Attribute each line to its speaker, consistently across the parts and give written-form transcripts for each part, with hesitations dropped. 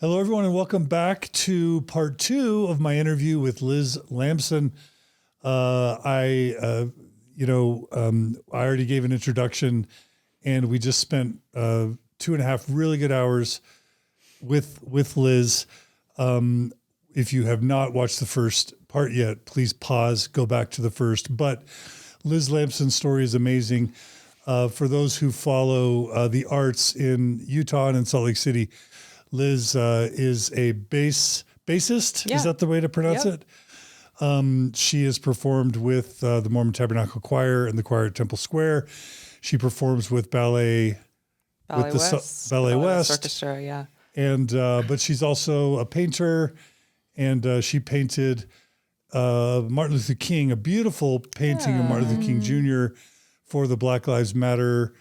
Speaker 1: Hello, everyone, and welcome back to part 2 of my interview with Liz Lambson. I already gave an introduction, and we just spent 2.5 really good hours with Liz. If you have not watched the first part yet, please pause, go back to the first. But Liz Lambson's story is amazing. For those who follow the arts in Utah and in Salt Lake City, Liz is a bassist. Yeah. Is that the way to pronounce it? She has performed with the Mormon Tabernacle Choir and the choir at Temple Square. She performs with Ballet West
Speaker 2: Orchestra, yeah.
Speaker 1: And but she's also a painter, and she painted Martin Luther King, a beautiful painting of Martin Luther King Jr. for the Black Lives Matter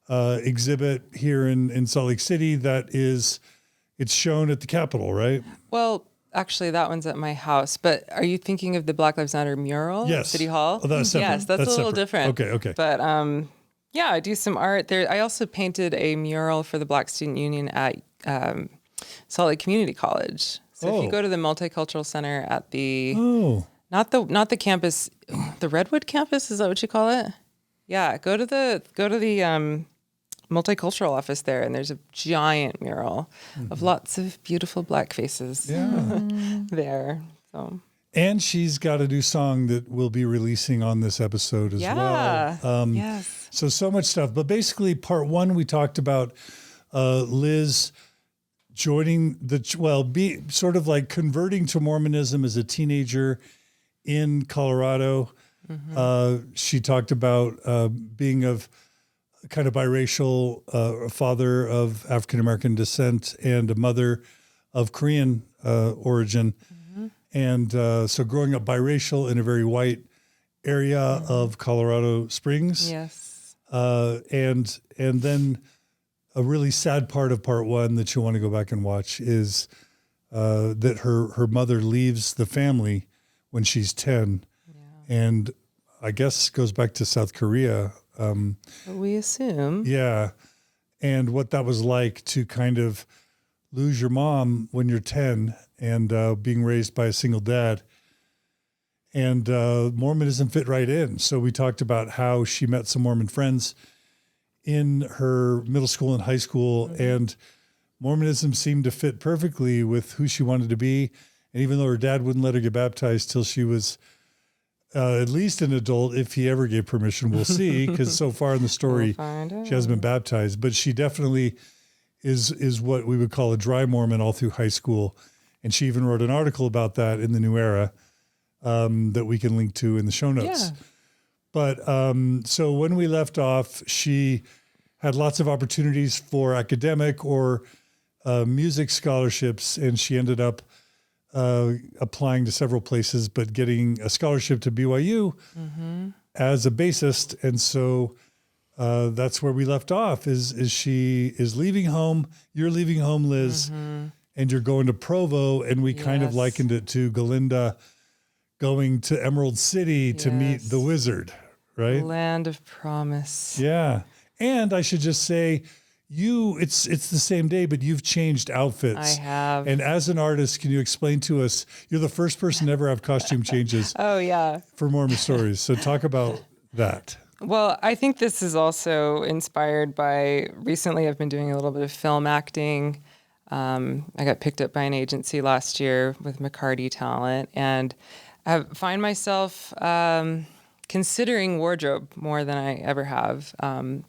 Speaker 1: exhibit here in Salt Lake City. It's shown at the Capitol, right?
Speaker 2: Well, actually, that one's at my house. But are you thinking of the Black Lives Matter mural at City Hall?
Speaker 1: Oh, that's separate.
Speaker 2: Yes, that's a little different.
Speaker 1: Okay.
Speaker 2: But yeah, I do some art there. I also painted a mural for the Black Student Union at Salt Lake Community College. So if you go to the Multicultural Center at the not the campus, the Redwood campus, is that what you call it? Yeah, go to the multicultural office there, and there's a giant mural of lots of beautiful Black faces there. So, and
Speaker 1: she's got a new song that we'll be releasing on this episode as well.
Speaker 2: Yes.
Speaker 1: So much stuff. But basically, part 1, we talked about Liz joining sort of like converting to Mormonism as a teenager in Colorado. Mm-hmm. She talked about being of kind of biracial, a father of African-American descent and a mother of Korean origin. Mm-hmm. And so growing up biracial in a very white area of Colorado Springs.
Speaker 2: Yes.
Speaker 1: And then a really sad part of part 1 that you want to go back and watch is that her mother leaves the family when she's 10. Yeah. And I guess goes back to South Korea.
Speaker 2: We assume.
Speaker 1: Yeah. And what that was like to kind of lose your mom when you're 10 and being raised by a single dad. And Mormonism fit right in. So we talked about how she met some Mormon friends in her middle school and high school, and Mormonism seemed to fit perfectly with who she wanted to be. And even though her dad wouldn't let her get baptized till she was at least an adult, if he ever gave permission, we'll see, because so far in the story, she hasn't been baptized. But she definitely is what we would call a dry Mormon all through high school. And she even wrote an article about that in the New Era that we can link to in the show notes. Yeah. But so when we left off, she had lots of opportunities for academic or music scholarships, and she ended up applying to several places, but getting a scholarship to BYU as a bassist. And so that's where we left off is she is leaving home. You're leaving home, Liz, and you're going to Provo. And we kind of likened it to Galinda going to Emerald City to meet the wizard, right?
Speaker 2: Land of promise.
Speaker 1: Yeah. And I should just say, it's the same day, but you've changed outfits.
Speaker 2: I have.
Speaker 1: And as an artist, can you explain to us, you're the first person to ever have costume changes for Mormon stories. So talk about that.
Speaker 2: Well, I think this is also inspired by, recently I've been doing a little bit of film acting. I got picked up by an agency last year with McCarty Talent, and I find myself considering wardrobe more than I ever have.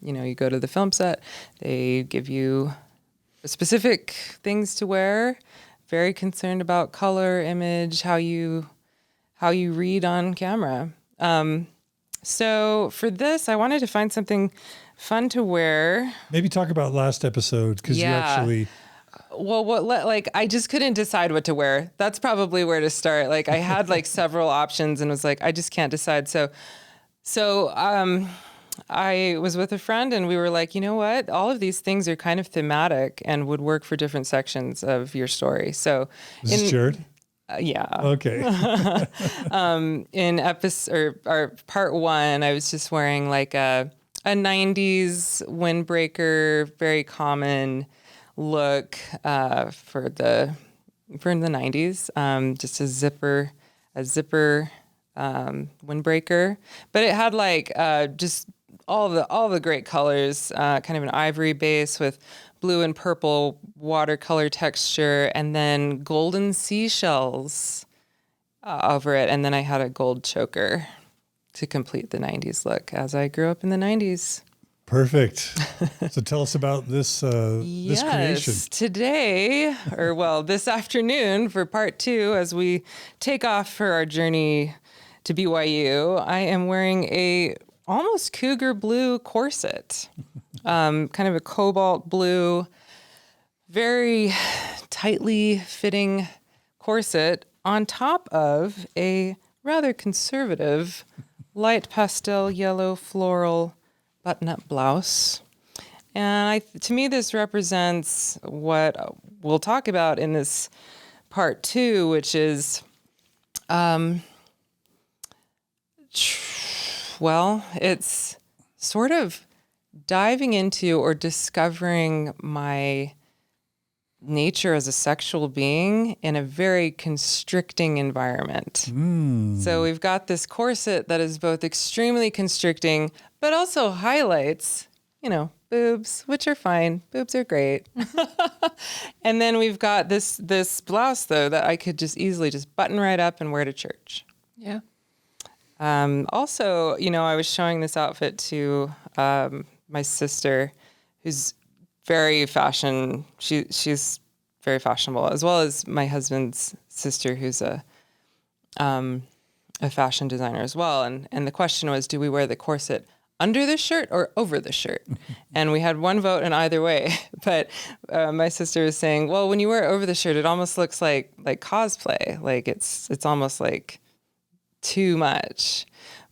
Speaker 2: You go to the film set, they give you specific things to wear, very concerned about color, image, how you read on camera. So for this, I wanted to find something fun to wear.
Speaker 1: Maybe talk about last episode, because you actually...
Speaker 2: Well, I just couldn't decide what to wear. That's probably where to start. Like, I had several options and was like, I just can't decide. So I was with a friend and we were like, you know what? All of these things are kind of thematic and would work for different sections of your story. So
Speaker 1: is this Jared?
Speaker 2: Yeah.
Speaker 1: Okay.
Speaker 2: In episode or part 1, I was just wearing a 90s windbreaker, very common look for the 90s. Just a zipper windbreaker, but it had like just all the great colors, kind of an ivory base with blue and purple watercolor texture, and then golden seashells over it. And then I had a gold choker to complete the 90s look, as I grew up in the 90s.
Speaker 1: Perfect. So tell us about this this creation.
Speaker 2: Today, this afternoon for part 2, as we take off for our journey to BYU, I am wearing a almost cougar blue corset, kind of a cobalt blue, very tightly fitting corset on top of a rather conservative light pastel yellow floral button-up blouse. And to me, this represents what we'll talk about in this part 2, which is, it's sort of diving into or discovering my nature as a sexual being in a very constricting environment. So we've got this corset that is both extremely constricting, but also highlights, boobs, which are fine. Boobs are great. And then we've got this blouse, though, that I could just easily just button right up and wear to church.
Speaker 3: Yeah.
Speaker 2: Also, I was showing this outfit to my sister, who's very she's very fashionable, as well as my husband's sister, who's a fashion designer as well. And the question was, do we wear the corset under the shirt or over the shirt? And we had one vote in either way. But my sister was saying, well, when you wear it over the shirt, it almost looks like cosplay. Like it's almost like too much.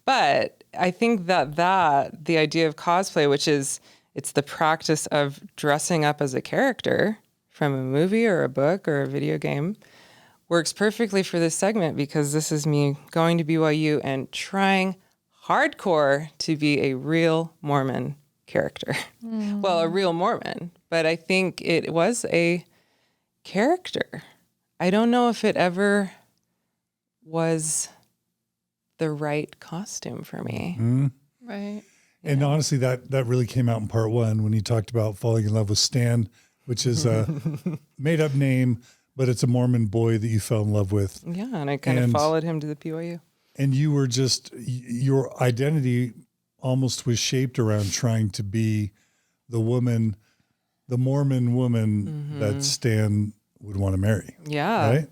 Speaker 2: But I think that the idea of cosplay, which is it's the practice of dressing up as a character from a movie or a book or a video game, works perfectly for this segment, because this is me going to BYU and trying hardcore to be a real Mormon character. Well, a real Mormon, but I think it was a character. I don't know if it ever was the right costume for me.
Speaker 3: Right.
Speaker 1: And honestly, that really came out in part 1 when he talked about falling in love with Stan, which is a made-up name, but it's a Mormon boy that you fell in love with.
Speaker 2: Yeah, and I kind of followed him to the BYU.
Speaker 1: And you were your identity almost was shaped around trying to be the woman, the Mormon woman that Stan would want to marry.
Speaker 2: Yeah.
Speaker 1: Right?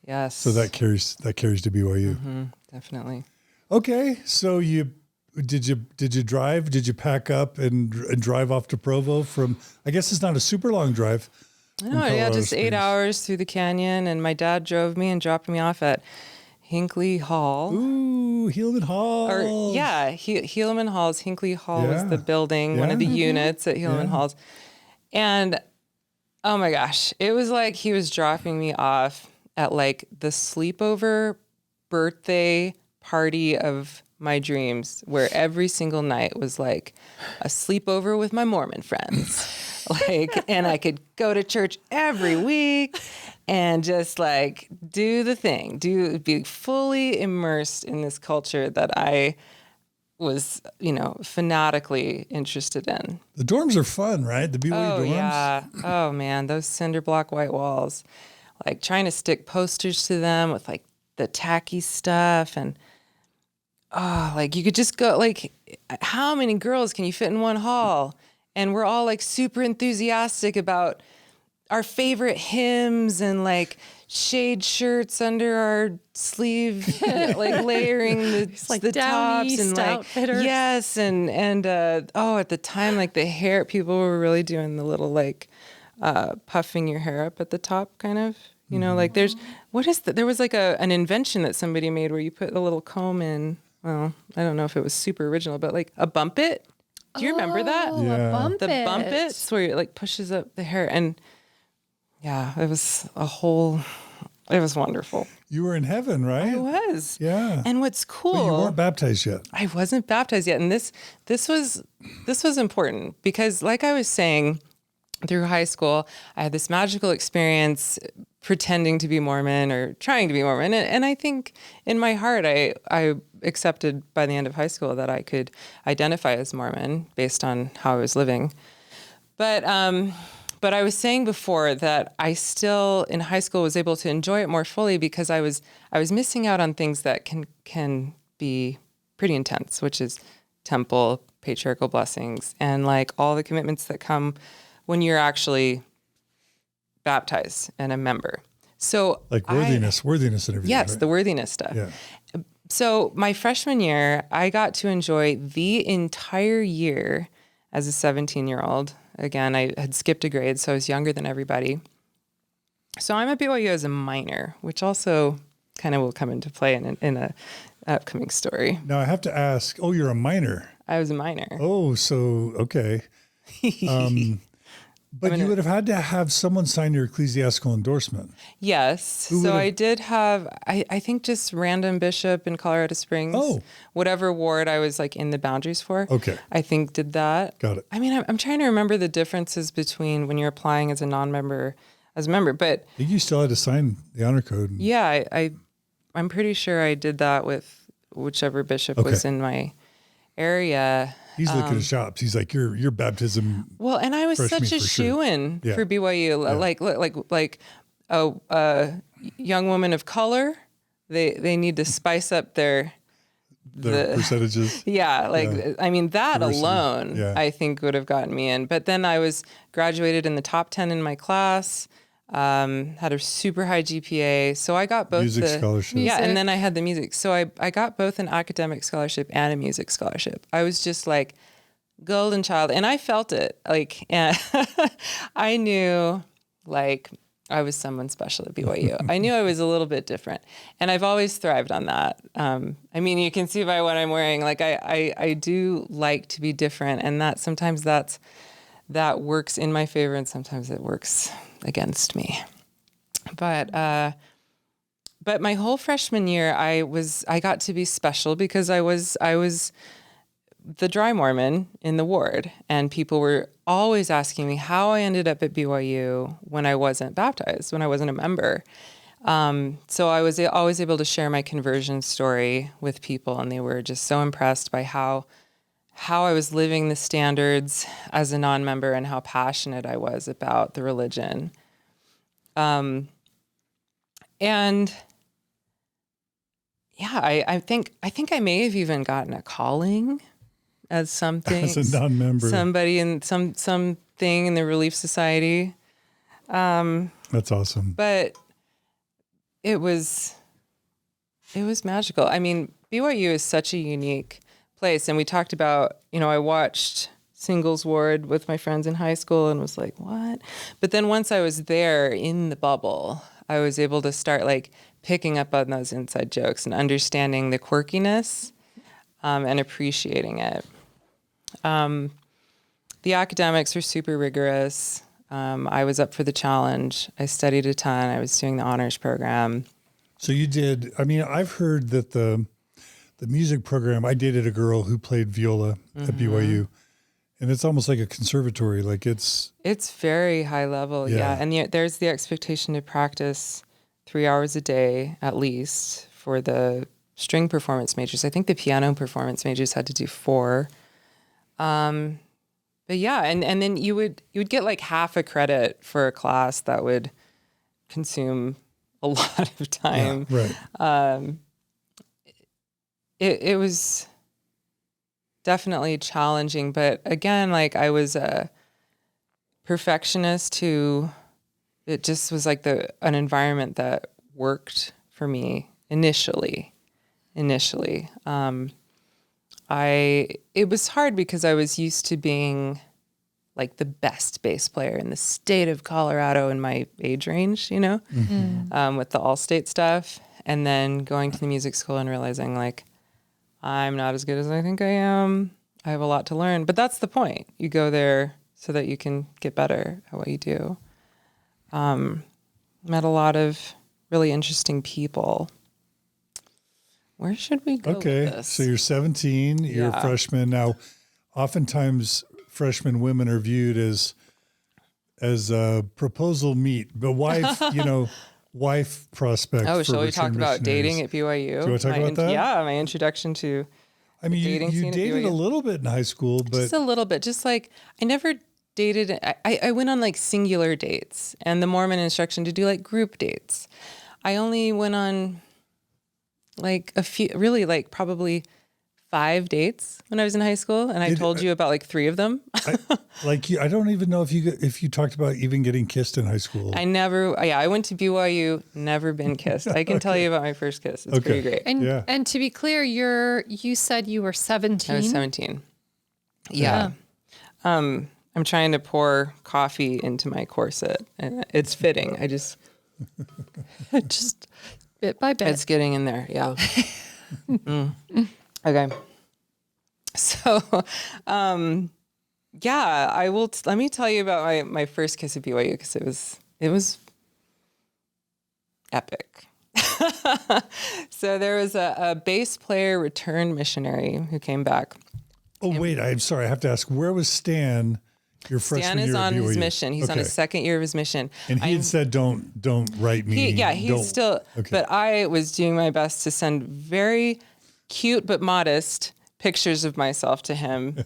Speaker 2: Yes.
Speaker 1: So that carries to BYU.
Speaker 2: Definitely.
Speaker 1: Okay. So did you drive? Did you pack up and drive off to Provo from, I guess it's not a super long drive.
Speaker 2: No, yeah, just 8 hours through the canyon. And my dad drove me and dropped me off at Hinckley Hall.
Speaker 1: Ooh, Helaman Hall.
Speaker 2: Helaman Halls. Hinckley Hall was the building, one of the units at Helaman Halls. And oh my gosh, it was like he was dropping me off at like the sleepover birthday party of my dreams, where every single night was like a sleepover with my Mormon friends. And I could go to church every week and just like do the thing, be fully immersed in this culture that I was, fanatically interested in.
Speaker 1: The dorms are fun, right? The BYU dorms.
Speaker 2: Yeah. Oh man, those cinder block white walls, like trying to stick posters to them with like the tacky stuff, and you could just go, like, how many girls can you fit in one hall? And we're all like super enthusiastic about our favorite hymns and like shade shirts under our sleeve, like layering the tops and like outfitters. Yes, and at the time, like the hair, people were really doing the little like puffing your hair up at the top kind of. Like there was like an invention that somebody made where you put a little comb in. Well, I don't know if it was super original, but like a bump it. Do you remember that?
Speaker 3: Yeah.
Speaker 2: The bump it's where it like pushes up the hair. And yeah, it was wonderful.
Speaker 1: You were in heaven, right?
Speaker 2: I was.
Speaker 1: Yeah.
Speaker 2: And what's cool.
Speaker 1: But you weren't baptized yet.
Speaker 2: I wasn't baptized yet. And this was important because, like I was saying, through high school, I had this magical experience pretending to be Mormon or trying to be Mormon. And I think in my heart, I accepted by the end of high school that I could identify as Mormon based on how I was living. But I was saying before that I still in high school was able to enjoy it more fully because I was missing out on things that can be pretty intense, which is temple, patriarchal blessings, and like all the commitments that come when you're actually baptized and a member. So
Speaker 1: like worthiness and everything.
Speaker 2: Yes,
Speaker 1: right?
Speaker 2: the worthiness stuff.
Speaker 1: Yeah.
Speaker 2: So my freshman year, I got to enjoy the entire year as a 17-year-old. Again, I had skipped a grade, so I was younger than everybody. So I'm at BYU as a minor, which also kind of will come into play in a upcoming story.
Speaker 1: Now I have to ask, you're a minor.
Speaker 2: I was a minor.
Speaker 1: Oh, so, okay. But you would have had to have someone sign your ecclesiastical endorsement.
Speaker 2: Yes. So I did have, I think just random bishop in Colorado Springs.
Speaker 1: Oh.
Speaker 2: Whatever ward I was like in the boundaries for.
Speaker 1: Okay.
Speaker 2: I think did that.
Speaker 1: Got it.
Speaker 2: I mean, I'm trying to remember the differences between when you're applying as a non-member, as a member, but.
Speaker 1: I think you still had to sign the honor code.
Speaker 2: Yeah, I'm pretty sure I did that with whichever bishop was in my area.
Speaker 1: He's looking at shops. He's like, your baptism.
Speaker 2: Well, and I was such a shoo-in for BYU. Like a young woman of color, they need to spice up the
Speaker 1: percentages.
Speaker 2: I mean, that diversity alone, I think would have gotten me in. But then I was graduated in the top 10 in my class. Had a super high GPA. So I got both
Speaker 1: music scholarship.
Speaker 2: Yeah, and then I had the music. So I got both an academic scholarship and a music scholarship. I was just like golden child, and I felt it. Like, and I knew like I was someone special at BYU. I knew I was a little bit different, and I've always thrived on that. I mean, you can see by what I'm wearing. Like I do like to be different, and that sometimes that works in my favor, and sometimes it works against me. But my whole freshman year, I got to be special because I was the dry Mormon in the ward, and people were always asking me how I ended up at BYU when I wasn't baptized, when I wasn't a member. So I was always able to share my conversion story with people, and they were just so impressed by how I was living the standards as a non-member and how passionate I was about the religion. And yeah, I think I may have even gotten a calling as something,
Speaker 1: as a non-member,
Speaker 2: somebody in something in the Relief Society.
Speaker 1: That's awesome.
Speaker 2: But it was magical. I mean, BYU is such a unique place. And we talked about, I watched Singles Ward with my friends in high school and was like, what? But then once I was there in the bubble, I was able to start like picking up on those inside jokes and understanding the quirkiness and appreciating it. The academics were super rigorous. I was up for the challenge. I studied a ton. I was doing the honors program.
Speaker 1: So you did, I've heard that the music program, I dated a girl who played viola at BYU, and it's almost like a conservatory. Like it's
Speaker 2: very high level. Yeah. And there's the expectation to practice 3 hours a day at least for the string performance majors. I think the piano performance majors had to do 4. But yeah, and then you would get like half a credit for a class that would consume a lot of time.
Speaker 1: Yeah, right.
Speaker 2: It was definitely challenging, but again, like I was a perfectionist who, it just was like an environment that worked for me initially. It was hard because I was used to being like the best bass player in the state of Colorado in my age range, with the all-state stuff. And then going to the music school and realizing like, I'm not as good as I think I am. I have a lot to learn, but that's the point. You go there so that you can get better at what you do. Met a lot of really interesting people. Where should we go with this?
Speaker 1: So you're 17, you're a freshman. Now, oftentimes freshmen women are viewed as as a proposal meet, but wife, wife prospect.
Speaker 2: Oh,
Speaker 1: for
Speaker 2: shall we talk
Speaker 1: returned
Speaker 2: about dating
Speaker 1: missionaries.
Speaker 2: at BYU?
Speaker 1: Do you want to talk about that?
Speaker 2: Yeah, my introduction to
Speaker 1: I mean,
Speaker 2: dating
Speaker 1: you
Speaker 2: scene at
Speaker 1: dated
Speaker 2: BYU.
Speaker 1: a little bit in high school, but
Speaker 2: just a little bit. Just like I never dated. I went on like singular dates, and the Mormon instruction to do like group dates. I only went on like a few, really like probably 5 dates when I was in high school, and I told you about like 3 of them.
Speaker 1: I don't even know if you talked about even getting kissed in high school.
Speaker 2: I went to BYU, never been kissed. I can tell you about my first kiss. It's pretty great.
Speaker 3: And to be clear, you said you were 17.
Speaker 2: I was 17. Yeah. I'm trying to pour coffee into my corset, and it's fitting. I just
Speaker 3: bit by bit.
Speaker 2: It's getting in there. Yeah. Okay. So, I will. Let me tell you about my first kiss at BYU, because it was epic. So there was a bass player returned missionary who came back.
Speaker 1: Oh, wait, I'm sorry. I have to ask, where was Stan your freshman year
Speaker 2: Stan is on
Speaker 1: at BYU?
Speaker 2: his mission. He's on his second year of his mission.
Speaker 1: And he had said, don't write me.
Speaker 2: He's still, but I was doing my best to send very cute but modest pictures of myself to him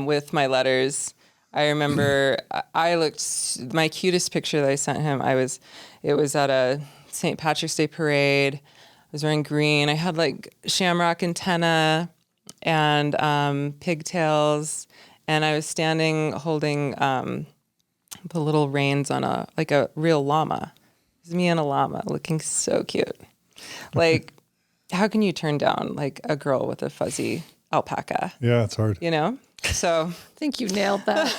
Speaker 2: with my letters. I remember my cutest picture that I sent him, it was at a St. Patrick's Day parade. I was wearing green. I had like shamrock antenna and pigtails, and I was standing holding the little reins on a real llama. It was me and a llama looking so cute. Like, how can you turn down like a girl with a fuzzy alpaca?
Speaker 1: Yeah, it's hard.
Speaker 2: So
Speaker 3: I think you nailed that.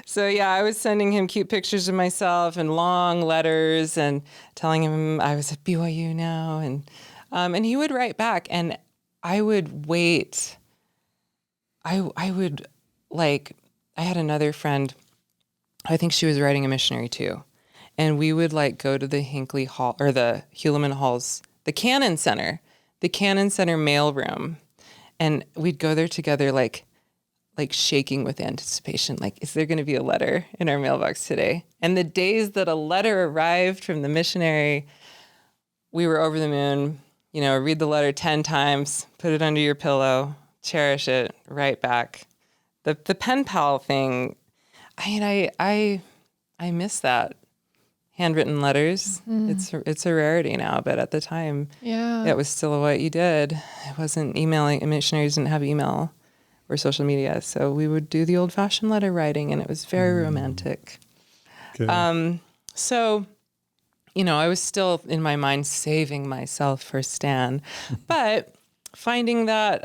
Speaker 2: So yeah, I was sending him cute pictures of myself and long letters and telling him I was at BYU now, and he would write back, and I would wait. I had another friend, I think she was writing a missionary too. And we would like go to the Hinckley Hall or the Helaman Halls, the Cannon Center mail room. And we'd go there together, like shaking with anticipation. Like, is there going to be a letter in our mailbox today? And the days that a letter arrived from the missionary, we were over the moon. Read the letter 10 times, put it under your pillow, cherish it, write back. The pen pal thing, I miss that. Handwritten letters. It's a rarity now, but at the time, it was still what you did. It wasn't emailing. Missionaries didn't have email or social media, so we would do the old-fashioned letter writing, and it was very romantic. Okay. So, I was still in my mind saving myself for Stan, but finding that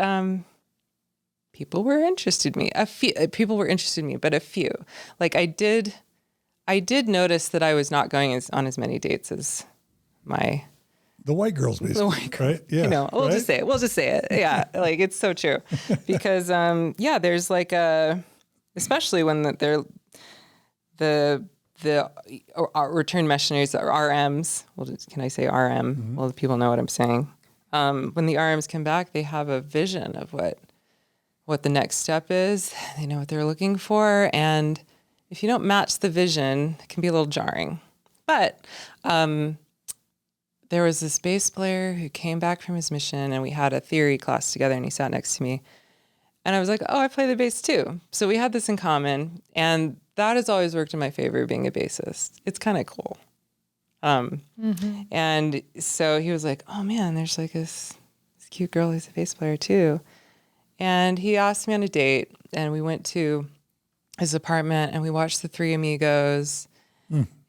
Speaker 2: people were interested in me. A few people were interested in me, but a few. Like I did notice that I was not going on as many dates as
Speaker 1: the white girls, basically. The white girls, right? Yeah.
Speaker 2: We'll just say it. Yeah, like it's so true. Because there's like especially when the return missionaries are RMs. Well, can I say RM? Mm-hmm. Well, people know what I'm saying. When the RMs come back, they have a vision of what the next step is. They know what they're looking for, and if you don't match the vision, it can be a little jarring. But there was this bass player who came back from his mission, and we had a theory class together, and he sat next to me. And I was like, oh, I play the bass too. So we had this in common, and that has always worked in my favor, being a bassist. It's kind of cool. And so he was like, oh man, there's like this cute girl who's a bass player too. And he asked me on a date, and we went to his apartment, and we watched The Three Amigos.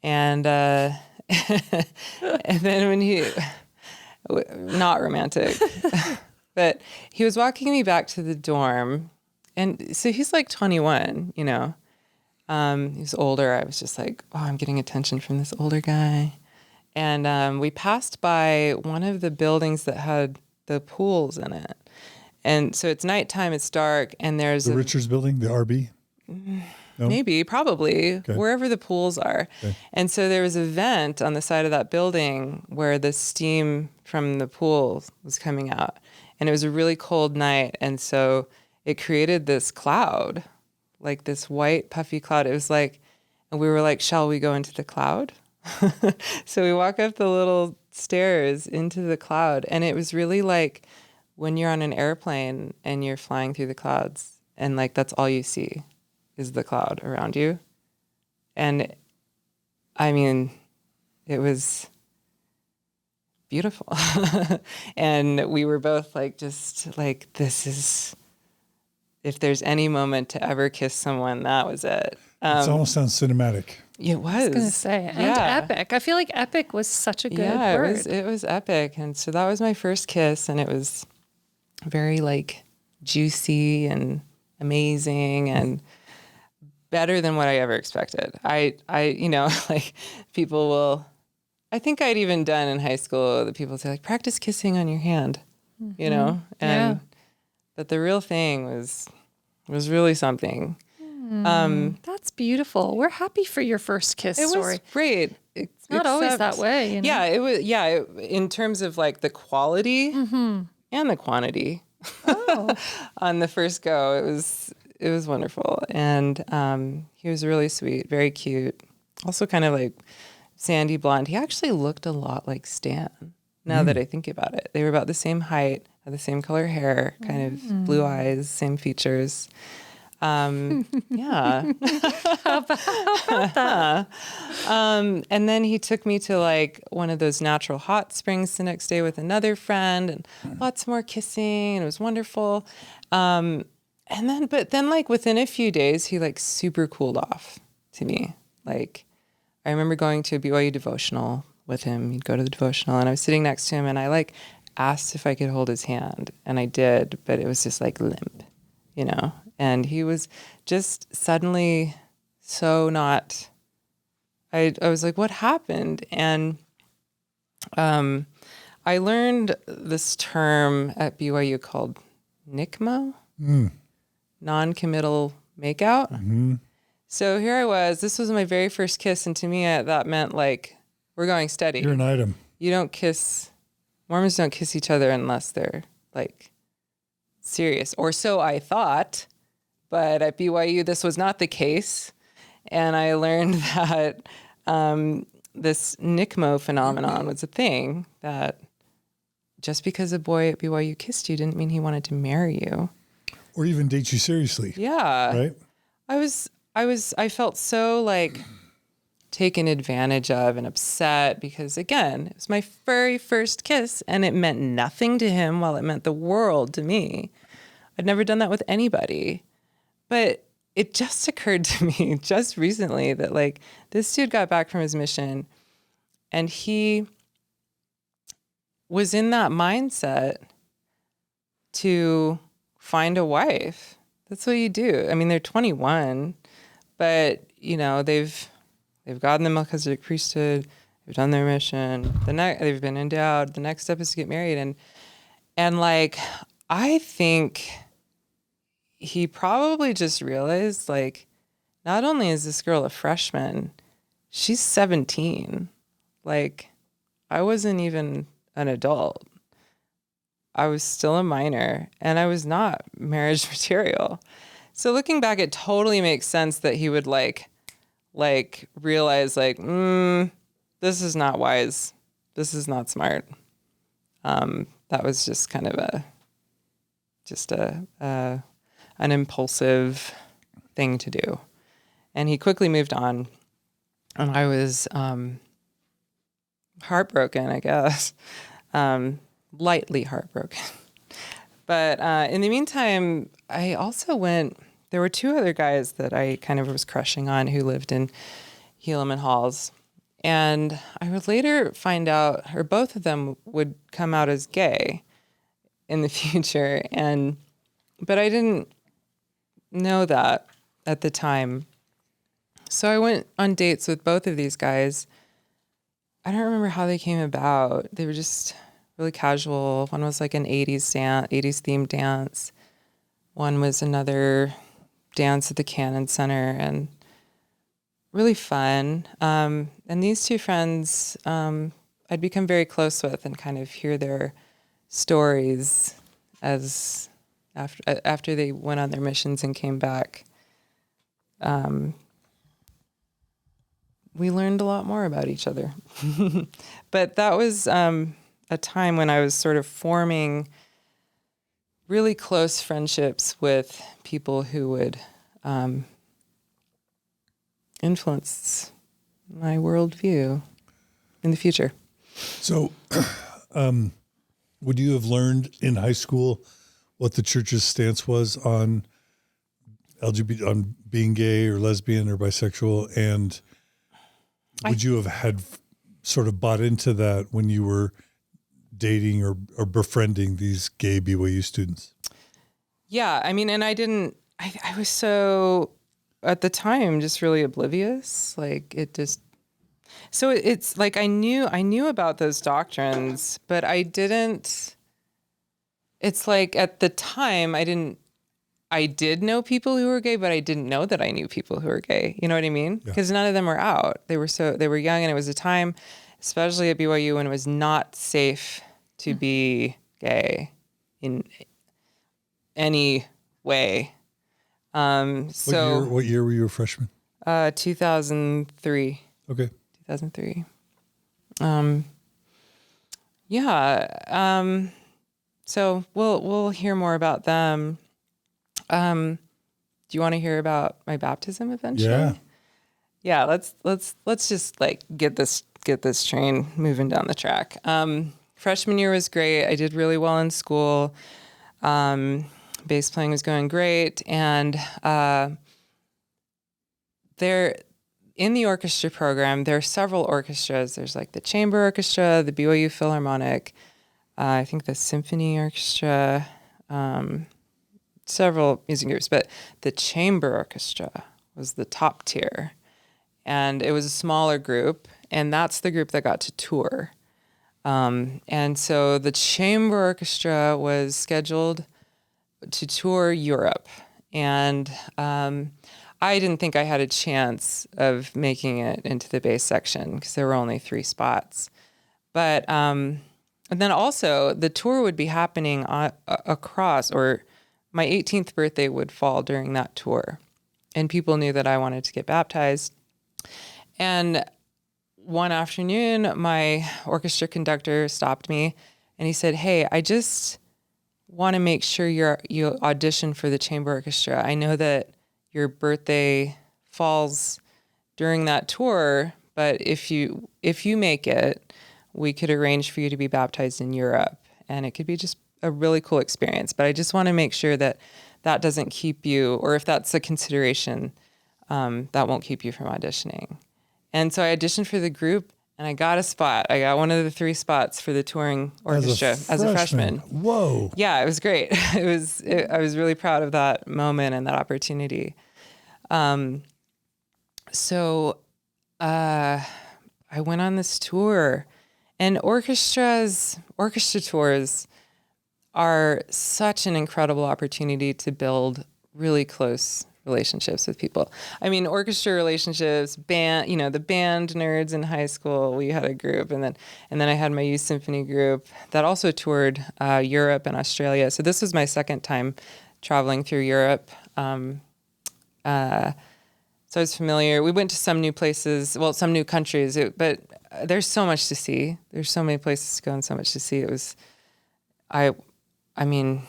Speaker 2: And and then when not romantic, but he was walking me back to the dorm, and so he's like 21, he was older. I was just like, oh, I'm getting attention from this older guy. And we passed by one of the buildings that had the pools in it. And so it's nighttime, it's dark, and there's
Speaker 1: the Richards building, the RB? No?
Speaker 2: Maybe, probably, wherever the pools are. Okay. And so there was a vent on the side of that building where the steam from the pool was coming out. And it was a really cold night, and so it created this cloud, like this white puffy cloud. It was like, and we were like, shall we go into the cloud? So we walk up the little stairs into the cloud, and it was really like when you're on an airplane and you're flying through the clouds, and like that's all you see is the cloud around you. And I mean, it was beautiful. And we were both like, just like, this is, if there's any moment to ever kiss someone, that was it.
Speaker 1: It almost sounds cinematic.
Speaker 2: It was.
Speaker 3: I was going to say, and epic. I feel like epic was such a good word.
Speaker 2: It was epic. And so that was my first kiss, and it was very like juicy and amazing and better than what I ever expected. I like people will, I think I'd even done in high school that people say like, practice kissing on your hand, but the real thing was really something.
Speaker 3: That's beautiful. We're happy for your first kiss story.
Speaker 2: It was great.
Speaker 3: It's not always that way. You know?
Speaker 2: Yeah, it was. Yeah, in terms of like the quality and the quantity. On the first go, it was wonderful, and he was really sweet, very cute. Also, kind of like sandy blonde. He actually looked a lot like Stan. Now that I think about it, they were about the same height, had the same color hair, kind of blue eyes, same features. Yeah.
Speaker 3: How about that?
Speaker 2: And then he took me to like one of those natural hot springs the next day with another friend, and lots more kissing, and it was wonderful. But then like within a few days, he like super cooled off to me. Like I remember going to a BYU devotional with him. He'd go to the devotional, and I was sitting next to him, and I like asked if I could hold his hand, and I did, but it was just like limp, you know? And he was just suddenly so not, I was like, what happened? And I learned this term at BYU called NCMO, non-committal makeout. So here I was, this was my very first kiss. And to me, that meant like, we're going steady.
Speaker 1: You're an item.
Speaker 2: You don't kiss, Mormons don't kiss each other unless they're like serious, or so I thought. But at BYU, this was not the case. And I learned that this NCMO phenomenon was a thing, that just because a boy at BYU kissed you didn't mean he wanted to marry you.
Speaker 1: Or even date you seriously.
Speaker 2: Yeah.
Speaker 1: Right?
Speaker 2: I felt so like taken advantage of and upset because, again, it was my very first kiss and it meant nothing to him while it meant the world to me. I'd never done that with anybody. But it just occurred to me just recently that like this dude got back from his mission and he was in that mindset to find a wife. That's what you do. I mean, they're 21, but you know, they've gotten the Melchizedek priesthood, they've done their mission, they've been endowed. The next step is to get married. And like, I think he probably just realized, like, not only is this girl a freshman, she's 17. Like, I wasn't even an adult. I was still a minor, and I was not marriage material. So looking back, it totally makes sense that he would like realize, like, this is not wise. This is not smart. That was just kind of an impulsive thing to do. And he quickly moved on. And I was heartbroken, I guess. Lightly heartbroken. But in the meantime, I also there were two other guys that I kind of was crushing on who lived in Helaman Halls. And I would later find out, or both of them would come out as gay in the future. But I didn't know that at the time. So I went on dates with both of these guys. I don't remember how they came about. They were just really casual. One was like an 80s themed dance. One was another dance at the Cannon Center, and really fun. And these two friends I'd become very close with and kind of hear their stories as after they went on their missions and came back. we learned a lot more about each other. But that was a time when I was sort of forming really close friendships with people who would influence my worldview in the future.
Speaker 1: So, would you have learned in high school what the church's stance was on LGBT, on being gay or lesbian or bisexual, and would you have had sort of bought into that when you were dating or befriending these gay BYU students?
Speaker 2: Yeah, I mean, and I was so, at the time, just really oblivious. Like, so it's like I knew about those doctrines, but I didn't, it's like at the time, I did know people who were gay, but I didn't know that I knew people who were gay. You know what I mean? Because none of them were out. They were young, and it was a time, especially at BYU, when it was not safe to be gay in any way.
Speaker 1: What year were you a freshman?
Speaker 2: 2003.
Speaker 1: Okay.
Speaker 2: 2003. So we'll hear more about them. Do you want to hear about my baptism eventually?
Speaker 1: Yeah.
Speaker 2: Yeah, let's just like get this train moving down the track. Freshman year was great. I did really well in school. Bass playing was going great, and there in the orchestra program, there are several orchestras. There's like the chamber orchestra, the BYU Philharmonic, I think the symphony orchestra, several music groups, but the chamber orchestra was the top tier, and it was a smaller group, and that's the group that got to tour. And so the chamber orchestra was scheduled to tour Europe, and I didn't think I had a chance of making it into the bass section because there were only 3 spots. But and then also the tour would be happening across, or my 18th birthday would fall during that tour, and people knew that I wanted to get baptized. And one afternoon, my orchestra conductor stopped me, and he said, "Hey, I just want to make sure you audition for the chamber orchestra. I know that your birthday falls during that tour, but if you make it, we could arrange for you to be baptized in Europe, and it could be just a really cool experience. But I just want to make sure that doesn't keep you, or if that's a consideration, that won't keep you from auditioning." And so I auditioned for the group, and I got a spot. I got one of the 3 spots for the touring orchestra as a freshman.
Speaker 1: Whoa.
Speaker 2: Yeah, it was great. I was really proud of that moment and that opportunity. So I went on this tour, and orchestra tours are such an incredible opportunity to build really close relationships with people. I mean, orchestra relationships, band, the band nerds in high school, we had a group, and then I had my youth symphony group that also toured Europe and Australia. So this was my second time traveling through Europe. So I was familiar. We went to some new places, some new countries, but there's so much to see. There's so many places to go and so much to see. I mean,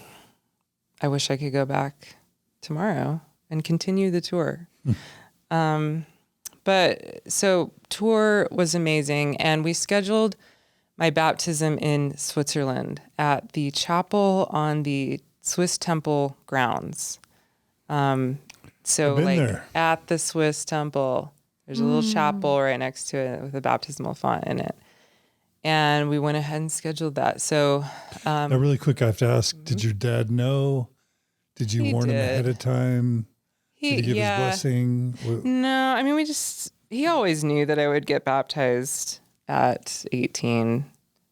Speaker 2: I wish I could go back tomorrow and continue the tour. But so tour was amazing, and we scheduled my baptism in Switzerland at the chapel on the Swiss Temple grounds. So like
Speaker 1: there.
Speaker 2: At the Swiss Temple, there's a little chapel right next to it with a baptismal font in it. And we went ahead and scheduled that. So
Speaker 1: now really quick, I have to ask, did your dad know? Did you warn him ahead of time? Did he give his blessing?
Speaker 2: No, I mean, he always knew that I would get baptized at 18.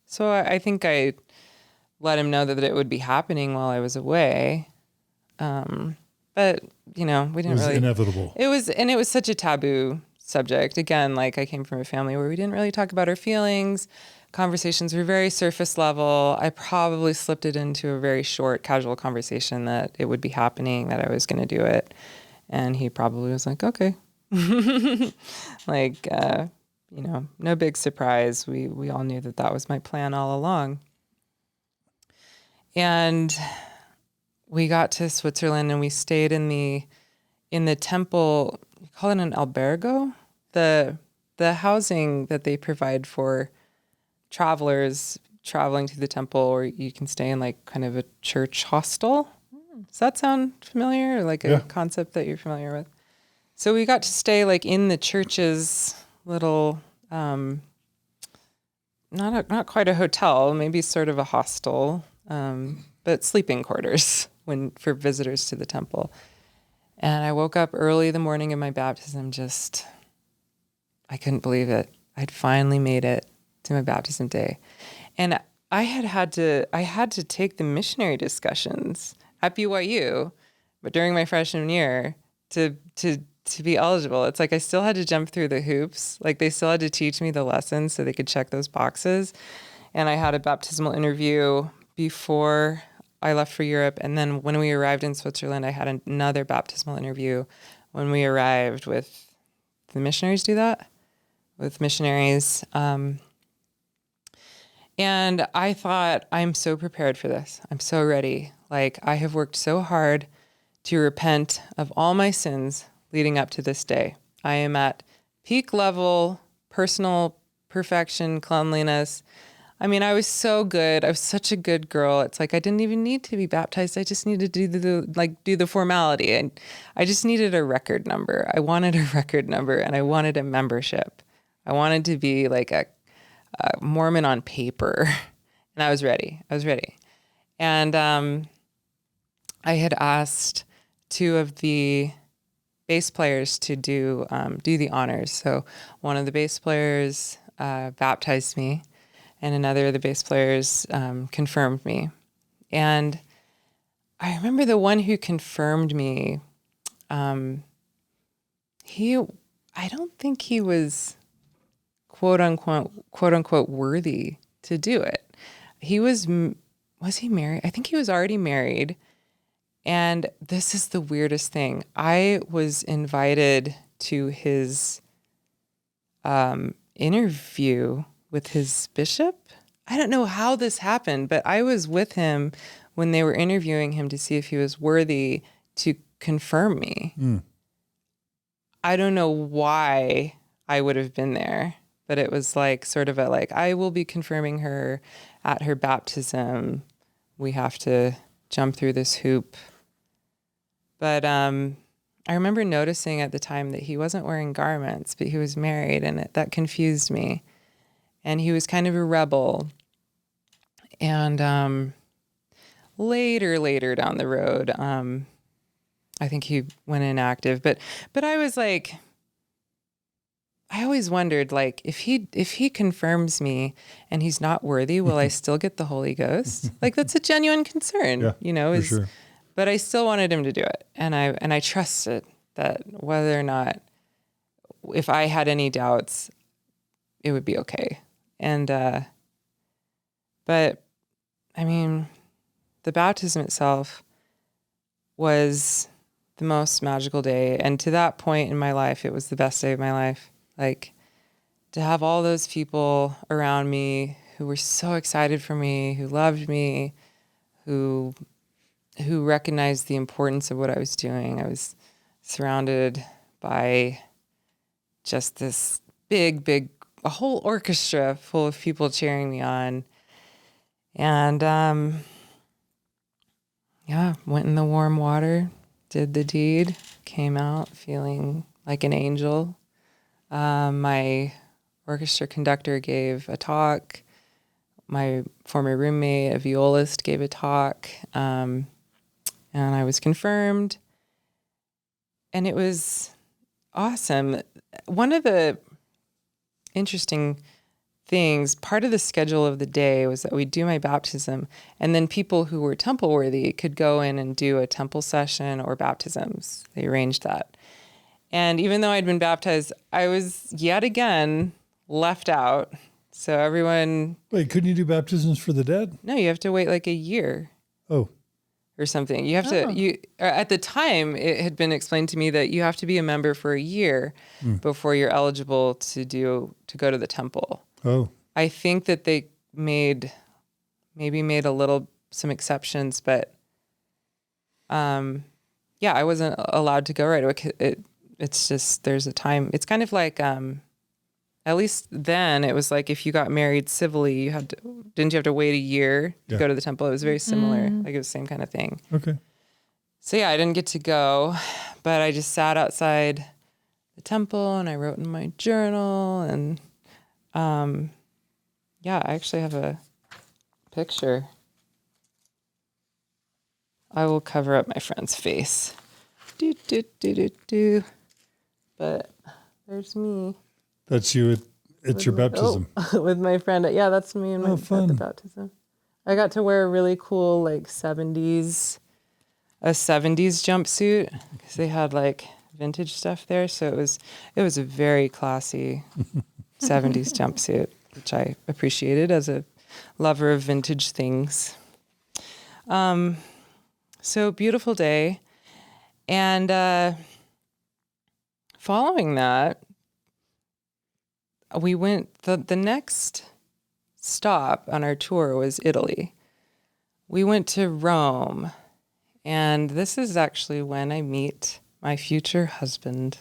Speaker 2: So I think I let him know that it would be happening while I was away. But, we didn't really. It was
Speaker 1: inevitable.
Speaker 2: It was such a taboo subject. Again, like I came from a family where we didn't really talk about our feelings. Conversations were very surface level. I probably slipped it into a very short, casual conversation that it would be happening, that I was going to do it. And he probably was like, okay. Like, no big surprise. We all knew that was my plan all along. And we got to Switzerland and we stayed in the temple. You call it an albergo? The housing that they provide for travelers traveling to the temple, or you can stay in like kind of a church hostel. Does that sound familiar, or like a concept that you're familiar with? So we got to stay like in the church's little, not quite a hotel, maybe sort of a hostel, but sleeping quarters for visitors to the temple. And I woke up early the morning of my baptism, I couldn't believe it. I'd finally made it to my baptism day. And I had to take the missionary discussions at BYU, but during my freshman year to be eligible. It's like I still had to jump through the hoops. Like they still had to teach me the lessons so they could check those boxes. And I had a baptismal interview before I left for Europe. And then when we arrived in Switzerland, I had another baptismal interview when we arrived with the missionaries do that? With missionaries. And I thought, I'm so prepared for this. I'm so ready. Like, I have worked so hard to repent of all my sins leading up to this day. I am at peak level, personal perfection, cleanliness. I mean, I was so good. I was such a good girl. It's like I didn't even need to be baptized. I just needed to do the formality. And I just needed a record number. I wanted a record number and I wanted a membership. I wanted to be like a Mormon on paper, and I was ready. And I had asked two of the bass players to do the honors. So one of the bass players baptized me, and another of the bass players confirmed me. And I remember the one who confirmed me. I don't think he was quote unquote worthy to do it. Was he married? I think he was already married. And this is the weirdest thing. I was invited to his interview with his bishop. I don't know how this happened, but I was with him when they were interviewing him to see if he was worthy to confirm me. I don't know why I would have been there. But it was like sort of I will be confirming her at her baptism. We have to jump through this hoop. But I remember noticing at the time that he wasn't wearing garments, but he was married, and that confused me. And he was kind of a rebel. And later down the road, I think he went inactive. But I was like, I always wondered, like, if he confirms me and he's not worthy, will I still get the Holy Ghost? Like, that's a genuine concern,
Speaker 1: for sure.
Speaker 2: But I still wanted him to do it. And I trusted that whether or not, if I had any doubts, it would be okay. And, but I mean, the baptism itself was the most magical day. And to that point in my life, it was the best day of my life. Like, to have all those people around me who were so excited for me, who loved me, who recognized the importance of what I was doing. I was surrounded by just this big, a whole orchestra full of people cheering me on. And, went in the warm water, did the deed, came out feeling like an angel. My orchestra conductor gave a talk. My former roommate, a violist, gave a talk. And I was confirmed. And it was awesome. One of the interesting things, part of the schedule of the day was that we'd do my baptism, and then people who were temple worthy could go in and do a temple session or baptisms. They arranged that. And even though I'd been baptized, I was yet again left out. So everyone...
Speaker 1: Wait, couldn't you do baptisms for the dead?
Speaker 2: No, you have to wait like a year.
Speaker 1: Oh.
Speaker 2: or something. You have to, at the time, it had been explained to me that you have to be a member for a year before you're eligible to go to the temple.
Speaker 1: Oh.
Speaker 2: I think that they made some exceptions, but I wasn't allowed to go right away. It's just, there's a time. It's kind of like, at least then it was like if you got married civilly, didn't you have to wait a year to go to the temple? It was very similar. Like it was the same kind of thing.
Speaker 1: Okay.
Speaker 2: So I didn't get to go, but I just sat outside the temple and I wrote in my journal and, I actually have a picture. I will cover up my friend's face. But there's me.
Speaker 1: That's you at your baptism.
Speaker 2: With my friend. Yeah, that's me and my friend at the baptism. I got to wear a really cool like 70s jumpsuit because they had like vintage stuff there. So it was a very classy 70s jumpsuit, which I appreciated as a lover of vintage things. So beautiful day. And following that, we went, the next stop on our tour was Italy. We went to Rome, and this is actually when I meet my future husband.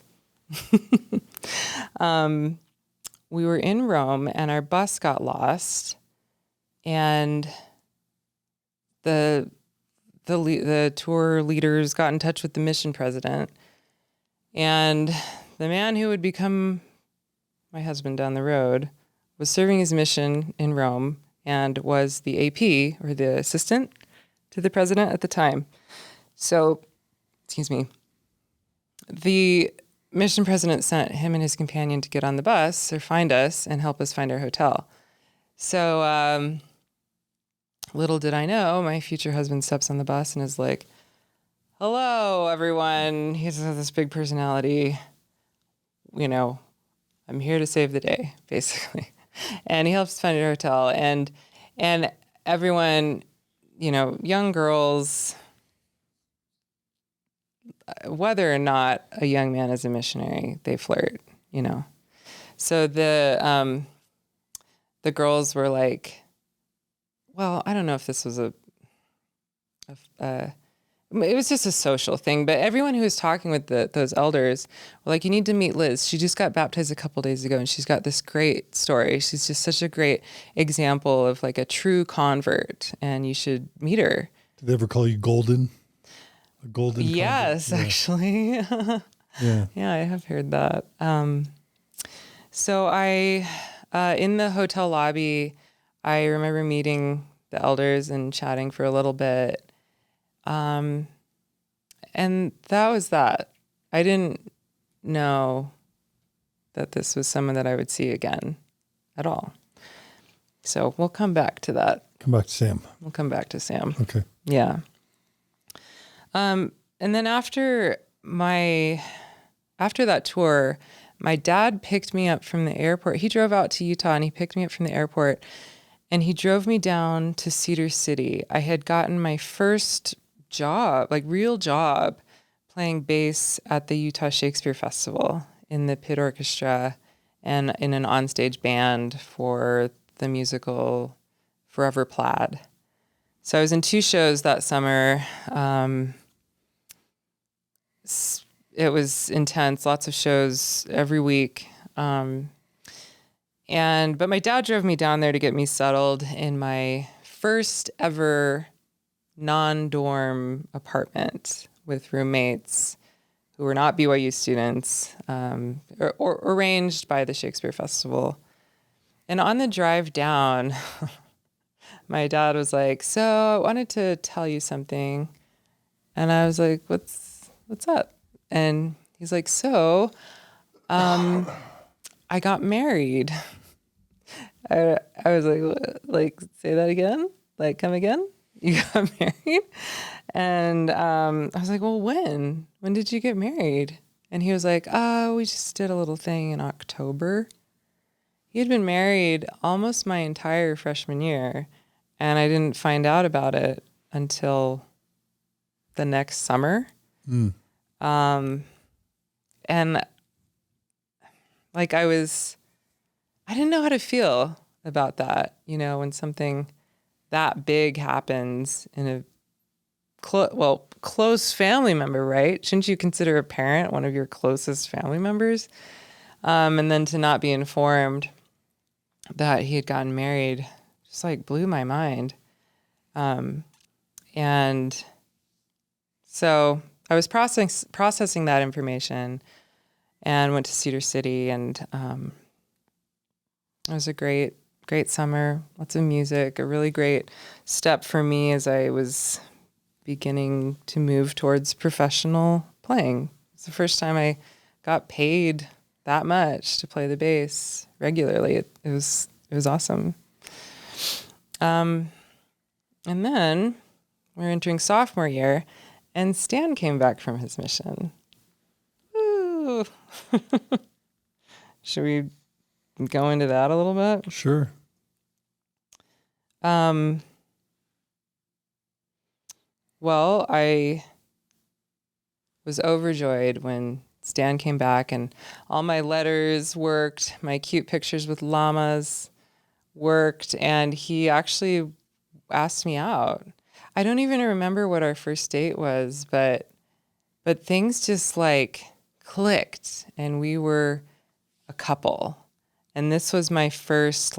Speaker 2: We were in Rome, and our bus got lost, and the tour leaders got in touch with the mission president, and the man who would become my husband down the road was serving his mission in Rome and was the AP, or the assistant to the president at the time. So, the mission president sent him and his companion to get on the bus or find us and help us find our hotel. So, little did I know, my future husband steps on the bus and is like, "Hello, everyone." He's this big personality, I'm here to save the day, basically. And he helps find a hotel. And everyone, young girls, whether or not a young man is a missionary, they flirt, So the girls were like, well, I don't know if this was it was just a social thing, but everyone who was talking with those elders were like, you need to meet Liz. She just got baptized a couple days ago and she's got this great story. She's just such a great example of like a true convert and you should meet her.
Speaker 1: Did they ever call you golden? A golden
Speaker 2: Yes,
Speaker 1: convert?
Speaker 2: actually.
Speaker 1: Yeah.
Speaker 2: Yeah, I have heard that. So I, in the hotel lobby, I remember meeting the elders and chatting for a little bit. And that was that. I didn't know that this was someone that I would see again at all. So we'll come back to that.
Speaker 1: Come back to Sam.
Speaker 2: We'll come back to Sam.
Speaker 1: Okay.
Speaker 2: Yeah. And then after that tour, my dad picked me up from the airport. He drove out to Utah and he picked me up from the airport and he drove me down to Cedar City. I had gotten my first job, like real job, playing bass at the Utah Shakespeare Festival in the pit orchestra and in an onstage band for the musical Forever Plaid. So I was in 2 shows that summer. It was intense, lots of shows every week. But my dad drove me down there to get me settled in my first ever non-dorm apartment with roommates who were not BYU students, or arranged by the Shakespeare Festival. And on the drive down, my dad was like, "So I wanted to tell you something." And I was like, what's up? And he's like, "So, I got married." I was like, say that again? Like, come again? You got married? And I was like, well, when? When did you get married? And he was like, oh, we just did a little thing in October. He had been married almost my entire freshman year, and I didn't find out about it until the next summer. And like I didn't know how to feel about that, you know, when something that big happens in a close family member, right? Shouldn't you consider a parent one of your closest family members? And then to not be informed that he had gotten married just like blew my mind. And so I was processing that information and went to Cedar City, and it was a great summer, lots of music, a really great step for me as I was beginning to move towards professional playing. It's the first time I got paid that much to play the bass regularly. It was awesome. And then we were entering sophomore year, and Stan came back from his mission. Woo! Should we go into that a little bit?
Speaker 1: Sure.
Speaker 2: Well, I was overjoyed when Stan came back, and all my letters worked, my cute pictures with llamas worked, and he actually asked me out. I don't even remember what our first date was, but things just like clicked, and we were a couple. And this was my first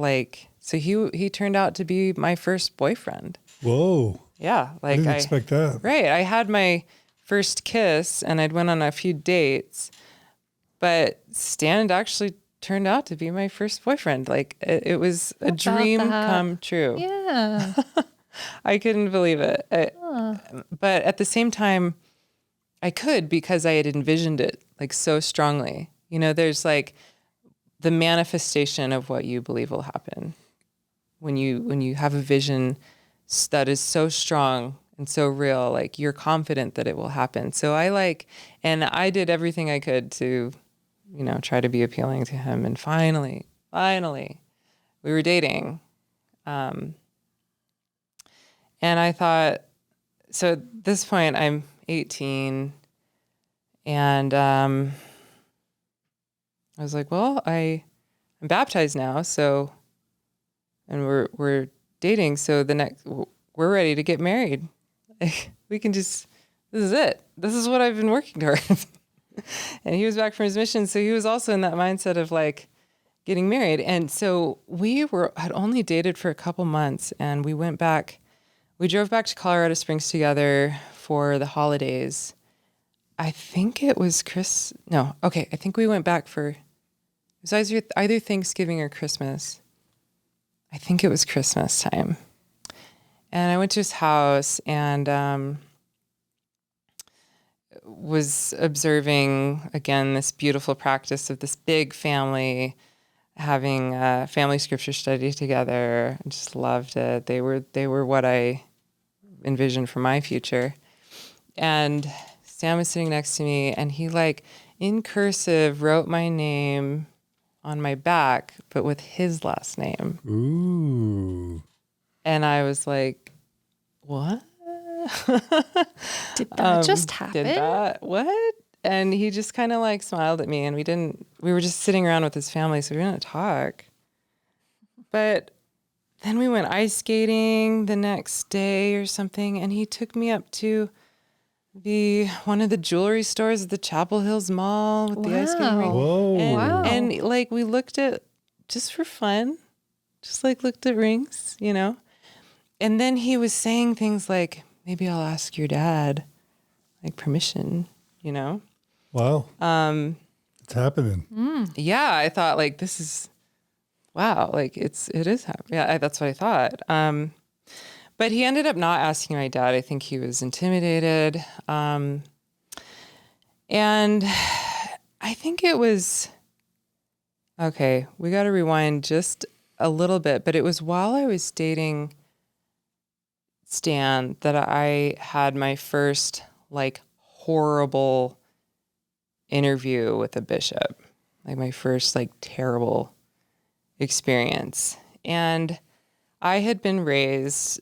Speaker 2: so he turned out to be my first boyfriend.
Speaker 1: Whoa.
Speaker 2: Yeah,
Speaker 1: I didn't expect that.
Speaker 2: Right. I had my first kiss and I'd went on a few dates, but Stan actually turned out to be my first boyfriend. Like it was a dream come true.
Speaker 3: Yeah.
Speaker 2: I couldn't believe it. But at the same time, I could, because I had envisioned it like so strongly. You know, there's like the manifestation of what you believe will happen when you have a vision that is so strong and so real, like you're confident that it will happen. So and I did everything I could to, you know, try to be appealing to him. And finally, we were dating. And I thought, so at this point I'm 18, and I was like, well, I'm baptized now, so, and we're dating, so we're ready to get married. We can this is it. This is what I've been working towards. And he was back from his mission, so he was also in that mindset of like getting married. And so we had only dated for a couple months, and we drove back to Colorado Springs together for the holidays. I think it was I think we went back it was either Thanksgiving or Christmas. I think it was Christmas time. And I went to his house and was observing, again, this beautiful practice of this big family having a family scripture study together. I just loved it. They were what I envisioned for my future. And Stan was sitting next to me, and he in cursive wrote my name on my back, but with his last name.
Speaker 1: Ooh.
Speaker 2: And I was like, what?
Speaker 3: Did that just happen?
Speaker 2: What? And he just kind of smiled at me, and we were just sitting around with his family, so we didn't talk. But then we went ice skating the next day or something, and he took me up to one of the jewelry stores at the Chapel Hills Mall with the ice skating rink.
Speaker 1: Whoa.
Speaker 2: And we looked at, just for fun, looked at rings, you know? And then he was saying things like, maybe I'll ask your dad, permission, you know?
Speaker 1: Wow. It's happening.
Speaker 2: Yeah, I thought this is, wow, it is happening. Yeah, that's what I thought. But he ended up not asking my dad. I think he was intimidated. And I think it was, okay, we got to rewind just a little bit, but it was while I was dating Stan that I had my first horrible interview with a bishop, my first terrible experience. And I had been raised,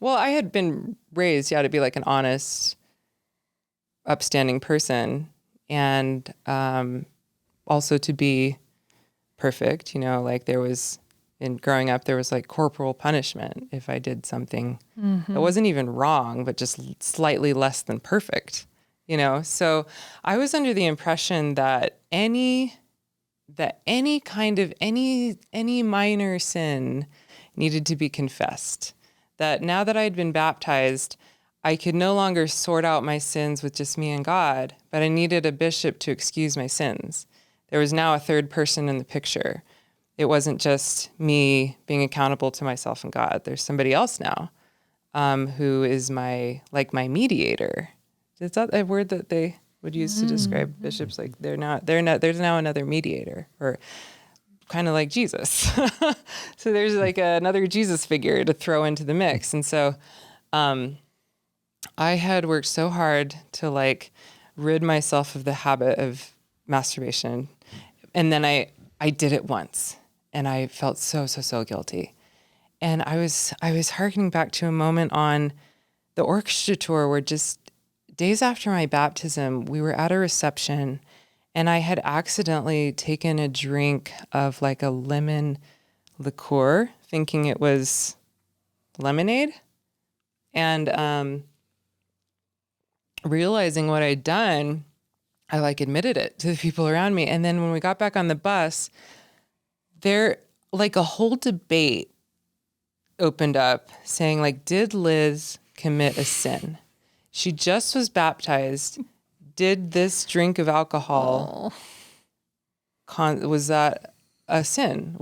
Speaker 2: Well, I had been raised, to be like an honest, upstanding person, and also to be perfect. Like there was, in growing up, there was like corporal punishment if I did something that wasn't even wrong, but just slightly less than perfect. So I was under the impression that any kind of any minor sin needed to be confessed. That now that I'd been baptized, I could no longer sort out my sins with just me and God, but I needed a bishop to excuse my sins. There was now a third person in the picture. It wasn't just me being accountable to myself and God. There's somebody else now, who is my mediator. Is that a word that they would use to describe bishops? Like there's now another mediator, or kind of like Jesus. So there's like another Jesus figure to throw into the mix. And so I had worked so hard to like rid myself of the habit of masturbation. And then I did it once and I felt so guilty. And I was hearkening back to a moment on the orchestra tour where just days after my baptism, we were at a reception and I had accidentally taken a drink of like a lemon liqueur, thinking it was lemonade. And realizing what I'd done, I like admitted it to the people around me. And then when we got back on the bus, there like a whole debate opened up saying like, did Liz commit a sin? She just was baptized. Did this drink of alcohol, was that a sin?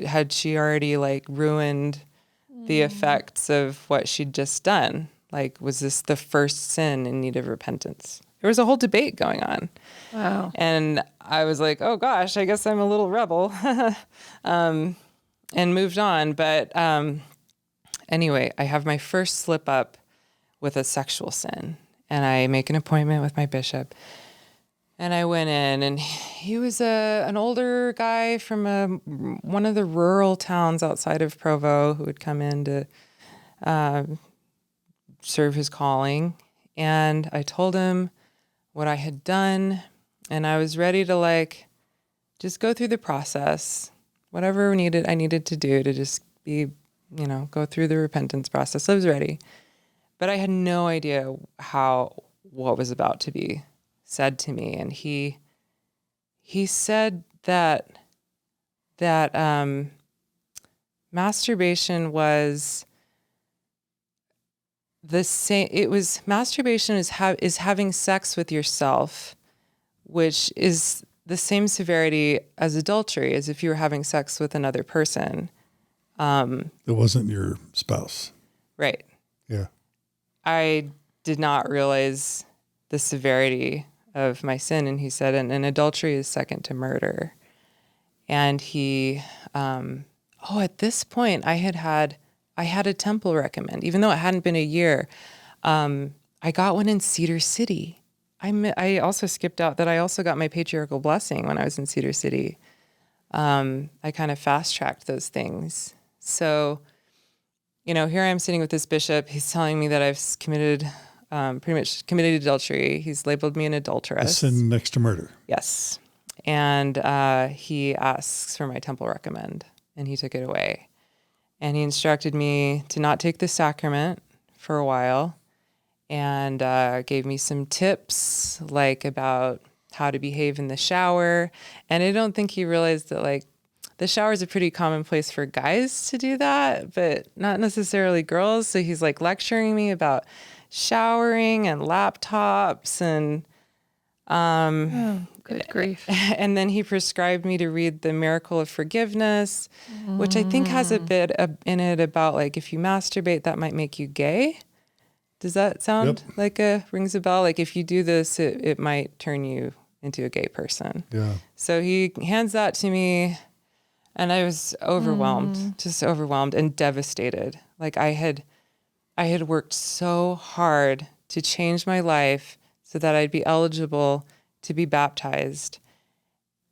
Speaker 2: Had she already like ruined the effects of what she'd just done? Like, was this the first sin in need of repentance? There was a whole debate going on.
Speaker 3: Wow.
Speaker 2: And I was like, oh gosh, I guess I'm a little rebel, and moved on. But anyway, I have my first slip up with a sexual sin. And I make an appointment with my bishop. And I went in, and he was an older guy from one of the rural towns outside of Provo who would come in to serve his calling. And I told him what I had done, and I was ready to like just go through the process, whatever I needed to do to just be, go through the repentance process. I was ready. But I had no idea what was about to be said to me. And he said that masturbation was the same. Masturbation is having sex with yourself, which is the same severity as adultery, as if you were having sex with another person.
Speaker 1: It wasn't your spouse.
Speaker 2: Right.
Speaker 1: Yeah.
Speaker 2: I did not realize the severity of my sin. And he said, and adultery is second to murder. And he, at this point I had a temple recommend, even though it hadn't been a year. I got one in Cedar City. I also skipped out that I also got my patriarchal blessing when I was in Cedar City. I kind of fast tracked those things. So, here I am sitting with this bishop. He's telling me that I've pretty much committed adultery. He's labeled me an adulteress.
Speaker 1: A sin next to murder.
Speaker 2: Yes. And he asks for my temple recommend, and he took it away. And he instructed me to not take the sacrament for a while, and gave me some tips, like about how to behave in the shower. And I don't think he realized that, like, the shower is a pretty common place for guys to do that, but not necessarily girls. So he's like lecturing me about showering and laptops and
Speaker 3: good grief.
Speaker 2: And then he prescribed me to read The Miracle of Forgiveness, which I think has a bit in it about like if you masturbate, that might make you gay. Does that sound like rings a bell? Like if you do this, it might turn you into a gay person.
Speaker 1: Yeah.
Speaker 2: So he hands that to me. And I was overwhelmed, just overwhelmed and devastated. Like I had worked so hard to change my life so that I'd be eligible to be baptized.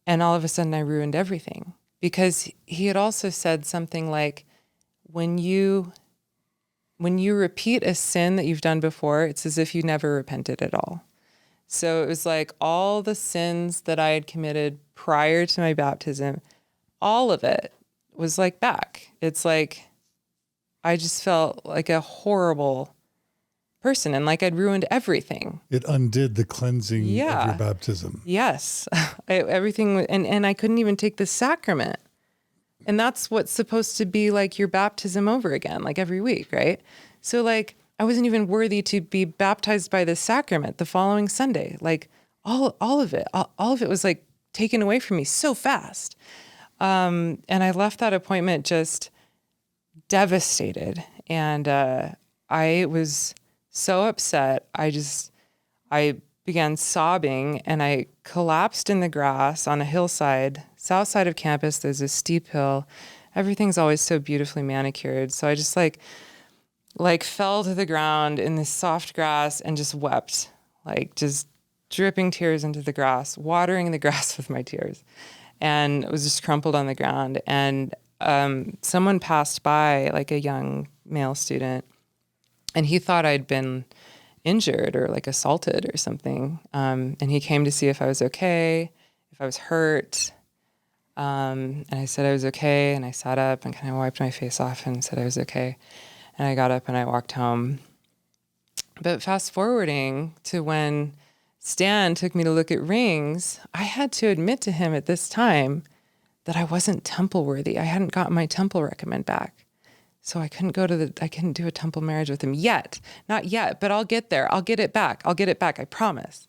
Speaker 2: And all of a sudden I ruined everything, because he had also said something like, when you when you repeat a sin that you've done before, it's as if you never repented at all. So it was like all the sins that I had committed prior to my baptism, all of it was like back. It's like I just felt like a horrible person and like I'd ruined everything.
Speaker 1: It undid the cleansing of
Speaker 2: Yeah.
Speaker 1: your baptism.
Speaker 2: Yes. Everything. And I couldn't even take the sacrament. And that's what's supposed to be like your baptism over again, like every week, right? So like I wasn't even worthy to be baptized by the sacrament the following Sunday. Like all of it was like taken away from me so fast. And I left that appointment just devastated. And I was so upset. I began sobbing and I collapsed in the grass on a hillside, south side of campus. There's a steep hill. Everything's always so beautifully manicured. So I just like fell to the ground in this soft grass and just wept, like just dripping tears into the grass, watering the grass with my tears. And it was just crumpled on the ground. And someone passed by, like a young male student, and he thought I'd been injured or like assaulted or something. And he came to see if I was okay, if I was hurt. And I said I was okay. And I sat up and kind of wiped my face off and said I was okay. And I got up and I walked home. But fast forwarding to when Stan took me to look at rings, I had to admit to him at this time that I wasn't temple worthy. I hadn't gotten my temple recommend back. So I couldn't I couldn't do a temple marriage with him yet. Not yet, but I'll get there. I'll get it back. I promise.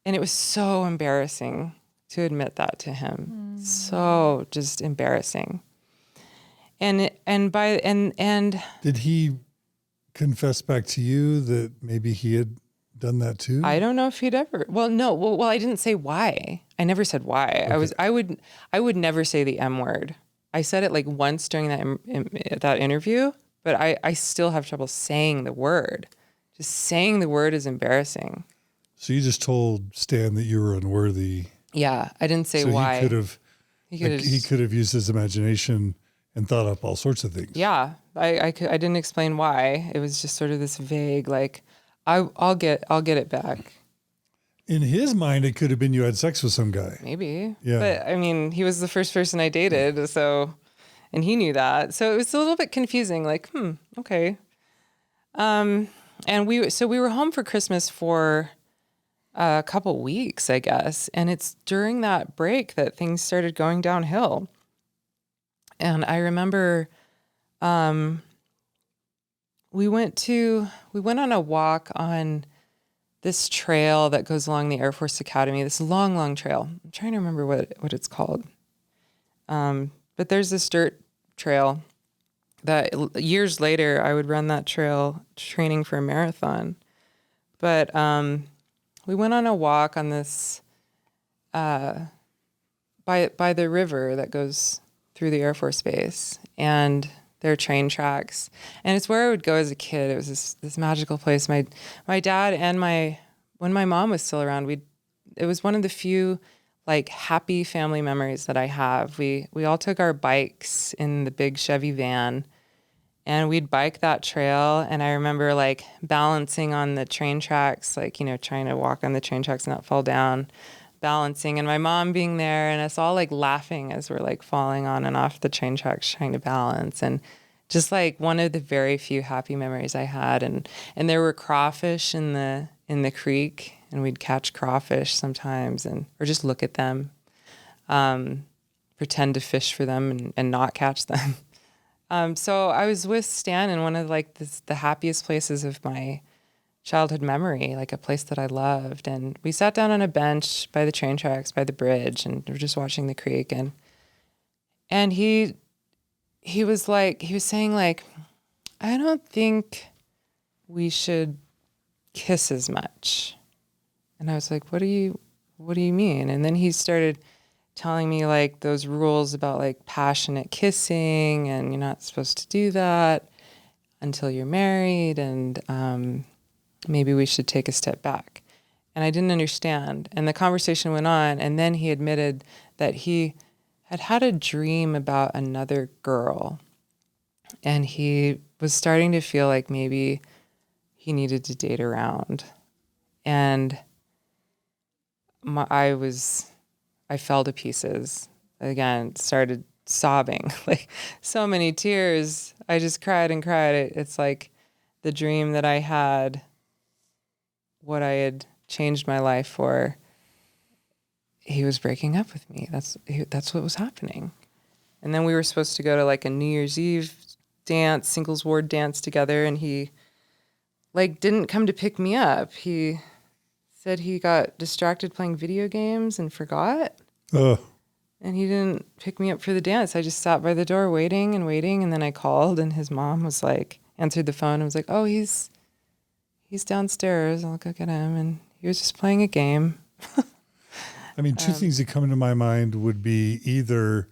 Speaker 2: And it was so embarrassing to admit that to him. So just embarrassing. And
Speaker 1: Did he confess back to you that maybe he had done that too?
Speaker 2: I don't know if he'd ever. Well, no. Well, I didn't say why. I never said why. Okay. I would never say the M word. I said it like once during that interview, but I still have trouble saying the word. Just saying the word is embarrassing.
Speaker 1: So you just told Stan that you were unworthy.
Speaker 2: Yeah, I didn't say why.
Speaker 1: He could have used his imagination and thought up all sorts of things.
Speaker 2: Yeah, I didn't explain why. It was just sort of this vague, like, I'll get it back.
Speaker 1: In his mind, it could have been you had sex with some guy.
Speaker 2: Maybe.
Speaker 1: Yeah.
Speaker 2: But I mean, he was the first person I dated, and he knew that. So it was a little bit confusing, like, okay. And we were home for Christmas for a couple weeks, I guess. And it's during that break that things started going downhill. And I remember we went on a walk on this trail that goes along the Air Force Academy, this long, long trail. I'm trying to remember what it's called. But there's this dirt trail that years later I would run that trail training for a marathon. But we went on a walk on this by the river that goes through the Air Force Base, and there are train tracks, and it's where I would go as a kid. It was this magical place. My dad and when my mom was still around, it was one of the few like happy family memories that I have. We all took our bikes in the big Chevy van, and we'd bike that trail. And I remember like balancing on the train tracks, like, trying to walk on the train tracks and not fall down, balancing, and my mom being there and us all like laughing as we're like falling on and off the train tracks trying to balance. And just like one of the very few happy memories I had. And there were crawfish in the creek, and we'd catch crawfish sometimes or just look at them, pretend to fish for them and not catch them. So I was with Stan in one of like the happiest places of my childhood memory, like a place that I loved. And we sat down on a bench by the train tracks, by the bridge, and we were just watching the creek. And he was saying like, I don't think we should kiss as much. And I was like, what do you mean? And then he started telling me like those rules about like passionate kissing, and you're not supposed to do that until you're married, and maybe we should take a step back. And I didn't understand. And the conversation went on, and then he admitted that he had a dream about another girl, And he was starting to feel like maybe he needed to date around. And I fell to pieces. Again, started sobbing, like so many tears. I just cried and cried. It's like the dream that I had, what I had changed my life for, he was breaking up with me. That's what was happening. And then we were supposed to go to like a New Year's Eve dance, singles ward dance together, and he like didn't come to pick me up. He said he got distracted playing video games and forgot. And he didn't pick me up for the dance. I just sat by the door waiting, and then I called, and his mom was like, answered the phone and was like, oh, he's downstairs. I'll go get him. And he was just playing a game.
Speaker 1: I mean, two things that come into my mind would be either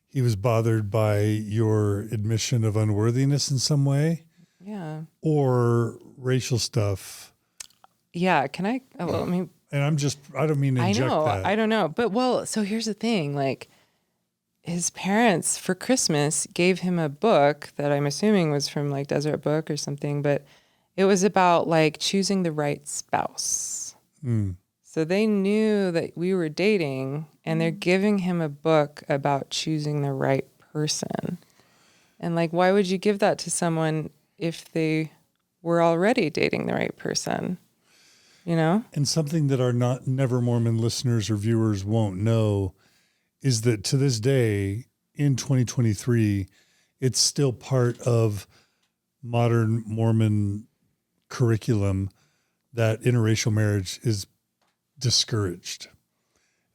Speaker 1: he was bothered by your admission of unworthiness in some way.
Speaker 2: Yeah.
Speaker 1: Or racial stuff.
Speaker 2: Yeah. Can I? Oh, well, I mean,
Speaker 1: and I don't mean to inject that.
Speaker 2: I don't know. But so here's the thing. Like, his parents for Christmas gave him a book that I'm assuming was from like Desert Book or something, but it was about like choosing the right spouse. So they knew that we were dating, and they're giving him a book about choosing the right person. And like, why would you give that to someone if they were already dating the right person? You know?
Speaker 1: And something that our never Mormon listeners or viewers won't know is that to this day, in 2023, it's still part of modern Mormon curriculum that interracial marriage is discouraged.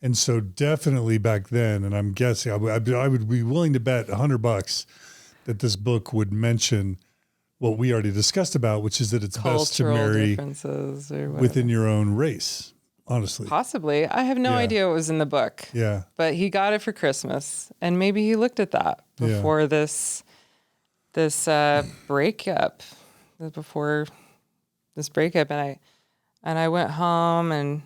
Speaker 1: And so definitely back then, and I'm guessing, I would be willing to bet $100 that this book would mention what we already discussed about, which is that it's best to marry within your own race, honestly.
Speaker 2: Possibly. I have no idea what was in the book.
Speaker 1: Yeah.
Speaker 2: But he got it for Christmas, and maybe he looked at that before this breakup, and I went home, and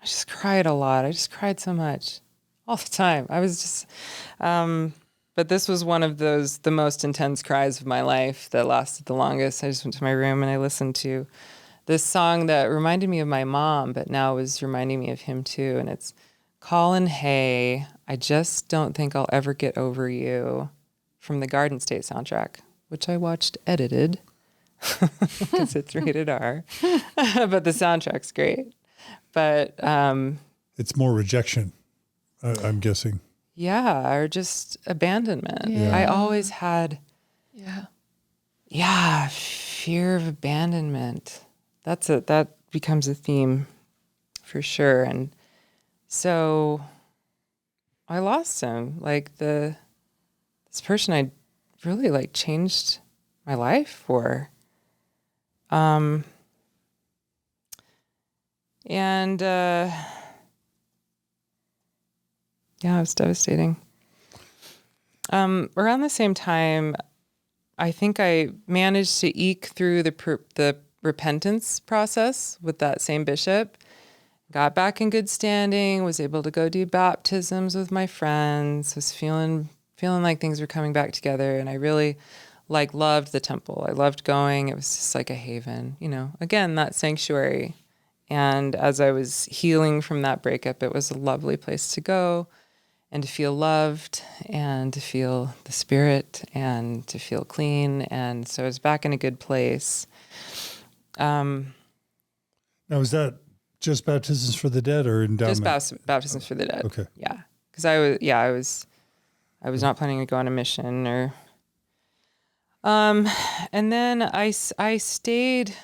Speaker 2: I just cried a lot. I just cried so much all the time. I was just, but this was one of the most intense cries of my life that lasted the longest. I just went to my room and I listened to this song that reminded me of my mom, but now was reminding me of him too. And it's Colin Hay, I Just Don't Think I'll Ever Get Over You, from the Garden State soundtrack, which I watched edited because it's rated R. But the soundtrack's great. But
Speaker 1: it's more rejection, I'm guessing.
Speaker 2: Yeah, or just abandonment.
Speaker 3: Yeah.
Speaker 2: I always had fear of abandonment. That becomes a theme for sure. And so I lost him. Like this person I really like changed my life for. And it was devastating. Around the same time, I think I managed to eke through the repentance process with that same bishop, got back in good standing, was able to go do baptisms with my friends, was feeling like things were coming back together, and I really loved the temple. I loved going. It was just like a haven, again, that sanctuary. And as I was healing from that breakup, it was a lovely place to go and to feel loved and to feel the Spirit and to feel clean. And so I was back in a good place.
Speaker 1: Now, is that just baptisms for the dead or endowment?
Speaker 2: Just baptisms for the dead.
Speaker 1: Okay.
Speaker 2: Yeah. Because I was not planning to go on a mission or... and then I stayed,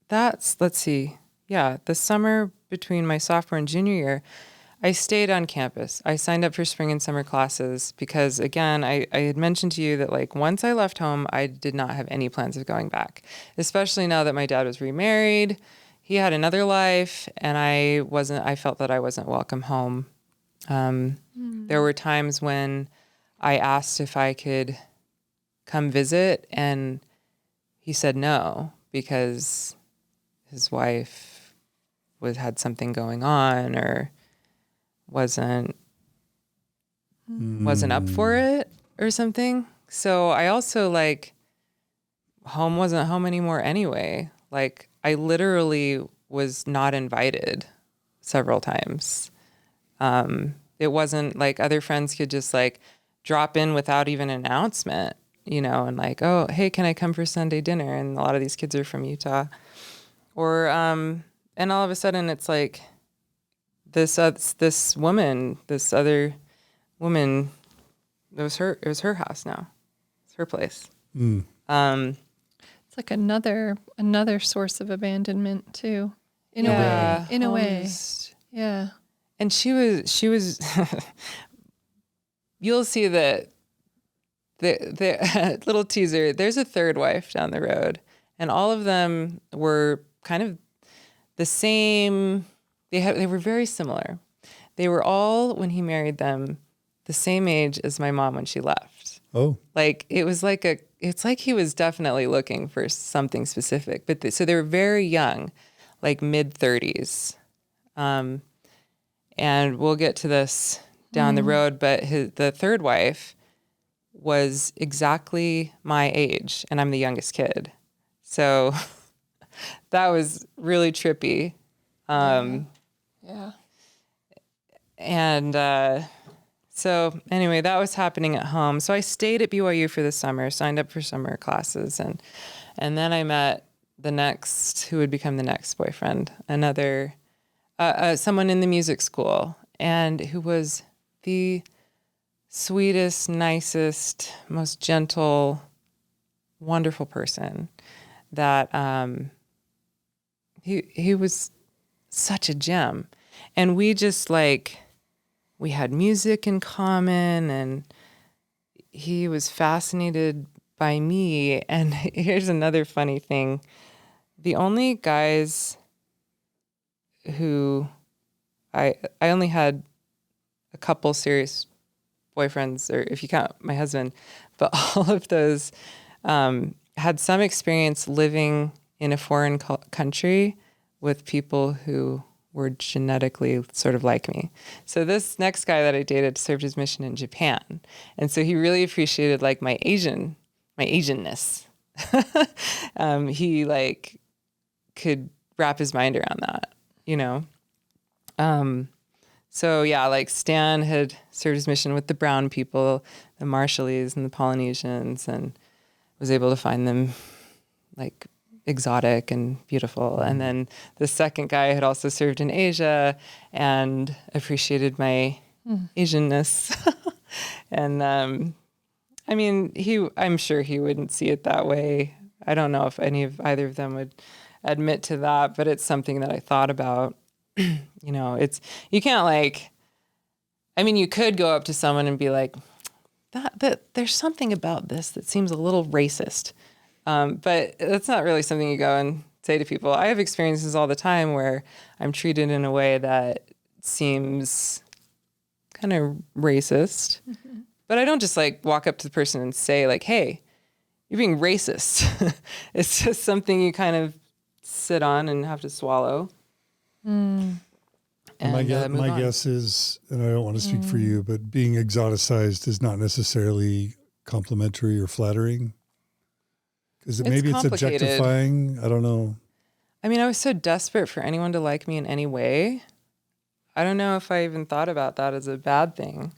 Speaker 2: let's see. Yeah, the summer between my sophomore and junior year, I stayed on campus. I signed up for spring and summer classes because, again, I had mentioned to you that once I left home, I did not have any plans of going back, especially now that my dad was remarried. He had another life, and I felt that I wasn't welcome home. There were times when I asked if I could come visit, and he said no because his wife had something going on or wasn't up for it or something. So I also like home wasn't home anymore anyway. Like I literally was not invited several times. It wasn't like other friends could just like drop in without even an announcement, and like, oh, hey, can I come for Sunday dinner? And a lot of these kids are from Utah. Or, and all of a sudden it's like this other woman, it was her house now. It's her place.
Speaker 1: Mm.
Speaker 3: It's like another source of abandonment too, in a way. Yeah.
Speaker 2: And she was, you'll see that the little teaser, there's a third wife down the road, and all of them were kind of the same. They were very similar. They were all, when he married them, the same age as my mom when she left.
Speaker 1: Oh.
Speaker 2: Like it's like he was definitely looking for something specific. But so they were very young, like mid-30s. And we'll get to this down the road, but the third wife was exactly my age, and I'm the youngest kid. So that was really trippy.
Speaker 3: Yeah.
Speaker 2: And so anyway, that was happening at home. So I stayed at BYU for the summer, signed up for summer classes, and then I met who would become the next boyfriend, another someone in the music school, and who was the sweetest, nicest, most gentle, wonderful person. That he was such a gem, and we just we had music in common, and he was fascinated by me. And here's another funny thing: the only guys who I only had a couple serious boyfriends, or if you count my husband, but all of those had some experience living in a foreign country with people who were genetically sort of like me. So this next guy that I dated served his mission in Japan, and so he really appreciated like my Asianness. He could wrap his mind around that. So yeah, like Stan had served his mission with the brown people, the Marshallese and the Polynesians, and was able to find them like exotic and beautiful. And then the second guy had also served in Asia and appreciated my Asianness. And I mean, I'm sure he wouldn't see it that way. I don't know if either of them would admit to that, but it's something that I thought about. You can't you could go up to someone and be like, that there's something about this that seems a little racist. But that's not really something you go and say to people. I have experiences all the time where I'm treated in a way that seems kind of racist. Mm-hmm. But I don't just walk up to the person and say hey, you're being racist. It's just something you kind of sit on and have to swallow.
Speaker 1: Mm. And my guess is, and I don't want to speak for you, but being exoticized is not necessarily complimentary or flattering. Because maybe it's objectifying. I don't know.
Speaker 2: I mean, I was so desperate for anyone to like me in any way. I don't know if I even thought about that as a bad thing.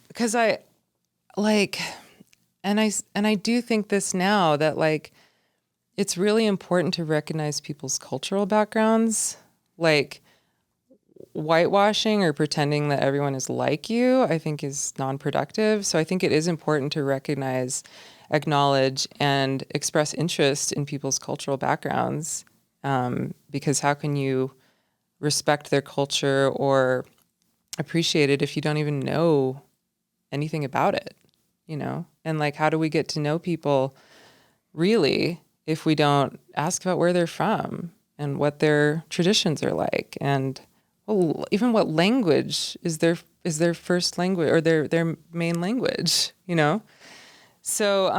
Speaker 2: Because I do think this now, that it's really important to recognize people's cultural backgrounds. Whitewashing or pretending that everyone is like you, I think is non-productive. So I think it is important to recognize, acknowledge, and express interest in people's cultural backgrounds. Because how can you respect their culture or appreciate it if you don't even know anything about it, And how do we get to know people really if we don't ask about where they're from and what their traditions are like, and even what language is their first language or their main language, So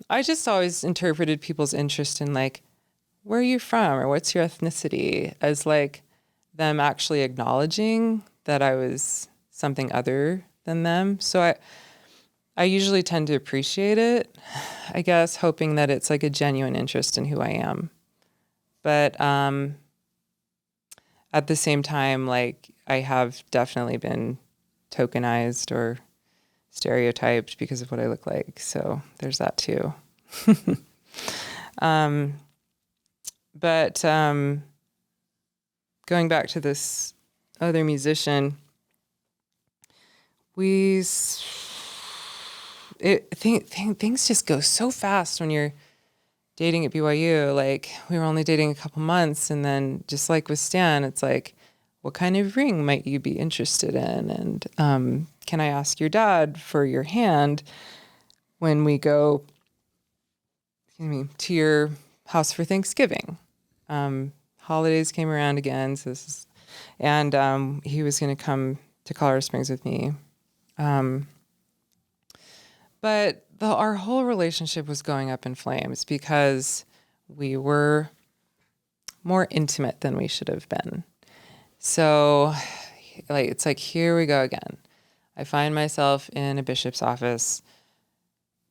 Speaker 2: I just always interpreted people's interest in where are you from or what's your ethnicity as them actually acknowledging that I was something other than them. So I usually tend to appreciate it, I guess, hoping that it's like a genuine interest in who I am. But at the same time, like I have definitely been tokenized or stereotyped because of what I look like. So there's that too. But going back to this other musician, things just go so fast when you're dating at BYU. Like we were only dating a couple months, and then just like with Stan, it's like, what kind of ring might you be interested in? And can I ask your dad for your hand when we go, to your house for Thanksgiving? Holidays came around again, so he was going to come to Colorado Springs with me. But our whole relationship was going up in flames because we were more intimate than we should have been. So, like, it's like, here we go again. I find myself in a bishop's office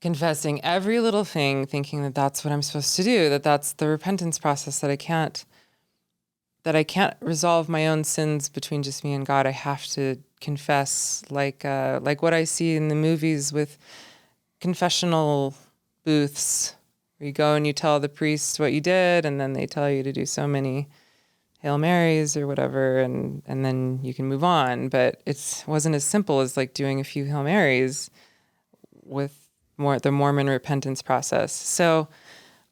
Speaker 2: confessing every little thing, thinking that that's what I'm supposed to do, that that's the repentance process, that I can't resolve my own sins between just me and God. I have to confess like what I see in the movies with confessional booths, where you go and you tell the priest what you did, and then they tell you to do so many Hail Marys or whatever, and then you can move on. But it wasn't as simple as like doing a few Hail Marys with the Mormon repentance process. So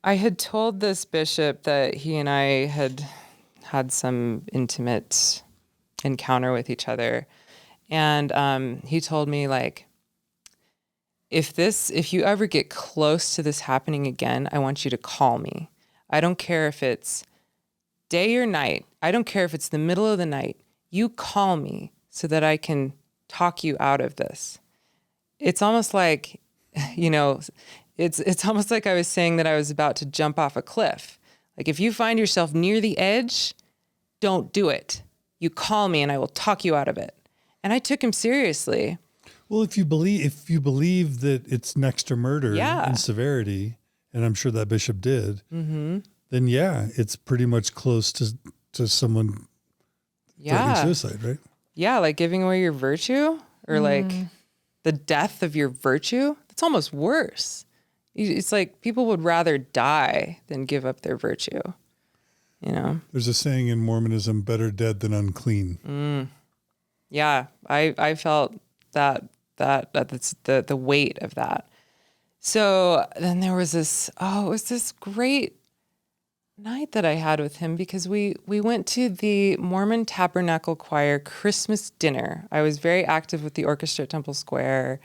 Speaker 2: I had told this bishop that he and I had some intimate encounter with each other. And he told me, like, if you ever get close to this happening again, I want you to call me. I don't care if it's day or night. I don't care if it's the middle of the night. You call me so that I can talk you out of this. It's almost like, it's almost like I was saying that I was about to jump off a cliff. Like, if you find yourself near the edge, don't do it. You call me and I will talk you out of it. And I took him seriously.
Speaker 1: Well, if you believe that it's next to murder in severity, and I'm sure that bishop did, then it's pretty much close to someone threatening suicide, right?
Speaker 2: Yeah, like giving away your virtue, or like the death of your virtue. It's almost worse. It's like people would rather die than give up their virtue.
Speaker 1: There's a saying in Mormonism, better dead than unclean.
Speaker 2: Yeah, I felt that's the weight of that. So then there was it was this great night that I had with him, because we went to the Mormon Tabernacle Choir Christmas dinner. I was very active with the orchestra at Temple Square,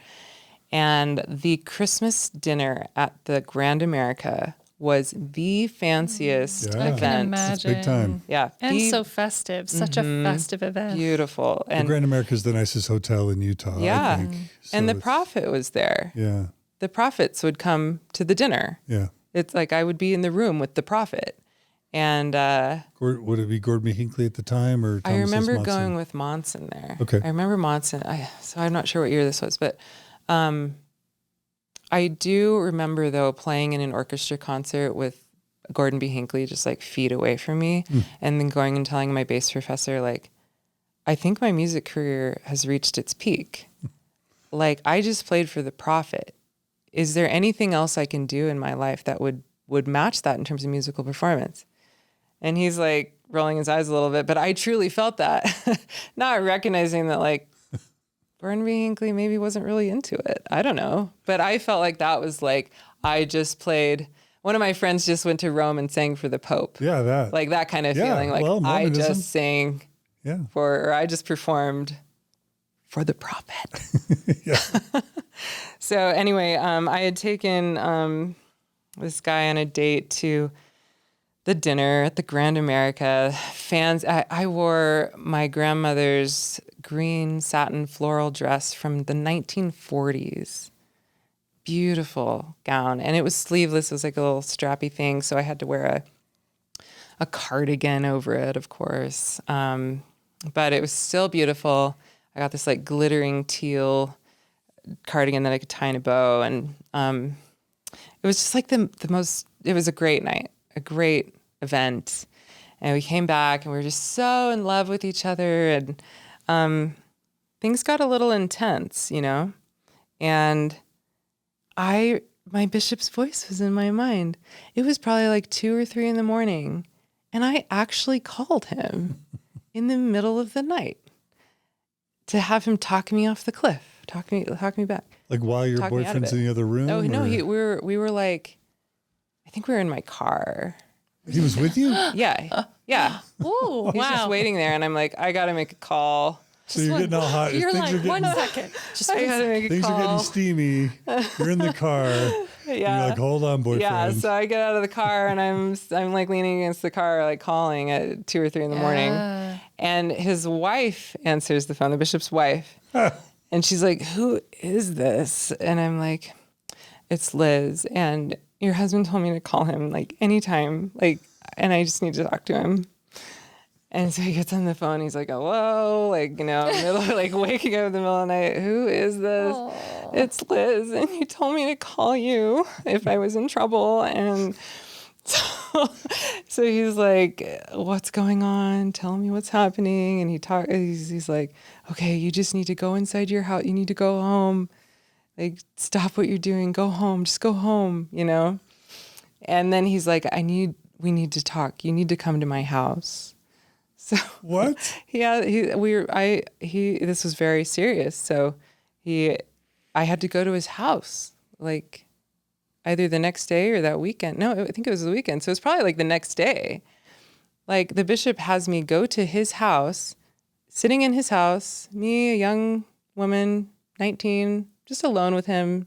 Speaker 2: and the Christmas dinner at the Grand America was the fanciest event.
Speaker 3: I can imagine.
Speaker 1: It's big time.
Speaker 2: Yeah.
Speaker 3: And so festive. Such a festive event.
Speaker 2: Beautiful.
Speaker 1: And the Grand America is the nicest hotel in Utah, I think. So
Speaker 2: and the prophet was there.
Speaker 1: Yeah.
Speaker 2: The prophets would come to the dinner.
Speaker 1: Yeah.
Speaker 2: It's like I would be in the room with the prophet. And
Speaker 1: would it be Gordon B. Hinckley at the time, or Thomas
Speaker 2: I remember
Speaker 1: S.
Speaker 2: going with Monson there.
Speaker 1: Okay.
Speaker 2: I remember Monson. So I'm not sure what year this was, but I do remember, though, playing in an orchestra concert with Gordon B. Hinckley just like feet away from me, and then going and telling my bass professor, like, I think my music career has reached its peak. Like, I just played for the prophet. Is there anything else I can do in my life that would match that in terms of musical performance? And he's like rolling his eyes a little bit, but I truly felt that, not recognizing that, like, Gordon B. Hinckley maybe wasn't really into it. I don't know. But I felt like that was like, I just played. One of my friends just went to Rome and sang for the Pope.
Speaker 1: Yeah, that.
Speaker 2: Like that kind of feeling. Like, I just sang or I just performed for the prophet. So anyway, I had taken this guy on a date to the dinner at the Grand America. I wore my grandmother's green satin floral dress from the 1940s. Beautiful gown. And it was sleeveless. It was like a little strappy thing. So I had to wear a cardigan over it, of course. But it was still beautiful. I got this like glittering teal cardigan that I could tie in a bow. And it was just like it was a great night, a great event. And we came back and we were just so in love with each other. And things got a little intense, and my bishop's voice was in my mind. It was probably like 2 or 3 a.m. And I actually called him in the middle of the night to have him talk me off the cliff, talk me back.
Speaker 1: Like while your boyfriend's in the other room?
Speaker 2: Oh, no, we were like, I think we were in my car.
Speaker 1: He was with you?
Speaker 2: Yeah. Yeah.
Speaker 3: Oh,
Speaker 2: He's just waiting there. And I'm like, I got to make a call.
Speaker 1: So you're getting all hot.
Speaker 3: You're like, 1 second.
Speaker 2: I got to make a
Speaker 1: Things
Speaker 2: call.
Speaker 1: are getting steamy. You're in the car.
Speaker 2: Yeah.
Speaker 1: You're like, hold on, boyfriend.
Speaker 2: Yeah. So I get out of the car and I'm like leaning against the car, like calling at 2 or 3 a.m. And his wife answers the phone, the bishop's wife. And she's like, who is this? And I'm like, it's Liz. And your husband told me to call him like anytime, and I just need to talk to him. And so he gets on the phone. He's like, hello, waking up in the middle of the night. Who is this? Aww. It's Liz. And he told me to call you if I was in trouble. And so he's like, what's going on? Tell me what's happening. And he's like, okay, you just need to go inside your house. You need to go home. Like, stop what you're doing. Go home. Just go home, And then he's like, we need to talk. You need to come to my house. So
Speaker 1: what?
Speaker 2: Yeah, this was very serious. So I had to go to his house, like either the next day or that weekend. No, I think it was the weekend. So it's probably like the next day. Like the bishop has me go to his house, sitting in his house, me, a young woman, 19, just alone with him.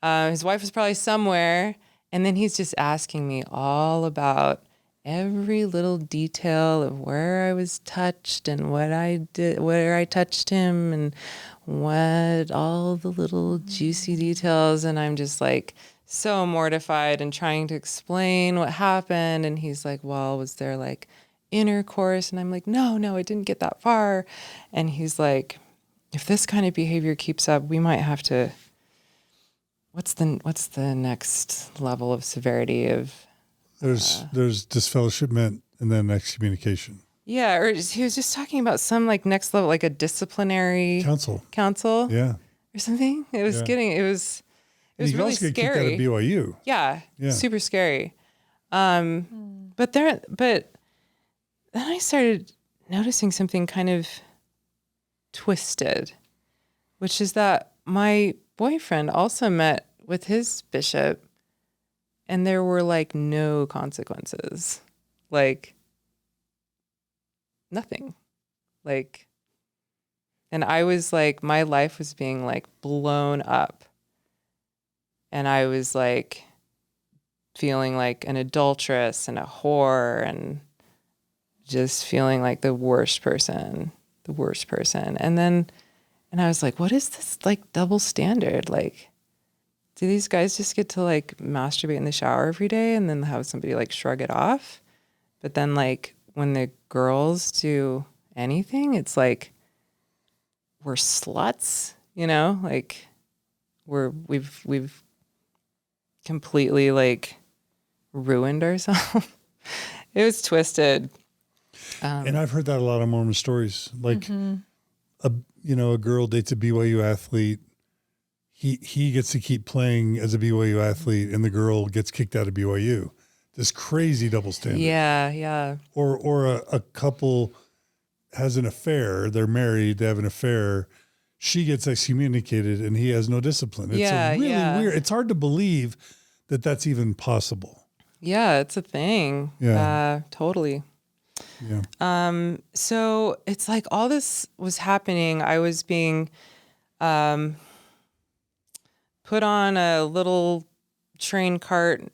Speaker 2: His wife was probably somewhere. And then he's just asking me all about every little detail of where I was touched and what I did, where I touched him and what all the little juicy details. And I'm just like so mortified and trying to explain what happened. And he's like, well, was there like intercourse? And I'm like, no, it didn't get that far. And he's like, if this kind of behavior keeps up, we might have to, what's the next level of severity of,
Speaker 1: There's disfellowshipment and then excommunication.
Speaker 2: Yeah, or he was just talking about some like next level, like a disciplinary council,
Speaker 1: yeah,
Speaker 2: or something. It was really scary.
Speaker 1: Kicked out of BYU.
Speaker 2: Yeah, super scary. But then I started noticing something kind of twisted, which is that my boyfriend also met with his bishop. And there were like no consequences, like nothing, like, and I was like, my life was being like blown up and I was like feeling like an adulteress and a whore and just feeling like the worst person. And I was like, what is this like double standard? Like, do these guys just get to like masturbate in the shower every day and then have somebody like shrug it off? But then like when the girls do anything, it's like we're sluts, like we've completely like ruined ourselves. It was twisted.
Speaker 1: And I've heard that a lot of Mormon stories. Like a girl dates a BYU athlete. He gets to keep playing as a BYU athlete and the girl gets kicked out of BYU. This crazy double standard.
Speaker 2: Yeah.
Speaker 1: Or a couple has an affair. They're married. They have an affair. She gets excommunicated and he has no discipline. It's really weird. It's hard to believe that that's even possible.
Speaker 2: Yeah, it's a thing.
Speaker 1: Yeah.
Speaker 2: Totally.
Speaker 1: Yeah.
Speaker 2: So it's like all this was happening. I was being put on a little train cart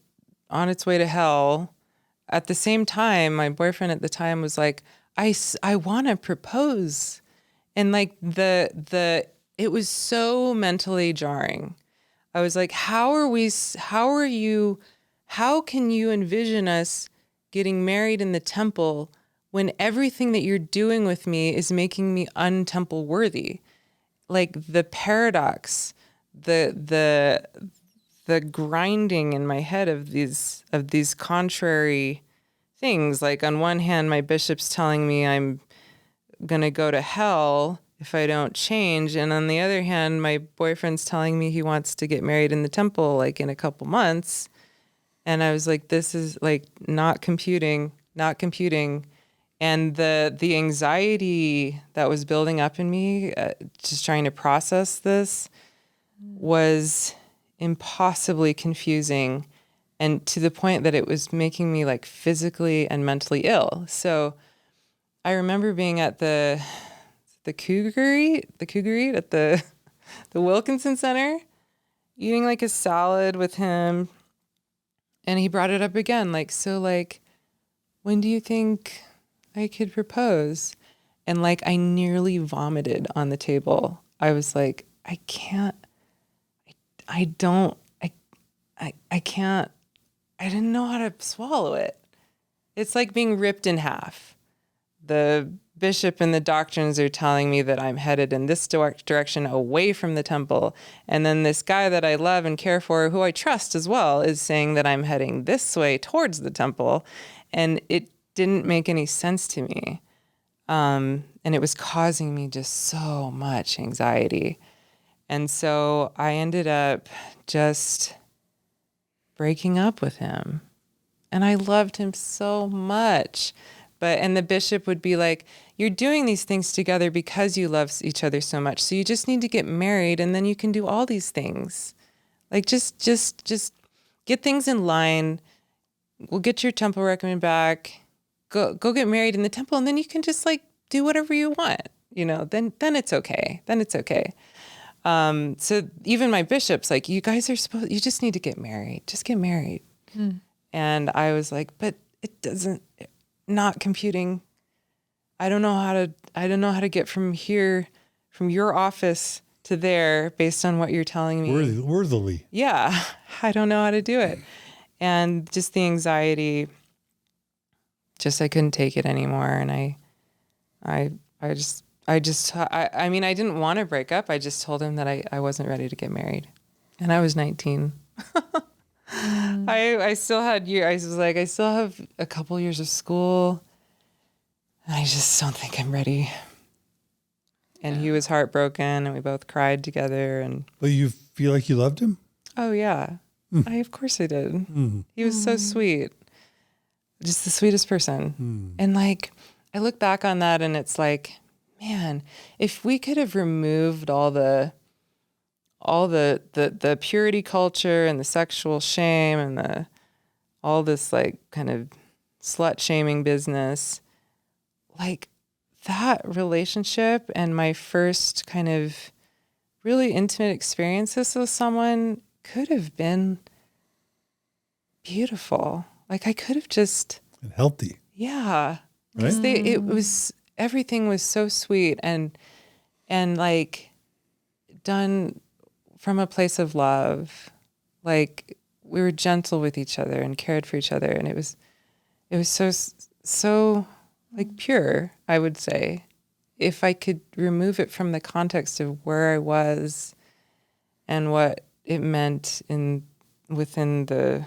Speaker 2: on its way to hell. At the same time, my boyfriend at the time was like, I want to propose. And like it was so mentally jarring. I was like, how can you envision us getting married in the temple when everything that you're doing with me is making me untemple worthy? like the paradox, the grinding in my head of these contrary things. Like on one hand, my bishop's telling me I'm going to go to hell if I don't change. And on the other hand, my boyfriend's telling me he wants to get married in the temple, like in a couple months. And I was like, this is like not computing. And the anxiety that was building up in me, just trying to process this, was impossibly confusing, and to the point that it was making me like physically and mentally ill. So I remember being at the Cougar Eat at the Wilkinson Center, eating like a salad with him, and he brought it up again, like, so like, when do you think I could propose? And like, I nearly vomited on the table. I was like, I can't, I can't, I didn't know how to swallow it. It's like being ripped in half. The bishop and the doctrines are telling me that I'm headed in this direction away from the temple. And then this guy that I love and care for, who I trust as well, is saying that I'm heading this way towards the temple. And it didn't make any sense to me. And it was causing me just so much anxiety. And so I ended up just breaking up with him. And I loved him so much. And the bishop would be like, you're doing these things together because you love each other so much. So you just need to get married, and then you can do all these things. Like, just get things in line. We'll get your temple recommend back. Go get married in the temple, and then you can just like do whatever you want. You know, then it's okay. So even my bishop's like, you guys are you just need to get married. Just get married. And I was like, but it doesn't, not computing. I don't know how to get from here, from your office to there based on what you're telling me.
Speaker 1: Worthily.
Speaker 2: Yeah. I don't know how to do it. And just the anxiety, I couldn't take it anymore. And I mean, I didn't want to break up. I just told him that I wasn't ready to get married. And I was 19. I still had I was like, I still have a couple years of school. And I just don't think I'm ready. And he was heartbroken, and we both cried together.
Speaker 1: But you feel like you loved him?
Speaker 2: Oh, yeah. Of course I did. He was so sweet. Just the sweetest person. And like, I look back on that, and it's like, man, if we could have removed all the purity culture and the sexual shame and all this like kind of slut shaming business, like that relationship and my first kind of really intimate experiences with someone could have been beautiful. Like I could have just
Speaker 1: and healthy.
Speaker 2: Yeah. Because everything was so sweet and like done from a place of love. Like we were gentle with each other and cared for each other. And it was so like pure, I would say. If I could remove it from the context of where I was and what it meant within the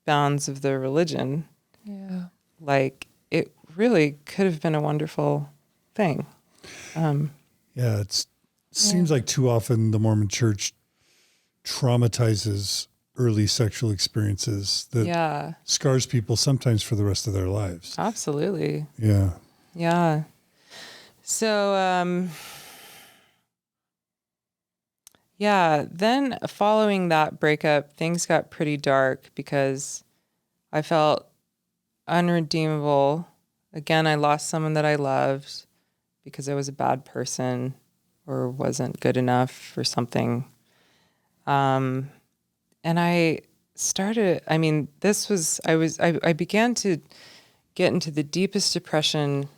Speaker 2: bounds of the religion.
Speaker 3: Yeah.
Speaker 2: Like it really could have been a wonderful thing.
Speaker 1: It seems like too often the Mormon church traumatizes early sexual experiences that scars people sometimes for the rest of their lives.
Speaker 2: Absolutely.
Speaker 1: Yeah.
Speaker 2: Yeah. So, then following that breakup, things got pretty dark because I felt unredeemable. Again, I lost someone that I loved because I was a bad person or wasn't good enough or something. And I started, I mean, I began to get into the deepest depression,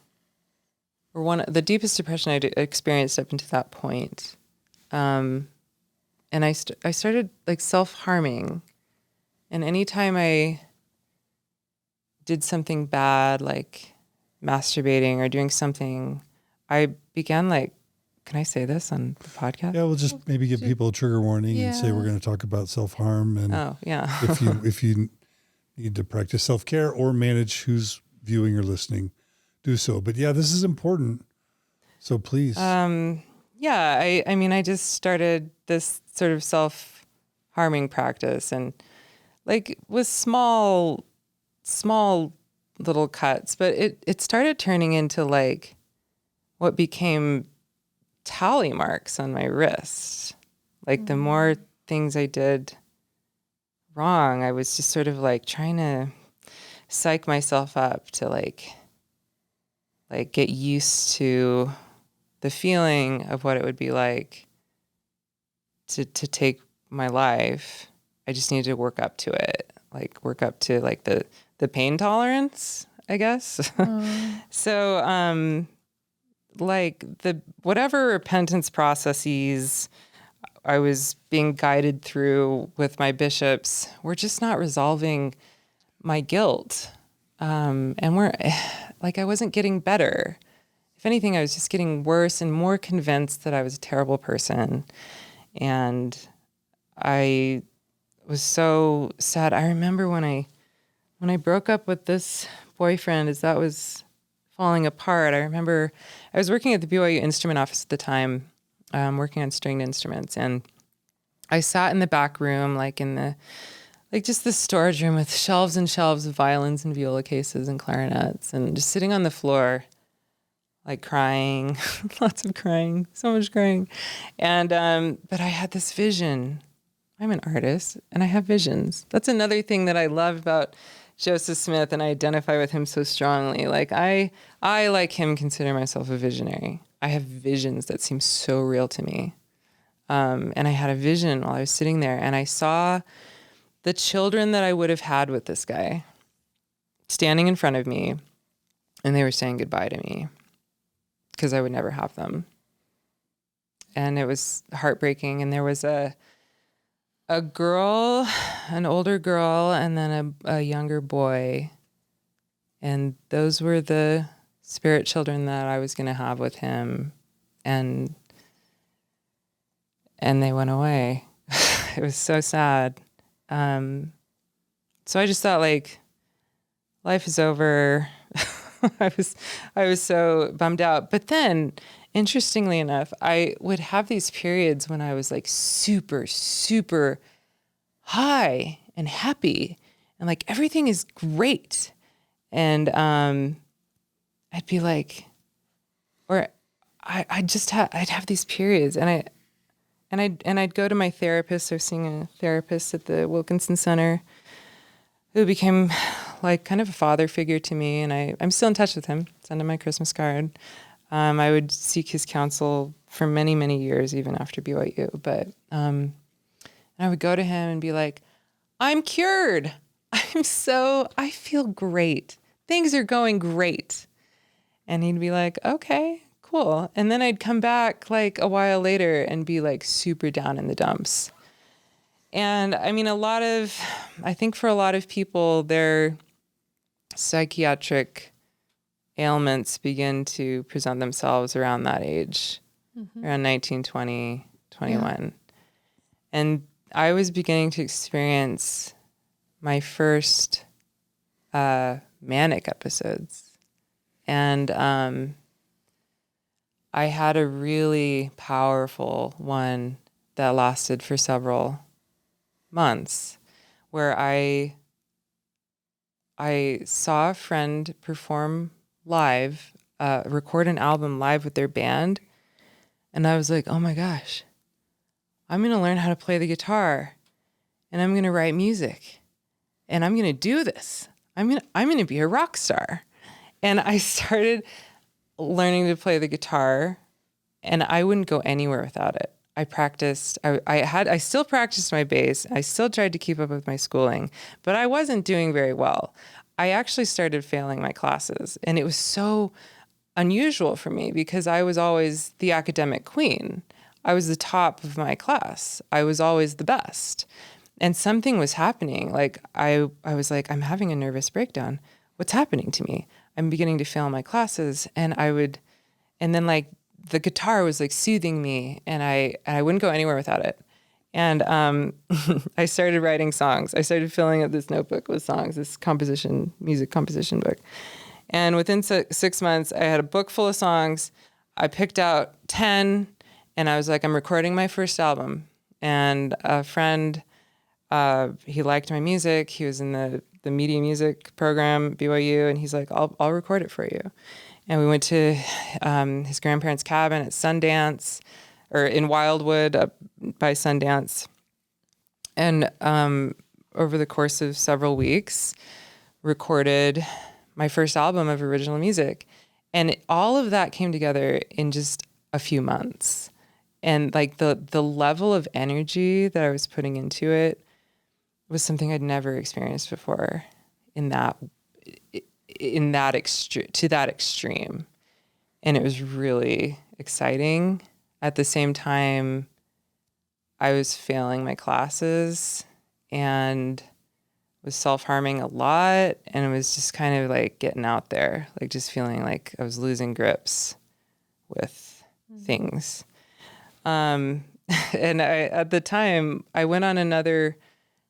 Speaker 2: or the deepest depression I'd experienced up until that point. And I started like self-harming. And anytime I did something bad, like masturbating or doing something, I began like can I say this on the podcast?
Speaker 1: Yeah, we'll just maybe give people a trigger warning and say we're going to talk about self-harm. And if you need to practice self-care or manage who's viewing or listening, do so. But yeah, this is important. So please.
Speaker 2: I mean, I just started this sort of self-harming practice, and like with small little cuts, but it started turning into like what became tally marks on my wrist. Like the more things I did wrong, I was just sort of like trying to psych myself up to like get used to the feeling of what it would be like to take my life. I just needed to work up to it, like work up to like the pain tolerance, I guess. So, like the whatever repentance processes I was being guided through with my bishops were just not resolving my guilt. And I wasn't getting better. If anything, I was just getting worse and more convinced that I was a terrible person. And I was so sad. I remember when I broke up with this boyfriend, as that was falling apart, I remember I was working at the BYU instrument office at the time, working on stringed instruments. And I sat in the back room, just the storage room with shelves and shelves of violins and viola cases and clarinets, and just sitting on the floor, like crying, lots of crying, so much crying. And, but I had this vision. I'm an artist and I have visions. That's another thing that I love about Joseph Smith, and I identify with him so strongly. Like I like him, consider myself a visionary. I have visions that seem so real to me. And I had a vision while I was sitting there, and I saw the children that I would have had with this guy standing in front of me, and they were saying goodbye to me because I would never have them. And it was heartbreaking. And there was a girl, an older girl, and then a younger boy. And those were the spirit children that I was going to have with him. And they went away. It was so sad. So I just thought, like, life is over. I was so bummed out. But then, interestingly enough, I would have these periods when I was like super, super high and happy, and like everything is great. And I'd be like, or I'd have these periods, and I'd go to my therapist. I was seeing a therapist at the Wilkinson Center who became like kind of a father figure to me, and I'm still in touch with him. Send him my Christmas card. I would seek his counsel for many, many years, even after BYU. But I would go to him and be like, I'm cured. I feel great. Things are going great. And he'd be like, okay, cool. And then I'd come back like a while later and be like super down in the dumps. And I mean, I think for a lot of people, their psychiatric ailments begin to present themselves around that age, around 19, 20, 21. Yeah. And I was beginning to experience my first manic episodes. And I had a really powerful one that lasted for several months, where I saw a friend perform live, record an album live with their band. And I was like, oh my gosh, I'm going to learn how to play the guitar, and I'm going to write music, and I'm going to do this. I'm going to be a rock star. And I started learning to play the guitar, and I wouldn't go anywhere without it. I practiced. I still practiced my bass. I still tried to keep up with my schooling, but I wasn't doing very well. I actually started failing my classes, and it was so unusual for me because I was always the academic queen. I was the top of my class. I was always the best. And something was happening. Like I was like, I'm having a nervous breakdown. What's happening to me? I'm beginning to fail my classes. And then like the guitar was like soothing me, and I wouldn't go anywhere without it. And I started writing songs. I started filling up this notebook with songs, this music composition book. And within 6 months, I had a book full of songs. I picked out 10, and I was like, I'm recording my first album. And a friend, he liked my music. He was in the media music program at BYU, and he's like, I'll record it for you. And we went to his grandparents' cabin at Sundance, or in Wildwood up by Sundance. And over the course of several weeks, recorded my first album of original music. And all of that came together in just a few months. And like the level of energy that I was putting into it was something I'd never experienced before to that extreme. And it was really exciting. At the same time, I was failing my classes and was self-harming a lot, and it was just kind of like getting out there, like just feeling like I was losing grips with things. And at the time, I went on another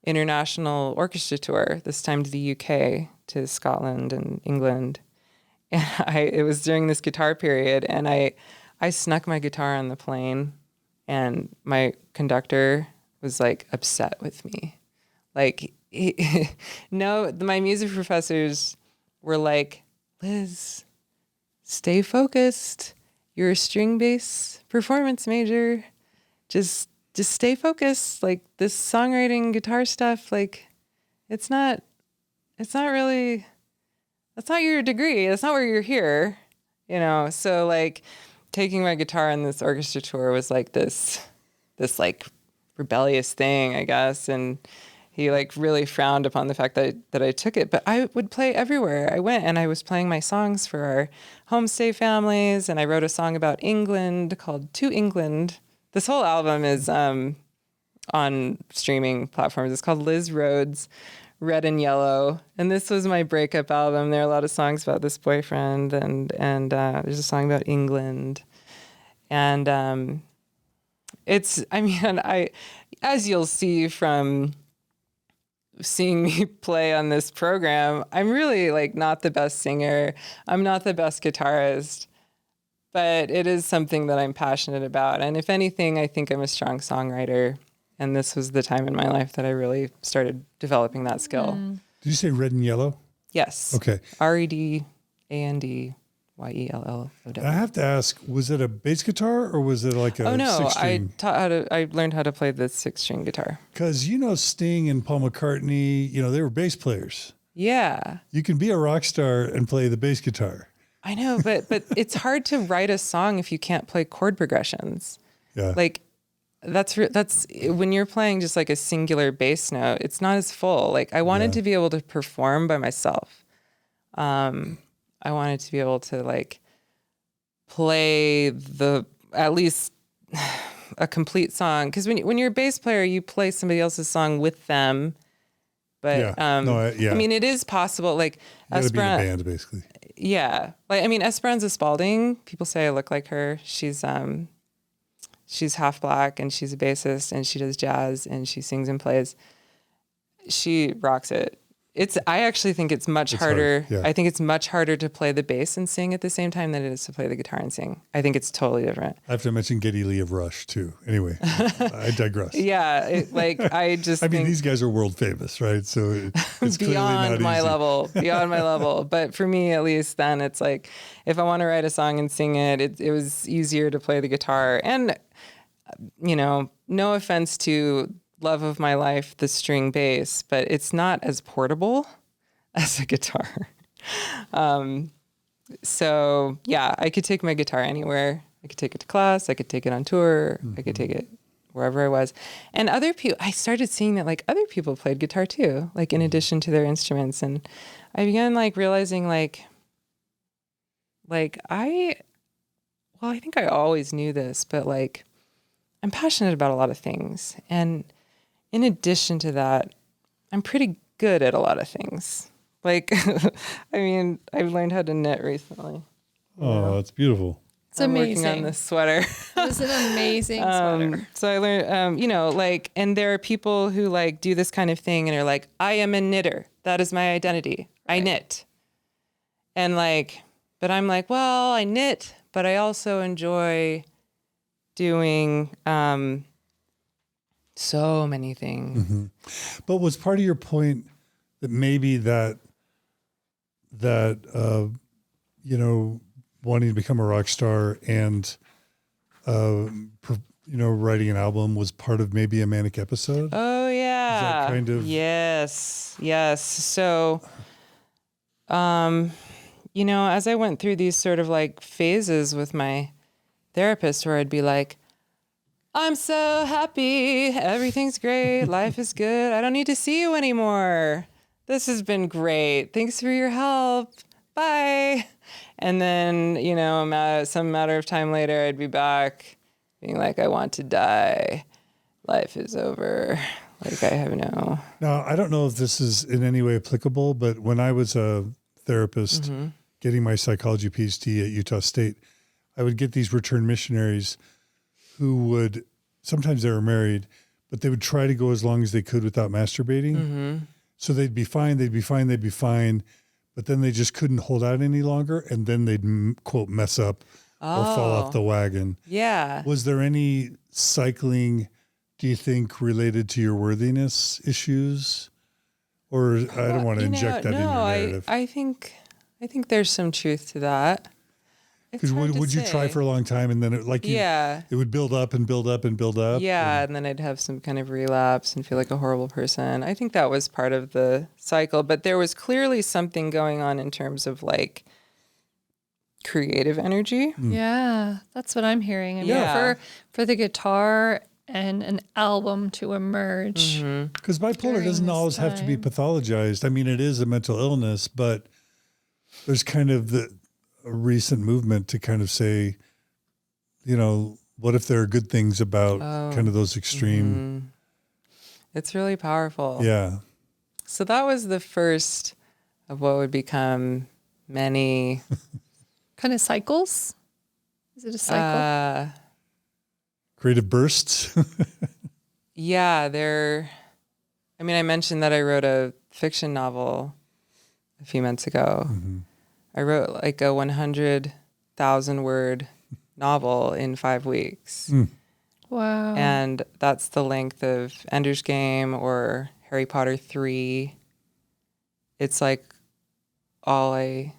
Speaker 2: international orchestra tour, this time to the UK, to Scotland and England. And it was during this guitar period, and I snuck my guitar on the plane, and my conductor was like upset with me. Like, my music professors were like, Liz, stay focused. You're a string bass performance major. Just stay focused. Like, this songwriting guitar stuff, like, it's not really, that's not your degree. That's not where you're here, So like taking my guitar on this orchestra tour was like this like rebellious thing, I guess. And he like really frowned upon the fact that I took it, but I would play everywhere I went, and I was playing my songs for our homestay families. And I wrote a song about England called To England. This whole album is on streaming platforms. It's called Liz Rhodes, Red and Yellow. And this was my breakup album. There are a lot of songs about this boyfriend, and there's a song about England. And as you'll see from seeing me play on this program, I'm really like not the best singer. I'm not the best guitarist, but it is something that I'm passionate about. And if anything, I think I'm a strong songwriter. And this was the time in my life that I really started developing that skill.
Speaker 1: Did you say Red and Yellow?
Speaker 2: Yes.
Speaker 1: Okay.
Speaker 2: REDANDYELLOW.
Speaker 1: I have to ask, was it a bass guitar or was it like a six-string?
Speaker 2: I learned how to play the 6-string guitar.
Speaker 1: Because Sting and Paul McCartney, they were bass players.
Speaker 2: Yeah.
Speaker 1: You can be a rock star and play the bass guitar.
Speaker 2: I know, but it's hard to write a song if you can't play chord progressions.
Speaker 1: Yeah.
Speaker 2: Like that's when you're playing just like a singular bass note, it's not as full. Like I wanted to be able to perform by myself. I wanted to be able to like play at least a complete song. Because when you're a bass player, you play somebody else's song with them. But I mean, it is possible. Like
Speaker 1: Esperanza, be in a band, basically.
Speaker 2: Yeah, like I mean, Esperanza Spalding. People say I look like her. She's half black, and she's a bassist, and she does jazz, and she sings and plays. She rocks it. I actually think it's much harder.
Speaker 1: Hard, yeah.
Speaker 2: I think it's much harder to play the bass and sing at the same time than it is to play the guitar and sing. I think it's totally different.
Speaker 1: I have to mention Geddy Lee of Rush too. Anyway, I digress.
Speaker 2: Yeah, I mean,
Speaker 1: these guys are world famous, right? So it's
Speaker 2: beyond my level, beyond my level. But for me, at least, then it's like if I want to write a song and sing it, it was easier to play the guitar. And no offense to love of my life, the string bass, but it's not as portable as a guitar. So yeah, I could take my guitar anywhere. I could take it to class. I could take it on tour. I could take it wherever I was. And other people, I started seeing that like other people played guitar too, like in addition to their instruments. And I began like realizing I think I always knew this, but like I'm passionate about a lot of things. And in addition to that, I'm pretty good at a lot of things. Like, I mean, I've learned how to knit recently.
Speaker 1: Oh, that's beautiful.
Speaker 2: I'm working on this sweater.
Speaker 3: It's an amazing sweater.
Speaker 2: So I learned, like, and there are people who like do this kind of thing and are like, I am a knitter. That is my identity. Right. I knit. And like, but I'm like, well, I knit, but I also enjoy doing so many things.
Speaker 1: Mm-hmm. But was part of your point that maybe that wanting to become a rock star and writing an album was part of maybe a manic episode?
Speaker 2: Oh yeah.
Speaker 1: Is that kind of
Speaker 2: yes. So as I went through these sort of like phases with my therapist where I'd be like, I'm so happy, everything's great, life is good, I don't need to see you anymore. This has been great. Thanks for your help. Bye. And then, some matter of time later, I'd be back being like, I want to die. Life is over. Like, I have no.
Speaker 1: Now, I don't know if this is in any way applicable, but when I was a therapist getting my psychology PhD at Utah State, I would get these return missionaries who would, sometimes they were married, but they would try to go as long as they could without masturbating. Mm-hmm. So they'd be fine, but then they just couldn't hold out any longer, and then they'd, quote, mess up or fall off the wagon.
Speaker 2: Yeah.
Speaker 1: Was there any cycling, do you think, related to your worthiness issues? Or I don't want to inject that in your narrative.
Speaker 2: I think there's some truth to that.
Speaker 1: Because would you try for a long time and then it would build up and build up and build up?
Speaker 2: Yeah, and then I'd have some kind of relapse and feel like a horrible person. I think that was part of the cycle, but there was clearly something going on in terms of like creative energy.
Speaker 3: Yeah, that's what I'm hearing. I mean, for the guitar and an album to emerge.
Speaker 1: Because bipolar doesn't always have to be pathologized. I mean, it is a mental illness, but there's kind of a recent movement to kind of say, what if there are good things about kind of those extreme.
Speaker 2: It's really powerful.
Speaker 1: Yeah.
Speaker 2: So that was the first of what would become many
Speaker 3: kind of cycles. Is it a cycle?
Speaker 1: Creative bursts.
Speaker 2: Yeah, I mentioned that I wrote a fiction novel a few months ago. Mm-hmm. I wrote like a 100,000 word novel in 5 weeks.
Speaker 3: Wow.
Speaker 2: And that's the length of Ender's Game or Harry Potter 3. It's like all I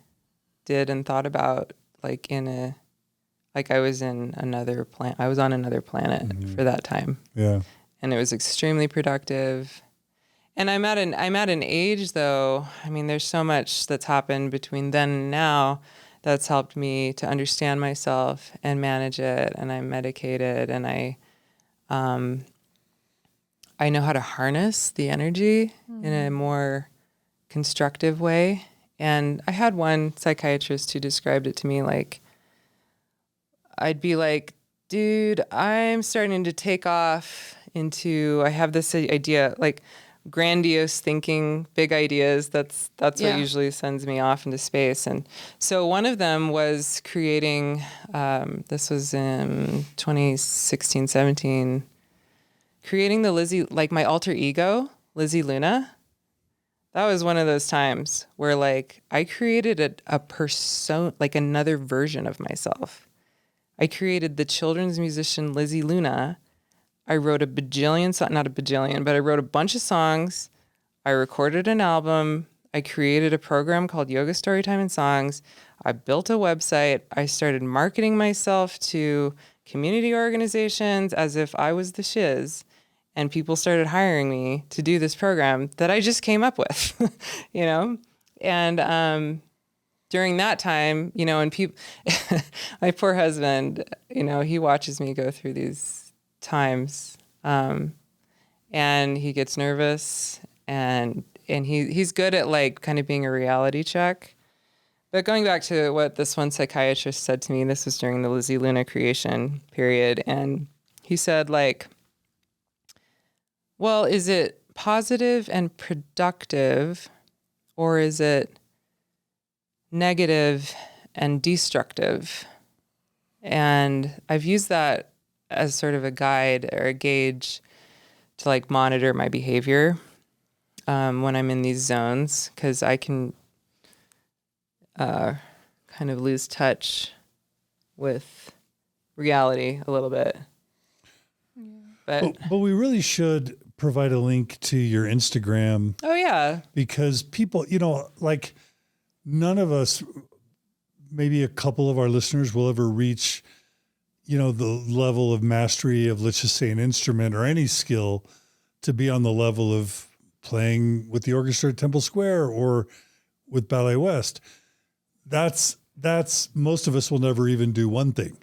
Speaker 2: did and thought about like I was in another planet. I was on another planet for that time.
Speaker 1: Yeah.
Speaker 2: And it was extremely productive. And I'm at an age though, there's so much that's happened between then and now that's helped me to understand myself and manage it. And I'm medicated and I know how to harness the energy in a more constructive way. And I had one psychiatrist who described it to me like, I'd be like, dude, I'm starting to take off into, I have this idea, like grandiose thinking, big ideas. That's what usually sends me off into space. And so one of them was creating, this was in 2016, 17, creating the Lizzie, like my alter ego, Lizzie Luna. That was one of those times where like I created a persona, like another version of myself. I created the children's musician Lizzie Luna. I wrote not a bajillion, but I wrote a bunch of songs. I recorded an album. I created a program called Yoga Storytime and Songs. I built a website. I started marketing myself to community organizations as if I was the shiz. And people started hiring me to do this program that I just came up with, And during that time, and people, my poor husband, he watches me go through these times, and he gets nervous, and he's good at like kind of being a reality check. But going back to what this one psychiatrist said to me, this was during the Lizzie Luna creation period, and he said like, well, is it positive and productive, or is it negative and destructive? And I've used that as sort of a guide or a gauge to like monitor my behavior when I'm in these zones, because I can kind of lose touch with reality a little bit. Yeah.
Speaker 1: But we really should provide a link to your Instagram.
Speaker 2: Oh, yeah.
Speaker 1: Because people, like none of us, maybe a couple of our listeners will ever reach, the level of mastery of, let's just say, an instrument or any skill to be on the level of playing with the orchestra at Temple Square or with Ballet West. That's most of us will never even do one thing.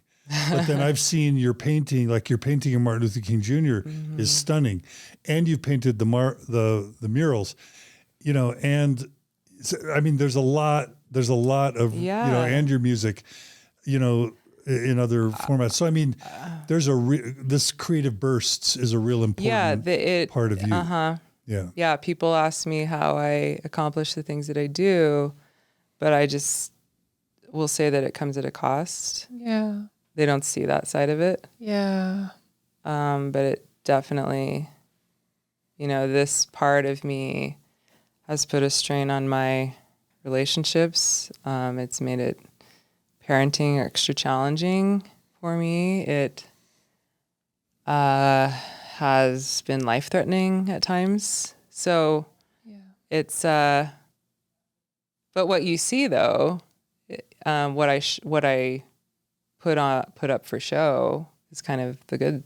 Speaker 1: But then I've seen your painting, like your painting of Martin Luther King Jr. is stunning. And you've painted the murals, and I mean, there's a lot of, and your music, in other formats. So, I mean, there's this creative bursts is a real important part of you. Yeah.
Speaker 2: Yeah. People ask me how I accomplish the things that I do, but I just will say that it comes at a cost.
Speaker 3: Yeah.
Speaker 2: They don't see that side of it.
Speaker 3: Yeah.
Speaker 2: But it definitely, this part of me has put a strain on my relationships. It's made it parenting extra challenging for me. It has been life-threatening at times. So it's, but what you see though, what I put up for show is kind of the good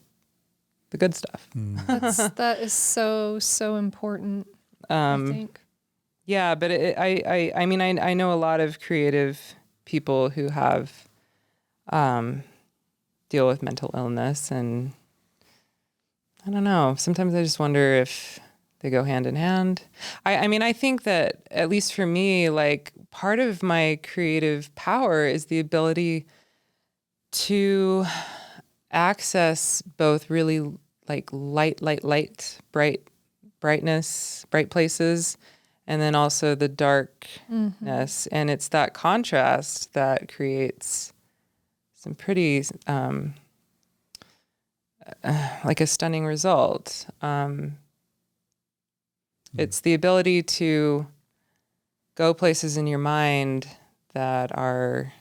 Speaker 2: stuff.
Speaker 3: That is so important. I think.
Speaker 2: Yeah, but I mean, I know a lot of creative people who have deal with mental illness, and I don't know. Sometimes I just wonder if they go hand in hand. I mean, I think that at least for me, like part of my creative power is the ability to access both really like light, brightness, bright places, and then also the darkness. And it's that contrast that creates some pretty, like a stunning result. It's the ability to go places in your mind that are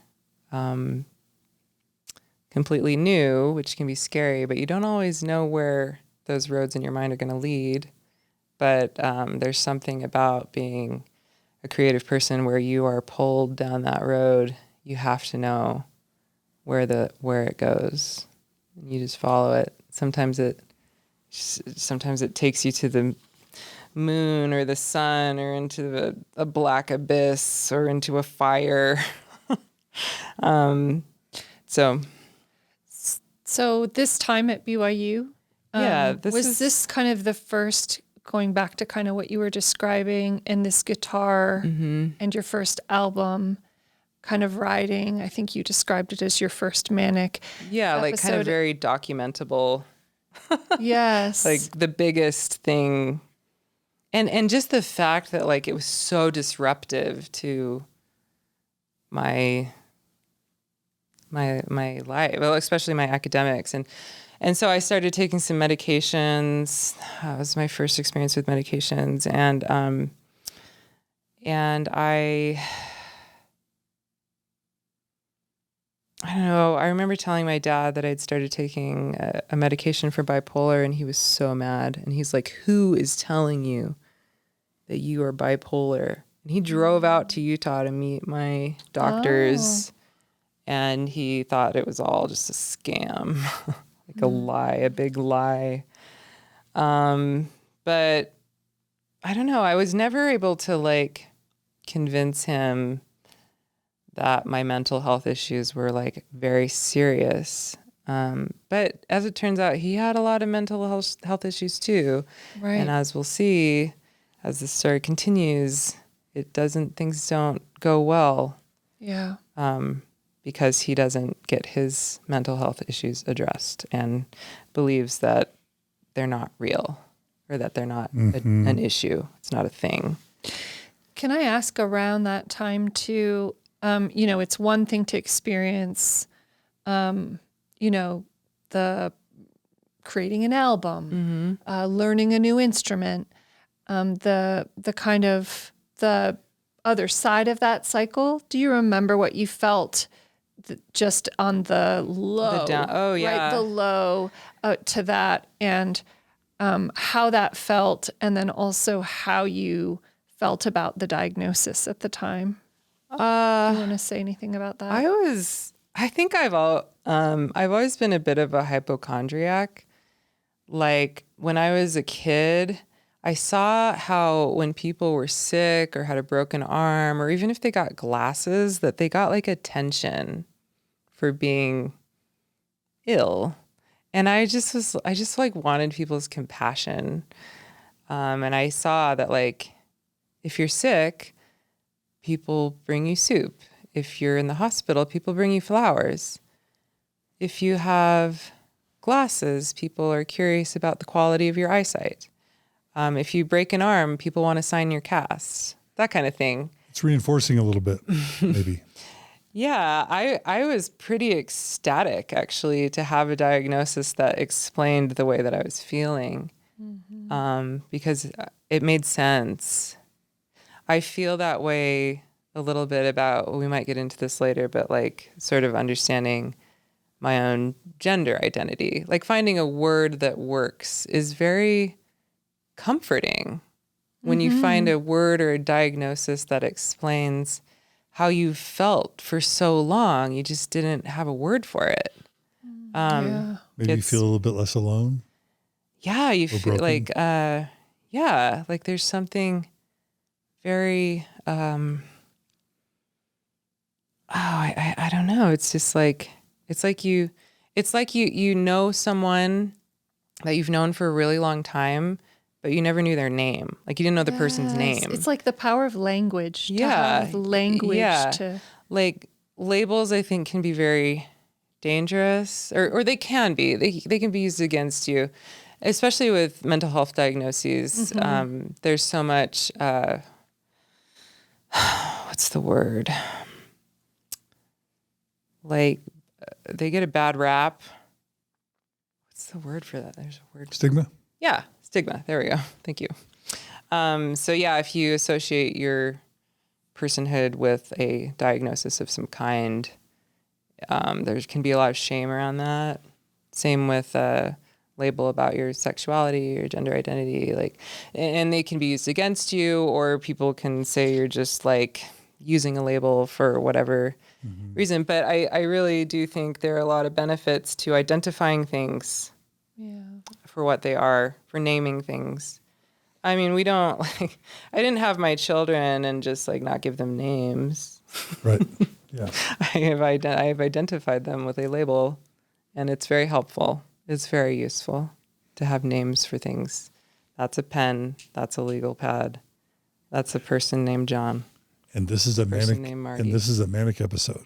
Speaker 2: completely new, which can be scary, but you don't always know where those roads in your mind are going to lead. But there's something about being a creative person where you are pulled down that road. You have to know where it goes, and you just follow it. Sometimes it takes you to the moon or the sun or into a black abyss or into a fire.
Speaker 3: So this time at BYU, was this kind of the first, going back to kind of what you were describing, in this guitar and your first album, kind of writing? I think you described it as your first manic episode.
Speaker 2: Like kind of very documentable.
Speaker 3: Yes.
Speaker 2: Like the biggest thing. And just the fact that like it was so disruptive to my life, well, especially my academics. And so I started taking some medications. That was my first experience with medications. And I don't know, I remember telling my dad that I'd started taking a medication for bipolar, and he was so mad. And he's like, "Who is telling you that you are bipolar?" And he drove out to Utah to meet my doctors. And he thought it was all just a scam, like a lie, a big lie. But I don't know. I was never able to like convince him that my mental health issues were like very serious. But as it turns out, he had a lot of mental health issues too.
Speaker 3: Right.
Speaker 2: And as we'll see, as the story continues, things don't go well.
Speaker 3: Yeah.
Speaker 2: Because he doesn't get his mental health issues addressed and believes that they're not real or that they're not an issue. It's not a thing.
Speaker 3: Can I ask, around that time too, it's one thing to experience the creating an album, learning a new instrument, the kind of the other side of that cycle. Do you remember what you felt just on the low? Right, the low to that, and how that felt, and then also how you felt about the diagnosis at the time. You want to say anything about that?
Speaker 2: I think I've always been a bit of a hypochondriac. Like when I was a kid, I saw how when people were sick or had a broken arm, or even if they got glasses, that they got like attention for being ill. And I just like wanted people's compassion. And I saw that like, if you're sick, people bring you soup. If you're in the hospital, people bring you flowers. If you have glasses, people are curious about the quality of your eyesight. If you break an arm, people want to sign your cast, that kind of thing.
Speaker 1: It's reinforcing a little bit, maybe.
Speaker 2: Yeah, I was pretty ecstatic, actually, to have a diagnosis that explained the way that I was feeling, because it made sense. I feel that way a little bit about, we might get into this later, but like sort of understanding my own gender identity. Like finding a word that works is very comforting when you find a word or a diagnosis that explains how you felt for so long. You just didn't have a word for it.
Speaker 1: Maybe you feel a little bit less alone.
Speaker 2: Yeah, you feel like, like there's something very, I don't know. It's just like, it's like you know someone that you've known for a really long time, but you never knew their name. Like you didn't know the person's name.
Speaker 3: It's like the power of language. To have language to
Speaker 2: like labels, I think can be very dangerous, or they can be. They can be used against you, especially with mental health diagnoses. There's so much. What's the word? Like they get a bad rap. What's the word for that? There's a word.
Speaker 1: Stigma?
Speaker 2: Yeah, stigma. There we go. Thank you. So yeah, if you associate your personhood with a diagnosis of some kind, there can be a lot of shame around that. Same with a label about your sexuality or gender identity, like, and they can be used against you, or people can say you're just like using a label for whatever reason. But I really do think there are a lot of benefits to identifying things for what they are, for naming things. I mean, we don't like, I didn't have my children and just like not give them names.
Speaker 1: Right. Yeah.
Speaker 2: I have identified them with a label, and it's very helpful. It's very useful to have names for things. That's a pen. That's a legal pad. That's a person named John.
Speaker 1: And this is a manic episode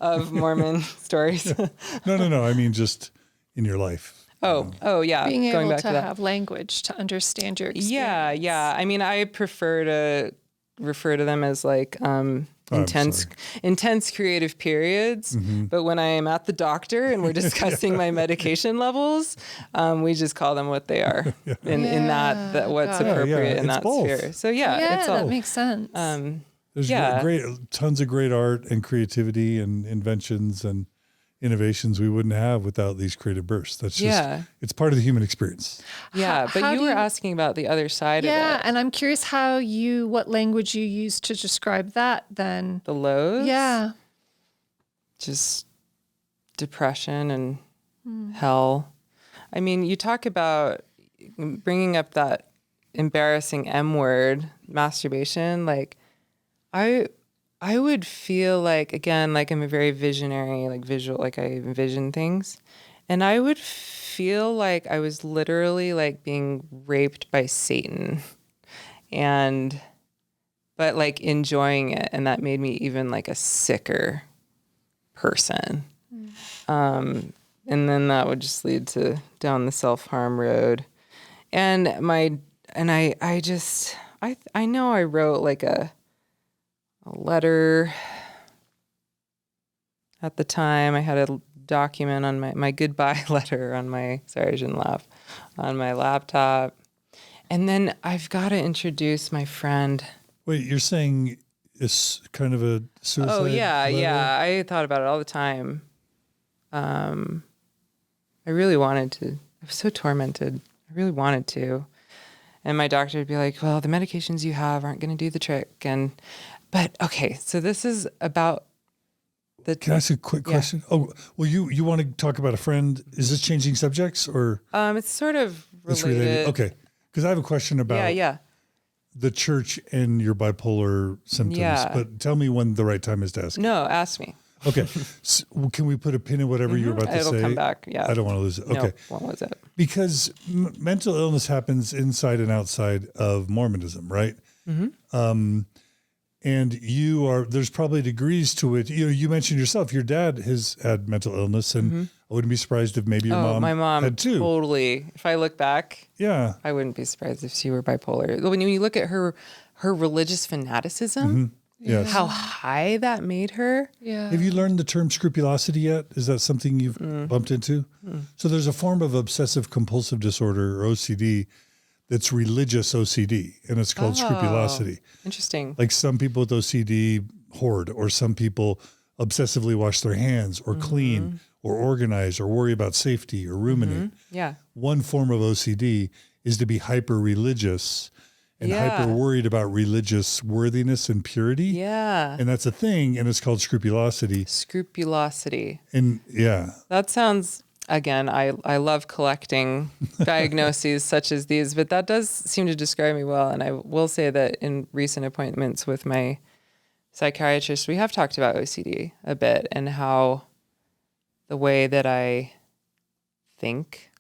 Speaker 2: of Mormon stories.
Speaker 1: No. I mean, just in your life.
Speaker 2: Oh, yeah.
Speaker 3: Being
Speaker 2: Going
Speaker 3: able
Speaker 2: back
Speaker 3: to
Speaker 2: that.
Speaker 3: have language to understand your experience.
Speaker 2: Yeah. I mean, I prefer to refer to them as like intense creative periods. But when I am at the doctor and we're discussing my medication levels, we just call them what they are in that what's appropriate in that sphere. So it's all,
Speaker 3: that makes sense.
Speaker 1: There's tons of great art and creativity and inventions and innovations we wouldn't have without these creative bursts. That's just, it's part of the human experience.
Speaker 2: Yeah, but you were asking about the other side of it.
Speaker 3: Yeah, and I'm curious what language you use to describe that then.
Speaker 2: The lows?
Speaker 3: Yeah.
Speaker 2: Just depression and hell. I mean, you talk about bringing up that embarrassing M word, masturbation, like I would feel like, again, like I'm a very visionary, like visual, like I envision things. And I would feel like I was literally like being raped by Satan but like enjoying it. And that made me even like a sicker person. And then that would just lead to down the self-harm road. And I know I wrote like a letter. at the time. I had a document on my goodbye letter on sorry, I shouldn't laugh, on my laptop. And then I've got to introduce my friend.
Speaker 1: Wait, you're saying it's kind of a suicide
Speaker 2: Oh, yeah,
Speaker 1: letter?
Speaker 2: yeah. I thought about it all the time. I really wanted to. I was so tormented. I really wanted to. And my doctor would be like, well, the medications you have aren't going to do the trick. But okay, so this is about
Speaker 1: Can I ask a quick question? Oh, well, you want to talk about a friend? Is this changing subjects or?
Speaker 2: It's sort of related.
Speaker 1: It's related. Okay. Because I have a question about the church and your bipolar symptoms.
Speaker 2: Yeah.
Speaker 1: But tell me when the right time is to ask.
Speaker 2: No, ask me.
Speaker 1: Okay. So, can we put a pin in whatever you're about to say?
Speaker 2: It'll come back. Yeah.
Speaker 1: I don't want to lose it. Okay.
Speaker 2: No, what was it?
Speaker 1: Because mental illness happens inside and outside of Mormonism, right? Mm-hmm. And there's probably degrees to it. You mentioned yourself, your dad has had mental illness, and I wouldn't be surprised if maybe your
Speaker 2: my mom
Speaker 1: had too.
Speaker 2: Totally. If I look back,
Speaker 1: yeah,
Speaker 2: I wouldn't be surprised if she were bipolar. When you look at her religious fanaticism,
Speaker 1: yes.
Speaker 2: how high that made her.
Speaker 3: Yeah.
Speaker 1: Have you learned the term scrupulosity yet? Is that something you've bumped into? So there's a form of obsessive compulsive disorder, or OCD, that's religious OCD, and it's called scrupulosity.
Speaker 2: Interesting.
Speaker 1: Like some people with OCD hoard, or some people obsessively wash their hands, or clean, or organize, or worry about safety, or ruminate.
Speaker 2: Yeah.
Speaker 1: One form of OCD is to be hyper-religious and hyper-worried about religious worthiness and purity.
Speaker 2: Yeah.
Speaker 1: And that's a thing, and it's called scrupulosity.
Speaker 2: Scrupulosity.
Speaker 1: And
Speaker 2: That sounds, again, I love collecting diagnoses such as these, but that does seem to describe me well. And I will say that in recent appointments with my psychiatrist, we have talked about OCD a bit and how the way that I think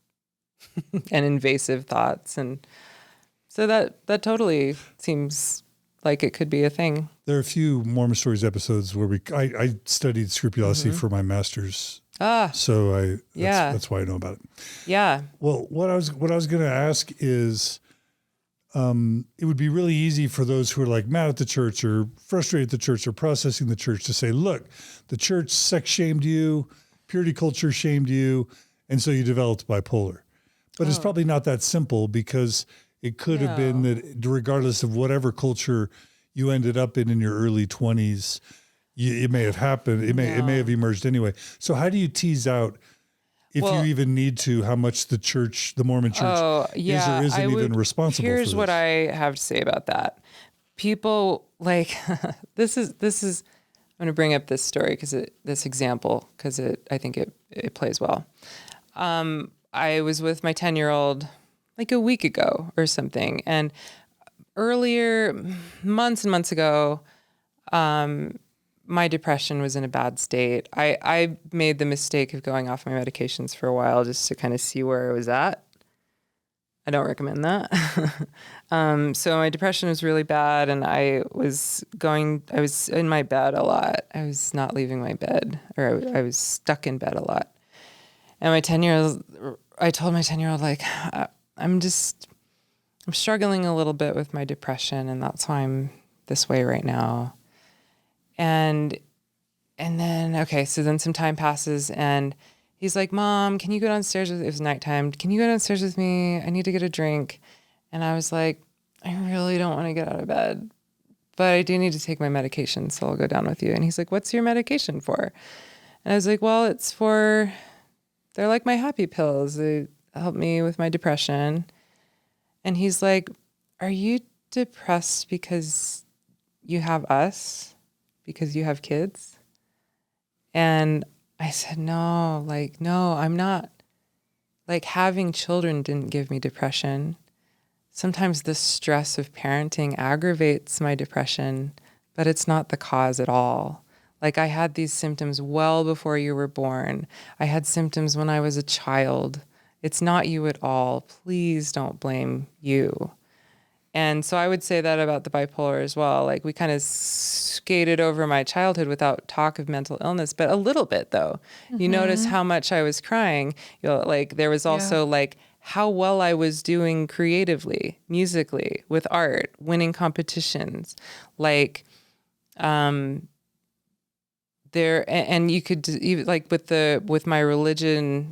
Speaker 2: and invasive thoughts. And so that totally seems like it could be a thing.
Speaker 1: there are a few Mormon Stories episodes where I studied scrupulosity for my master's. So that's why I know about it.
Speaker 2: Yeah.
Speaker 1: Well, what I was going to ask is, it would be really easy for those who are like mad at the church or frustrated at the church or processing the church to say, look, the church sex shamed you, purity culture shamed you, and so you developed bipolar. But it's probably not that simple, because it could have been that regardless of whatever culture you ended up in your early 20s, it may have happened. It may have emerged anyway. So how do you tease out, if you even need to, how much the Mormon church is or isn't even responsible for this?
Speaker 2: Here's what I have to say about that. People like, this is, I'm going to bring up this story this example, because I think it plays well. I was with my 10-year-old like a week ago or something. And earlier, months and months ago, my depression was in a bad state. I made the mistake of going off my medications for a while just to kind of see where I was at. I don't recommend that. So my depression was really bad, and I was in my bed a lot. I was not leaving my bed, or I was stuck in bed a lot. And I told my 10-year-old, like, I'm struggling a little bit with my depression, and that's why I'm this way right now. And then, so then some time passes, and he's like, Mom, can you go downstairs it was nighttime. Can you go downstairs with me? I need to get a drink. And I was like, I really don't want to get out of bed, but I do need to take my medication, so I'll go down with you. And he's like, what's your medication for? And I was like, well, they're like my happy pills. They help me with my depression. And he's like, are you depressed because you have us? Because you have kids? And I said, no, I'm not. Like, having children didn't give me depression. Sometimes the stress of parenting aggravates my depression, but it's not the cause at all. Like, I had these symptoms well before you were born. I had symptoms when I was a child. It's not you at all. Please don't blame you. And so I would say that about the bipolar as well. Like, we kind of skated over my childhood without talk of mental illness, but a little bit though. Mm-hmm. You notice how much I was crying. Like, there was also like how well I was doing creatively, musically, with art, winning competitions. Like, there, and you could even like with my religious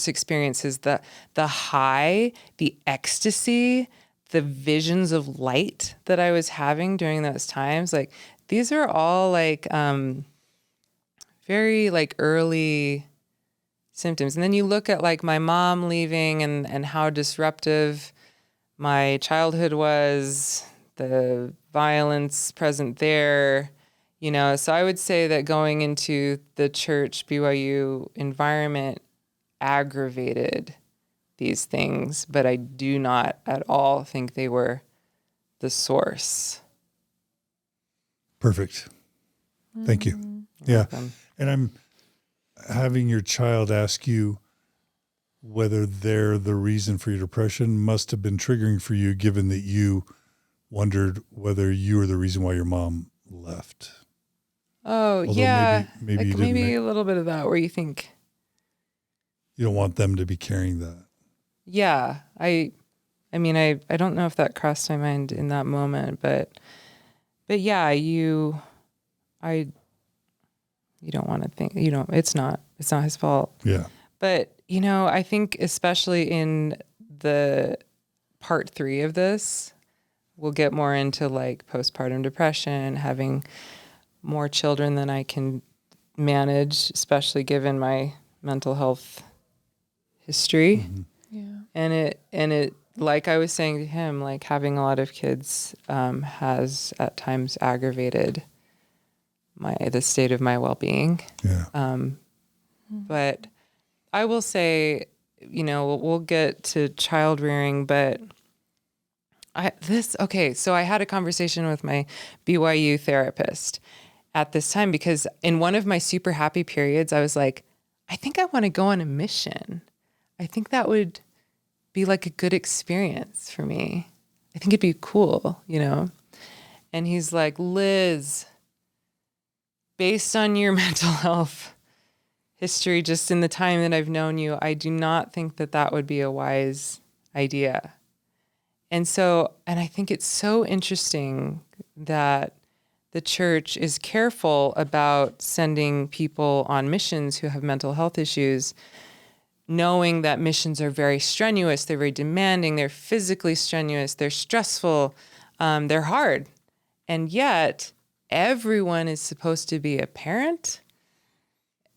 Speaker 2: experiences, the high, the ecstasy, the visions of light that I was having during those times, like these are all like very like early symptoms. And then you look at like my mom leaving and how disruptive my childhood was, the violence present there, you know. So I would say that going into the church BYU environment aggravated these things, but I do not at all think they were the source.
Speaker 1: Perfect. Thank you.
Speaker 2: You're
Speaker 1: Yeah.
Speaker 2: welcome.
Speaker 1: And I'm having your child ask you whether they're the reason for your depression must have been triggering for you, given that you wondered whether you were the reason why your mom left.
Speaker 2: Oh,
Speaker 1: Although
Speaker 2: yeah.
Speaker 1: maybe
Speaker 2: like
Speaker 1: you didn't
Speaker 2: maybe a little bit of that where you think,
Speaker 1: you don't want them to be carrying that.
Speaker 2: yeah, I mean, I don't know if that crossed my mind in that moment, but yeah, you don't want to think, it's not his fault.
Speaker 1: Yeah.
Speaker 2: But, you know, I think especially in the part 3 of this, we'll get more into like postpartum depression, having more children than I can manage, especially given my mental health history.
Speaker 1: Mm-hmm.
Speaker 3: Yeah.
Speaker 2: And it, like I was saying to him, like having a lot of kids has at times aggravated the state of my well-being.
Speaker 1: Yeah.
Speaker 2: But I will say, you know, we'll get to child rearing, but so I had a conversation with my BYU therapist at this time, because in one of my super happy periods, I was like, I think I want to go on a mission. I think that would be like a good experience for me. I think it'd be cool, you know? And he's like, Liz, based on your mental health history, just in the time that I've known you, I do not think that would be a wise idea. And I think it's so interesting that the church is careful about sending people on missions who have mental health issues, knowing that missions are very strenuous, they're very demanding, they're physically strenuous, they're stressful, they're hard. And yet, everyone is supposed to be a parent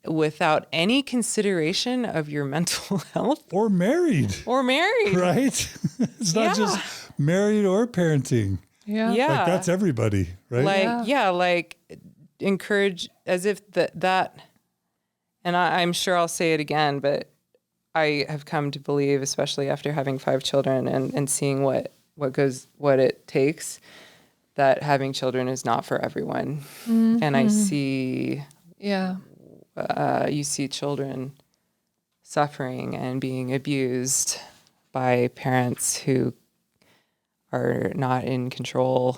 Speaker 2: without any consideration of your mental health.
Speaker 1: Or married. Right? It's not just married or parenting.
Speaker 3: Yeah.
Speaker 2: Yeah.
Speaker 1: Like that's everybody, right?
Speaker 2: Like encourage, as if that, and I'm sure I'll say it again, but I have come to believe, especially after having 5 children and seeing what it takes, that having children is not for everyone. Mm-hmm. And I see, you see children suffering and being abused by parents who are not in control,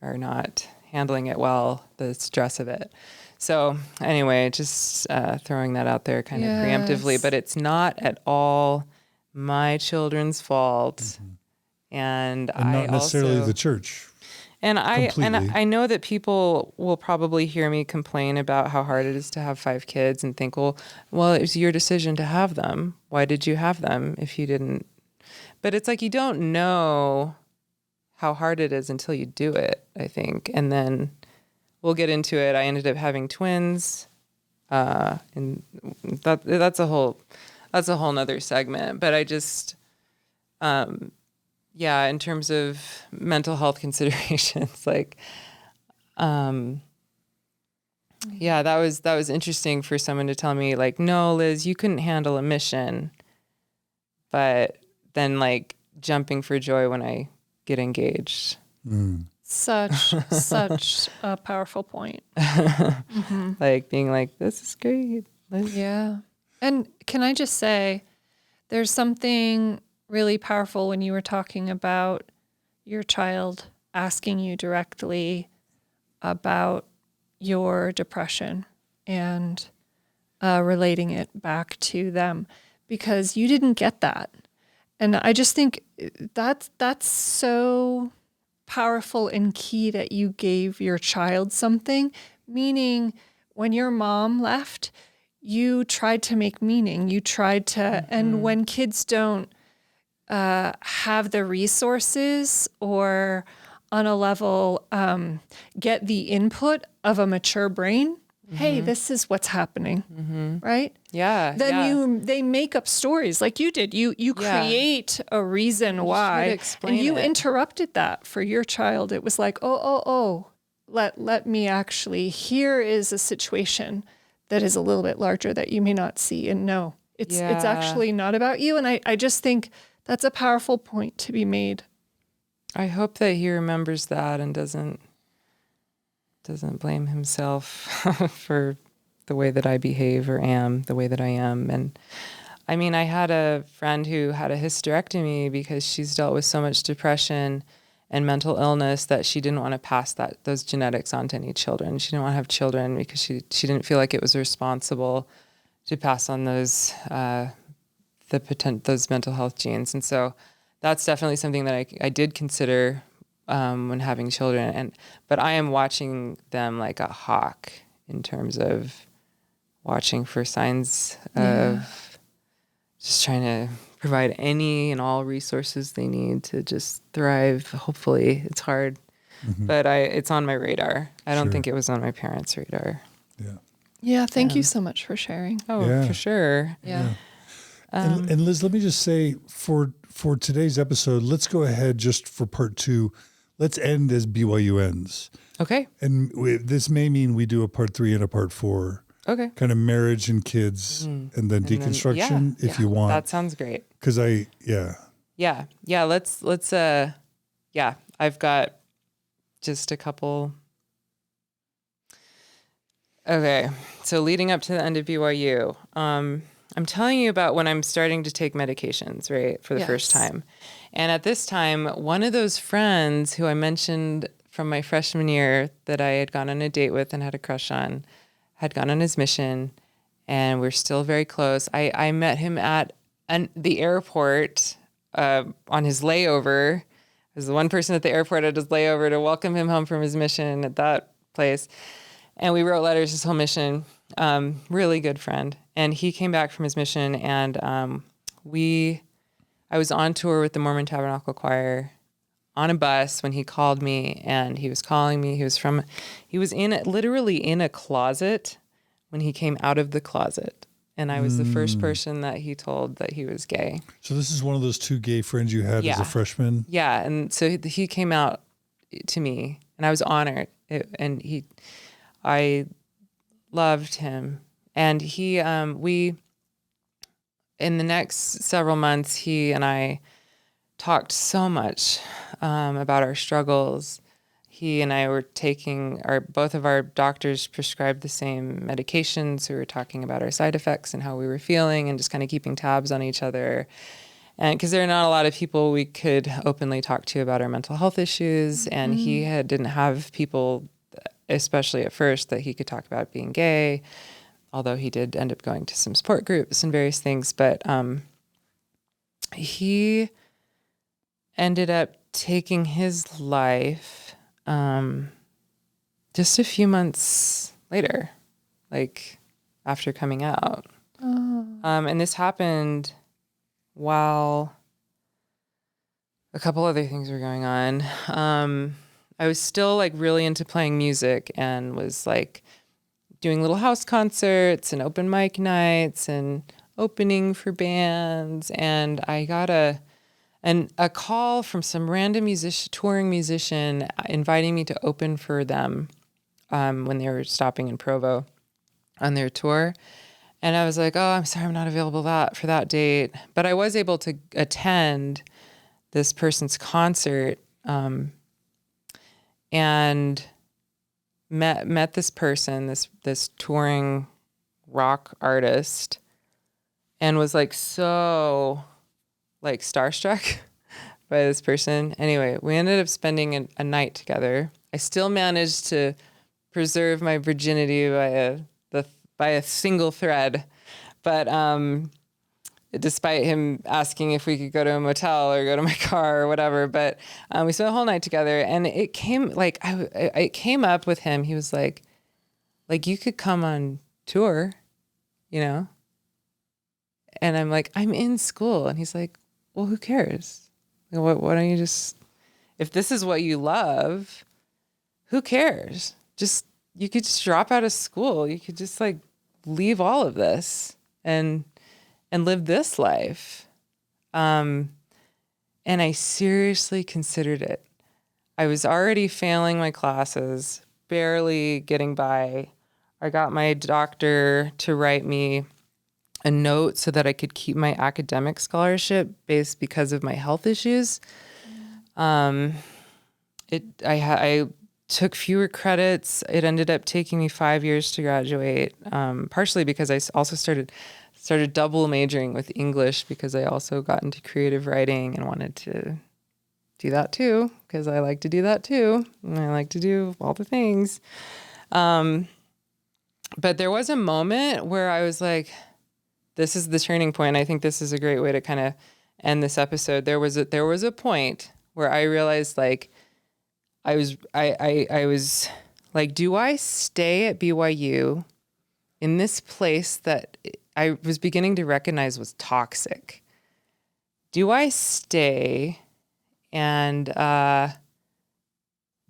Speaker 2: are not handling it well, the stress of it. So anyway, just throwing that out there kind of preemptively, but it's not at all my children's fault. Mm-hmm. And
Speaker 1: not necessarily the church.
Speaker 2: And I know that people will probably hear me complain about how hard it is to have 5 kids and think, well, it was your decision to have them. Why did you have them if you didn't? But it's like you don't know how hard it is until you do it, I think. And then we'll get into it. I ended up having twins, and that's a whole nother segment. But I just, in terms of mental health considerations, like, that was interesting for someone to tell me, like, no, Liz, you couldn't handle a mission, but then like jumping for joy when I get engaged. Mm.
Speaker 3: Such a powerful point. Mm-hmm.
Speaker 2: Like being like, this is great.
Speaker 3: Yeah. And can I just say, there's something really powerful when you were talking about your child asking you directly about your depression and relating it back to them, because you didn't get that. And I just think that's so powerful and key that you gave your child something, meaning when your mom left, you tried to make meaning. You tried to, and when kids don't have the resources or on a level get the input of a mature brain, hey, this is what's happening, right?
Speaker 2: Yeah.
Speaker 3: Then they make up stories like you did. You create a reason why, and you interrupted that for your child. It was like, let me actually, here is a situation that is a little bit larger that you may not see. And no, it's actually not about you. And I just think that's a powerful point to be made.
Speaker 2: I hope that he remembers that and doesn't blame himself for the way that I behave or am the way that I am. And I mean, I had a friend who had a hysterectomy because she's dealt with so much depression and mental illness that she didn't want to pass those genetics on to any children. She didn't want to have children because she didn't feel like it was responsible to pass on those those mental health genes. And so that's definitely something that I did consider when having children. But I am watching them like a hawk in terms of watching for signs of just trying to provide any and all resources they need to just thrive. Hopefully, it's hard, but it's on my radar. I don't think it was on my parents' radar.
Speaker 3: Yeah. Thank you so much for sharing.
Speaker 2: Oh, for sure.
Speaker 3: Yeah.
Speaker 1: And Liz, let me just say for today's episode, let's go ahead just for part 2. Let's end as BYU ends.
Speaker 2: Okay.
Speaker 1: And this may mean we do a part 3 and a part 4.
Speaker 2: Okay.
Speaker 1: Kind of marriage and kids and then deconstruction if you want.
Speaker 2: That sounds great.
Speaker 1: Because
Speaker 2: Yeah. Let's I've got just a couple. Okay. So leading up to the end of BYU, I'm telling you about when I'm starting to take medications, right, for the first time. And at this time, one of those friends who I mentioned from my freshman year that I had gone on a date with and had a crush on had gone on his mission, and we're still very close. I met him at the airport on his layover. I was the one person at the airport at his layover to welcome him home from his mission at that place. And we wrote letters his whole mission. Really good friend. And he came back from his mission, and I was on tour with the Mormon Tabernacle Choir on a bus when he called me, and he was calling me. He was literally in a closet when he came out of the closet. And I was the first person that he told that he was gay.
Speaker 1: So this is one of those 2 gay friends you had as a freshman?
Speaker 2: Yeah. And so he came out to me, and I was honored. I loved him. And in the next several months, he and I talked so much about our struggles. He and I were taking both of our doctors prescribed the same medications. We were talking about our side effects and how we were feeling and just kind of keeping tabs on each other. And because there are not a lot of people we could openly talk to about our mental health issues. And he didn't have people, especially at first, that he could talk about being gay, although he did end up going to some support groups and various things. But he ended up taking his life just a few months later, like after coming out. And this happened while a couple other things were going on. I was still like really into playing music and was like doing little house concerts and open mic nights and opening for bands. And I got a call from some random touring musician inviting me to open for them when they were stopping in Provo on their tour. And I was like, oh, I'm sorry, I'm not available for that date. But I was able to attend this person's concert and met this person, this touring rock artist, and was like so like starstruck by this person. Anyway, we ended up spending a night together. I still managed to preserve my virginity by a single thread, but despite him asking if we could go to a motel or go to my car or whatever, but we spent a whole night together, and it came up with him. He was like, like, you could come on tour, you know? And I'm like, I'm in school. And he's like, well, who cares? Why don't you just, if this is what you love, who cares? You could just drop out of school. You could just like leave all of this and live this life. And I seriously considered it. I was already failing my classes, barely getting by. I got my doctor to write me a note so that I could keep my academic scholarship based because of my health issues. I took fewer credits. It ended up taking me 5 years to graduate, partially because I also started double majoring with English because I also got into creative writing and wanted to do that too, because I like to do that too. And I like to do all the things. But there was a moment where I was like, this is the turning point. I think this is a great way to kind of end this episode. There was a point where I realized, like, I was like, do I stay at BYU in this place that I was beginning to recognize was toxic? Do I stay and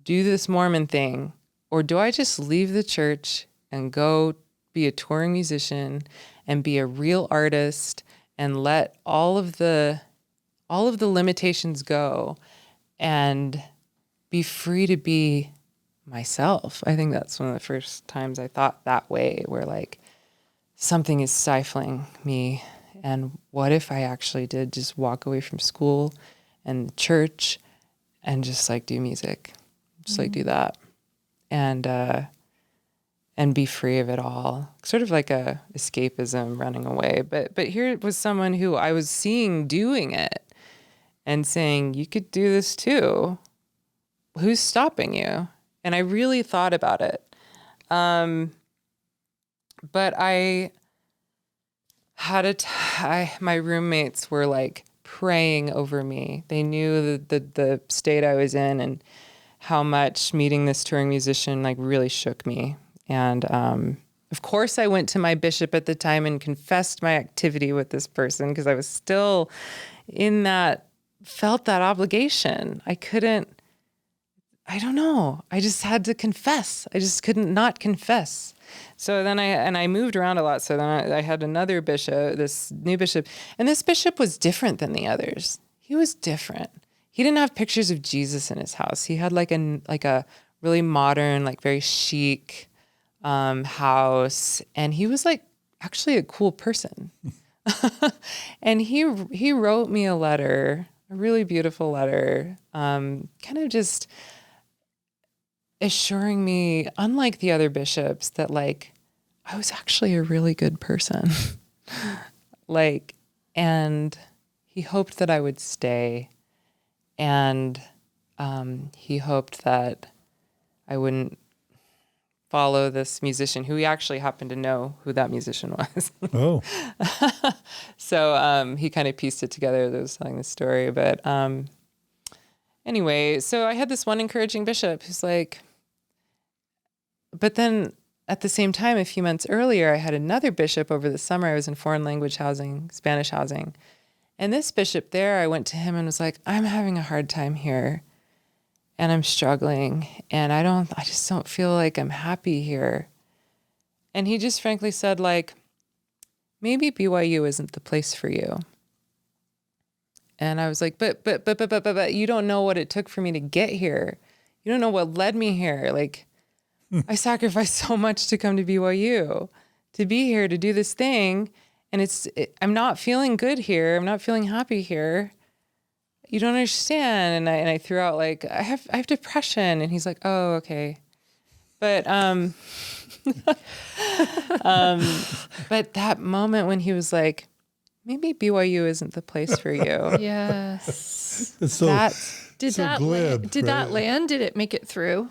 Speaker 2: do this Mormon thing, or do I just leave the church and go be a touring musician and be a real artist and let all of the limitations go and be free to be myself? I think that's one of the first times I thought that way, where like something is stifling me. And what if I actually did just walk away from school and church and just like do music, just like do that and be free of it all, sort of like a escapism, running away. But here was someone who I was seeing doing it and saying, you could do this too. Who's stopping you? And I really thought about it. But I had my roommates were like praying over me. They knew the state I was in and how much meeting this touring musician like really shook me. And of course I went to my bishop at the time and confessed my activity with this person, because I was still felt that obligation. I don't know. I just had to confess. I just couldn't not confess. So then I moved around a lot. So then I had another bishop, this new bishop, and this bishop was different than the others. He was different. He didn't have pictures of Jesus in his house. He had like a really modern, like very chic house, and he was like actually a cool person. And he wrote me a letter, a really beautiful letter, kind of just assuring me, unlike the other bishops, that like I was actually a really good person. Like, and he hoped that I would stay, and he hoped that I wouldn't follow this musician, who he actually happened to know who that musician was.
Speaker 1: Oh.
Speaker 2: So he kind of pieced it together as I was telling the story. But anyway, so I had this one encouraging bishop who's like, but then at the same time, a few months earlier, I had another bishop over the summer. I was in foreign language housing, Spanish housing. And this bishop there, I went to him and was like, I'm having a hard time here. And I'm struggling, and I just don't feel like I'm happy here. And he just frankly said, like, maybe BYU isn't the place for you. And I was like, but you don't know what it took for me to get here. You don't know what led me here. Like, I sacrificed so much to come to BYU, to be here, to do this thing. And I'm not feeling good here. I'm not feeling happy here. You don't understand. And I threw out like, I have depression. And he's like, oh, okay. But, but that moment when he was like, maybe BYU isn't the place for you.
Speaker 3: Yes.
Speaker 1: Did that
Speaker 3: land? Did it make it through?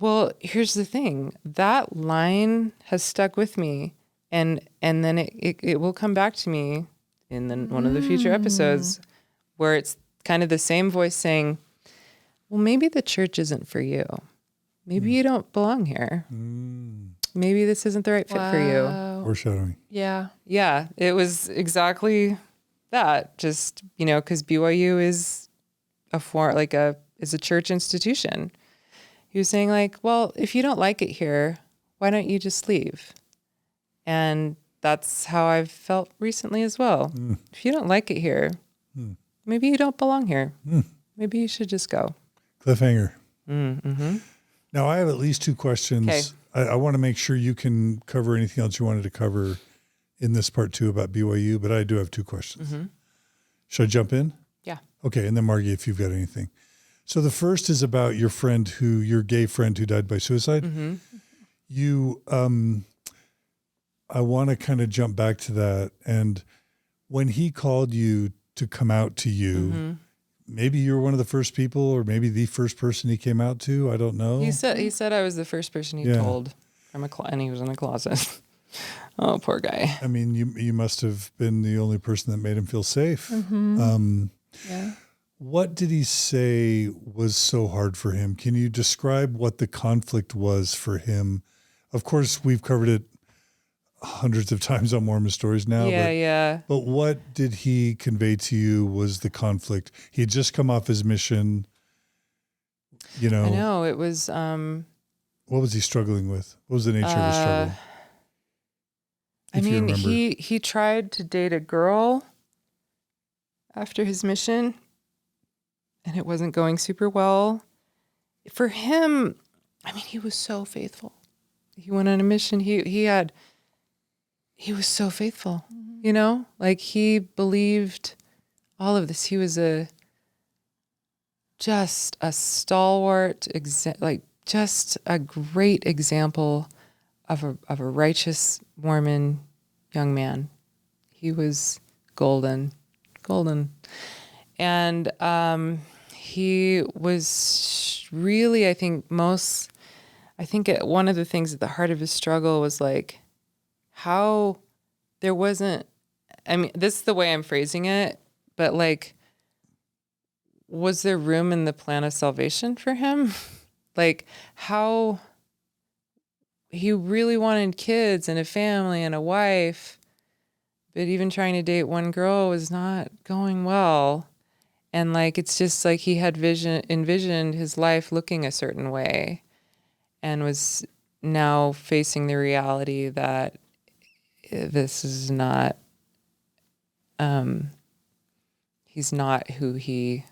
Speaker 2: Well, here's the thing. That line has stuck with me. And then it will come back to me in one of the future episodes, where it's kind of the same voice saying, well, maybe the church isn't for you. Maybe you don't belong here. maybe this isn't the right fit for you.
Speaker 1: Foreshadowing.
Speaker 3: Yeah.
Speaker 2: Yeah, it was exactly that. Just, because BYU is is a church institution. He was saying like, well, if you don't like it here, why don't you just leave? And that's how I've felt recently as well. If you don't like it here, maybe you don't belong here. Maybe you should just go.
Speaker 1: Cliffhanger.
Speaker 2: Mm-hmm.
Speaker 1: Now, I have at least 2 questions.
Speaker 2: Okay.
Speaker 1: I want to make sure you can cover anything else you wanted to cover in this part 2 about BYU, but I do have 2 questions. Should I jump in?
Speaker 2: Yeah.
Speaker 1: Okay, and then Margie, if you've got anything. So the first is about your gay friend who died by suicide. You, I want to kind of jump back to that. And when he called you to come out to you, maybe you were one of the first people, or maybe the first person he came out to. I don't know.
Speaker 2: He said I was the first person he told and he was in a closet. Oh, poor guy.
Speaker 1: I mean, you must have been the only person that made him feel safe.
Speaker 3: Yeah.
Speaker 1: What did he say was so hard for him? Can you describe what the conflict was for him? Of course, we've covered it hundreds of times on Mormon Stories now. But what did he convey to you was the conflict? He had just come off his mission,
Speaker 2: I know, it was...
Speaker 1: what was he struggling with? What was the nature of his struggle?
Speaker 2: I mean, he tried to date a girl after his mission, and it wasn't going super well. For him, I mean, he was so faithful. He went on a mission. He was so faithful, like he believed all of this. He was just a stalwart, just a great example of a righteous Mormon young man. He was golden. And he was really, I think one of the things at the heart of his struggle was like how there wasn't, I mean, this is the way I'm phrasing it, but like, was there room in the plan of salvation for him? Like how he really wanted kids and a family and a wife, but even trying to date one girl was not going well. And like, it's just like he had envisioned his life looking a certain way and was now facing the reality that this is not, he's not who he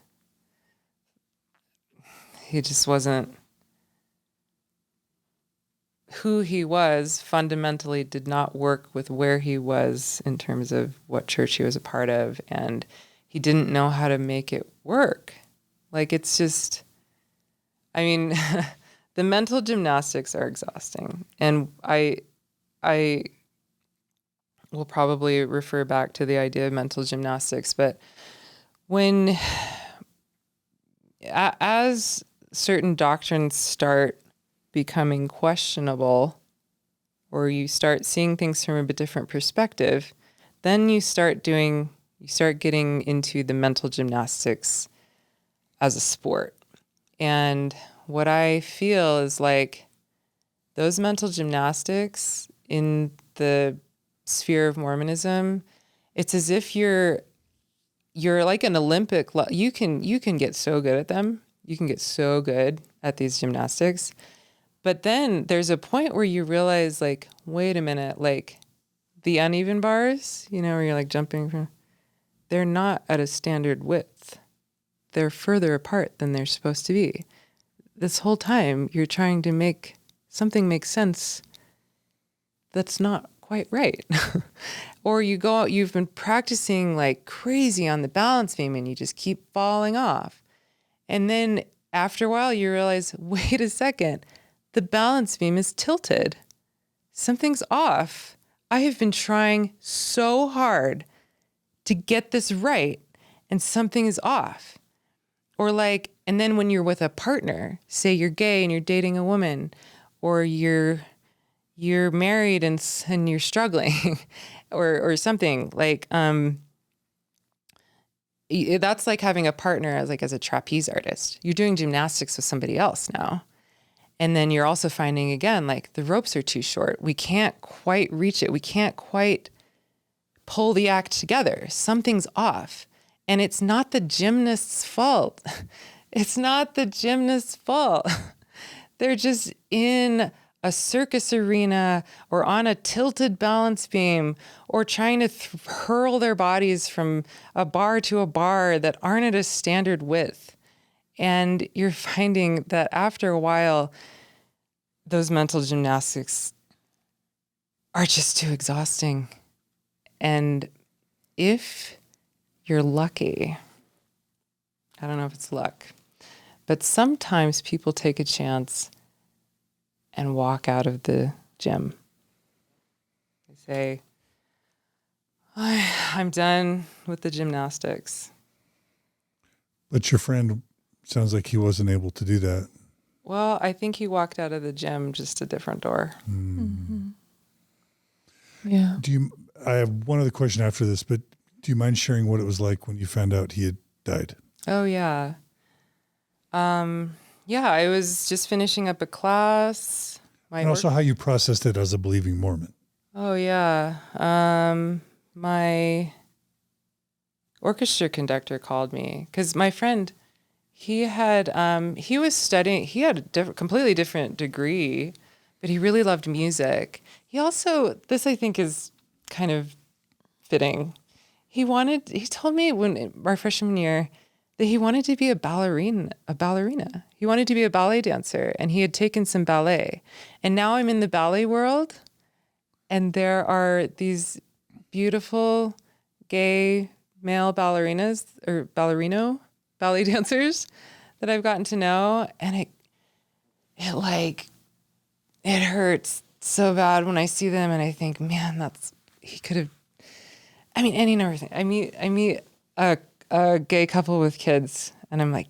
Speaker 2: just wasn't who he was. Fundamentally did not work with where he was in terms of what church he was a part of. And he didn't know how to make it work. Like, it's just, I mean, the mental gymnastics are exhausting. And I will probably refer back to the idea of mental gymnastics, but as certain doctrines start becoming questionable, or you start seeing things from a bit different perspective, then you start getting into the mental gymnastics as a sport. And what I feel is like those mental gymnastics in the sphere of Mormonism, it's as if you're like an Olympic, you can get so good at them. You can get so good at these gymnastics. But then there's a point where you realize, like, wait a minute, like the uneven bars, where you're like jumping from, they're not at a standard width. They're further apart than they're supposed to be. This whole time you're trying to make something make sense that's not quite right. Or you go out, you've been practicing like crazy on the balance beam and you just keep falling off. And then after a while you realize, wait a second, the balance beam is tilted. Something's off. I have been trying so hard to get this right and something is off. Or like, and then when you're with a partner, say you're gay and you're dating a woman, or you're married and you're struggling or something like, that's like having a partner as a trapeze artist. You're doing gymnastics with somebody else now. And then you're also finding, again, like the ropes are too short. We can't quite reach it. We can't quite pull the act together. Something's off. And it's not the gymnast's fault. It's not the gymnast's fault. They're just in a circus arena or on a tilted balance beam or trying to hurl their bodies from a bar to a bar that aren't at a standard width. And you're finding that after a while, those mental gymnastics are just too exhausting. And if you're lucky, I don't know if it's luck, but sometimes people take a chance and walk out of the gym. They say, I'm done with the gymnastics.
Speaker 1: But your friend sounds like he wasn't able to do that.
Speaker 2: Well, I think he walked out of the gym just a different door.
Speaker 3: Mm-hmm. Yeah.
Speaker 1: I have one other question after this, but do you mind sharing what it was like when you found out he had died?
Speaker 2: Oh, yeah. I was just finishing up a class.
Speaker 1: And also how you processed it as a believing Mormon.
Speaker 2: Oh, yeah. My orchestra conductor called me because my friend, he was studying, he had a completely different degree, but he really loved music. He also, this I think is kind of fitting. He told me when our freshman year that he wanted to be a ballerina. He wanted to be a ballet dancer, and he had taken some ballet. And now I'm in the ballet world, and there are these beautiful gay male ballerinas or ballet dancers that I've gotten to know, and it hurts so bad when I see them, and I think, man, he could have. I mean, any number of things. I meet a gay couple with kids, and I'm like,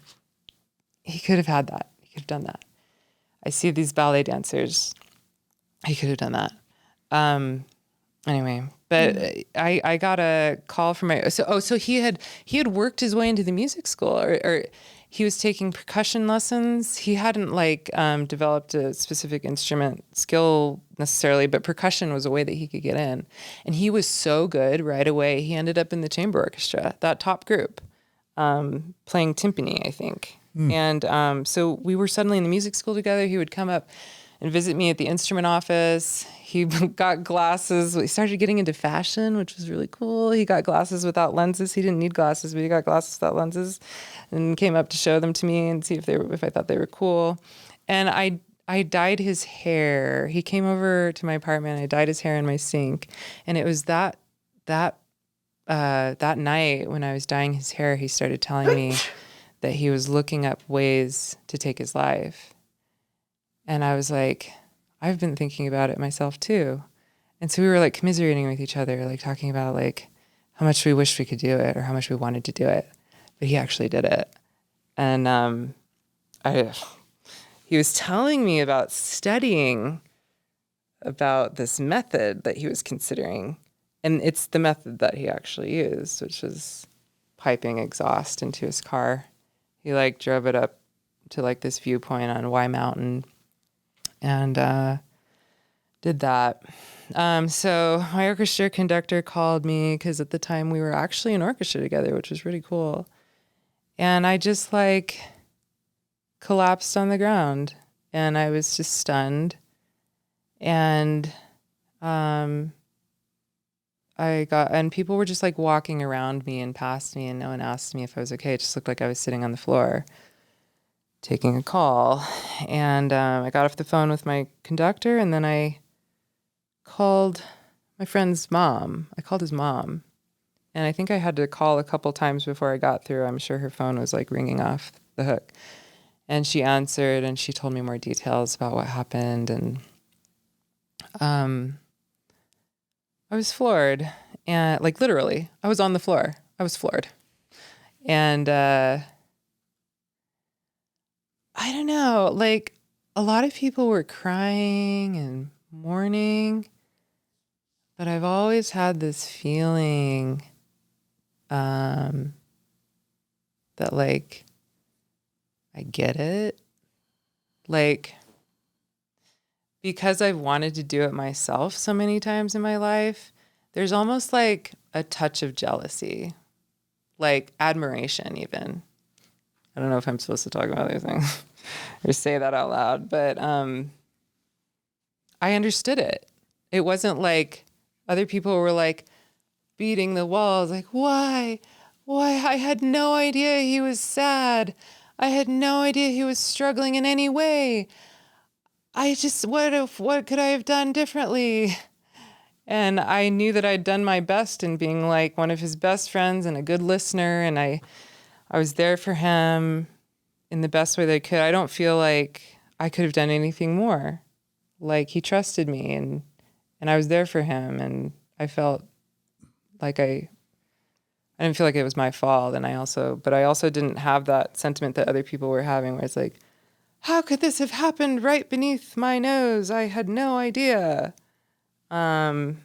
Speaker 2: he could have had that. He could have done that. I see these ballet dancers. He could have done that. Anyway, but I got a call from so he had worked his way into the music school, or he was taking percussion lessons. He hadn't developed a specific instrument skill necessarily, but percussion was a way that he could get in. And he was so good right away. He ended up in the chamber orchestra, that top group, playing timpani, I think. And so we were suddenly in the music school together. He would come up and visit me at the instrument office. He got glasses. He started getting into fashion, which was really cool. He got glasses without lenses. He didn't need glasses, but he got glasses without lenses, and came up to show them to me and see if I thought they were cool. And I dyed his hair. He came over to my apartment. I dyed his hair in my sink, and it was that night when I was dyeing his hair, he started telling me that he was looking up ways to take his life. And I was like, I've been thinking about it myself too. And so we were commiserating with each other, talking about how much we wished we could do it or how much we wanted to do it. But he actually did it. And he was telling me about studying about this method that he was considering. And it's the method that he actually used, which was piping exhaust into his car. He drove it up to this viewpoint on Y Mountain and did that. So my orchestra conductor called me because at the time we were actually in orchestra together, which was really cool. And I just collapsed on the ground, and I was just stunned. And and people were just walking around me and past me, and no one asked me if I was okay. It just looked like I was sitting on the floor taking a call. And I got off the phone with my conductor, and then I called my friend's mom. I called his mom. And I think I had to call a couple times before I got through. I'm sure her phone was ringing off the hook. And she answered, and she told me more details about what happened. And I was floored. And literally, I was on the floor. I was floored. And I don't know, a lot of people were crying and mourning, but I've always had this feeling that I get it. because I've wanted to do it myself so many times in my life, there's almost like a touch of jealousy, like admiration even. I don't know if I'm supposed to talk about these things or say that out loud, but I understood it. It wasn't like other people were like beating the walls, like, why? I had no idea he was sad. I had no idea he was struggling in any way. What could I have done differently? And I knew that I'd done my best in being like one of his best friends and a good listener. And I was there for him in the best way that I could. I don't feel like I could have done anything more. Like he trusted me and I was there for him. And I felt like I didn't feel like it was my fault. And I also didn't have that sentiment that other people were having where it's like, how could this have happened right beneath my nose? I had no idea. I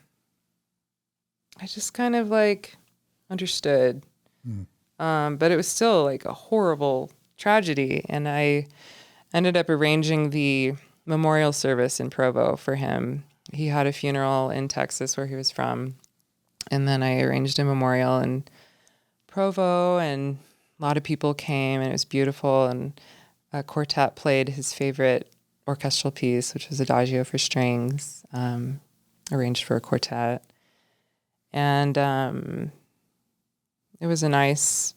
Speaker 2: just kind of like understood. But it was still like a horrible tragedy. And I ended up arranging the memorial service in Provo for him. He had a funeral in Texas where he was from. And then I arranged a memorial in Provo, and a lot of people came, and it was beautiful. And a quartet played his favorite orchestral piece, which was Adagio for strings, arranged for a quartet. And it was a nice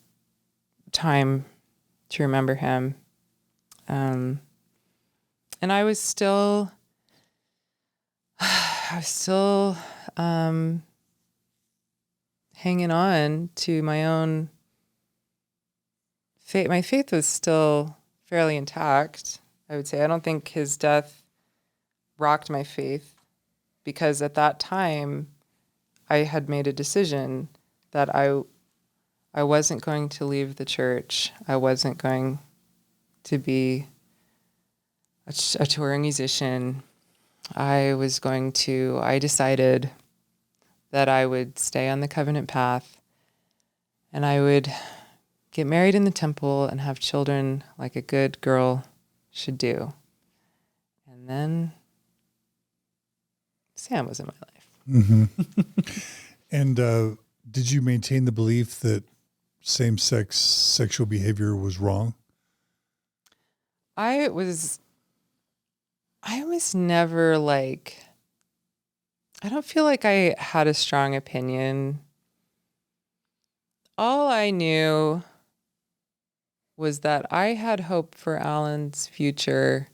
Speaker 2: time to remember him. And I was still hanging on to my own faith. My faith was still fairly intact, I would say. I don't think his death rocked my faith because at that time I had made a decision that I wasn't going to leave the church. I wasn't going to be a touring musician. I decided that I would stay on the covenant path and I would get married in the temple and have children like a good girl should do. And then Sam was in my life.
Speaker 1: Mm-hmm. And did you maintain the belief that same-sex sexual behavior was wrong?
Speaker 2: I was never like, I don't feel like I had a strong opinion. All I knew was that I had hope for Alan's future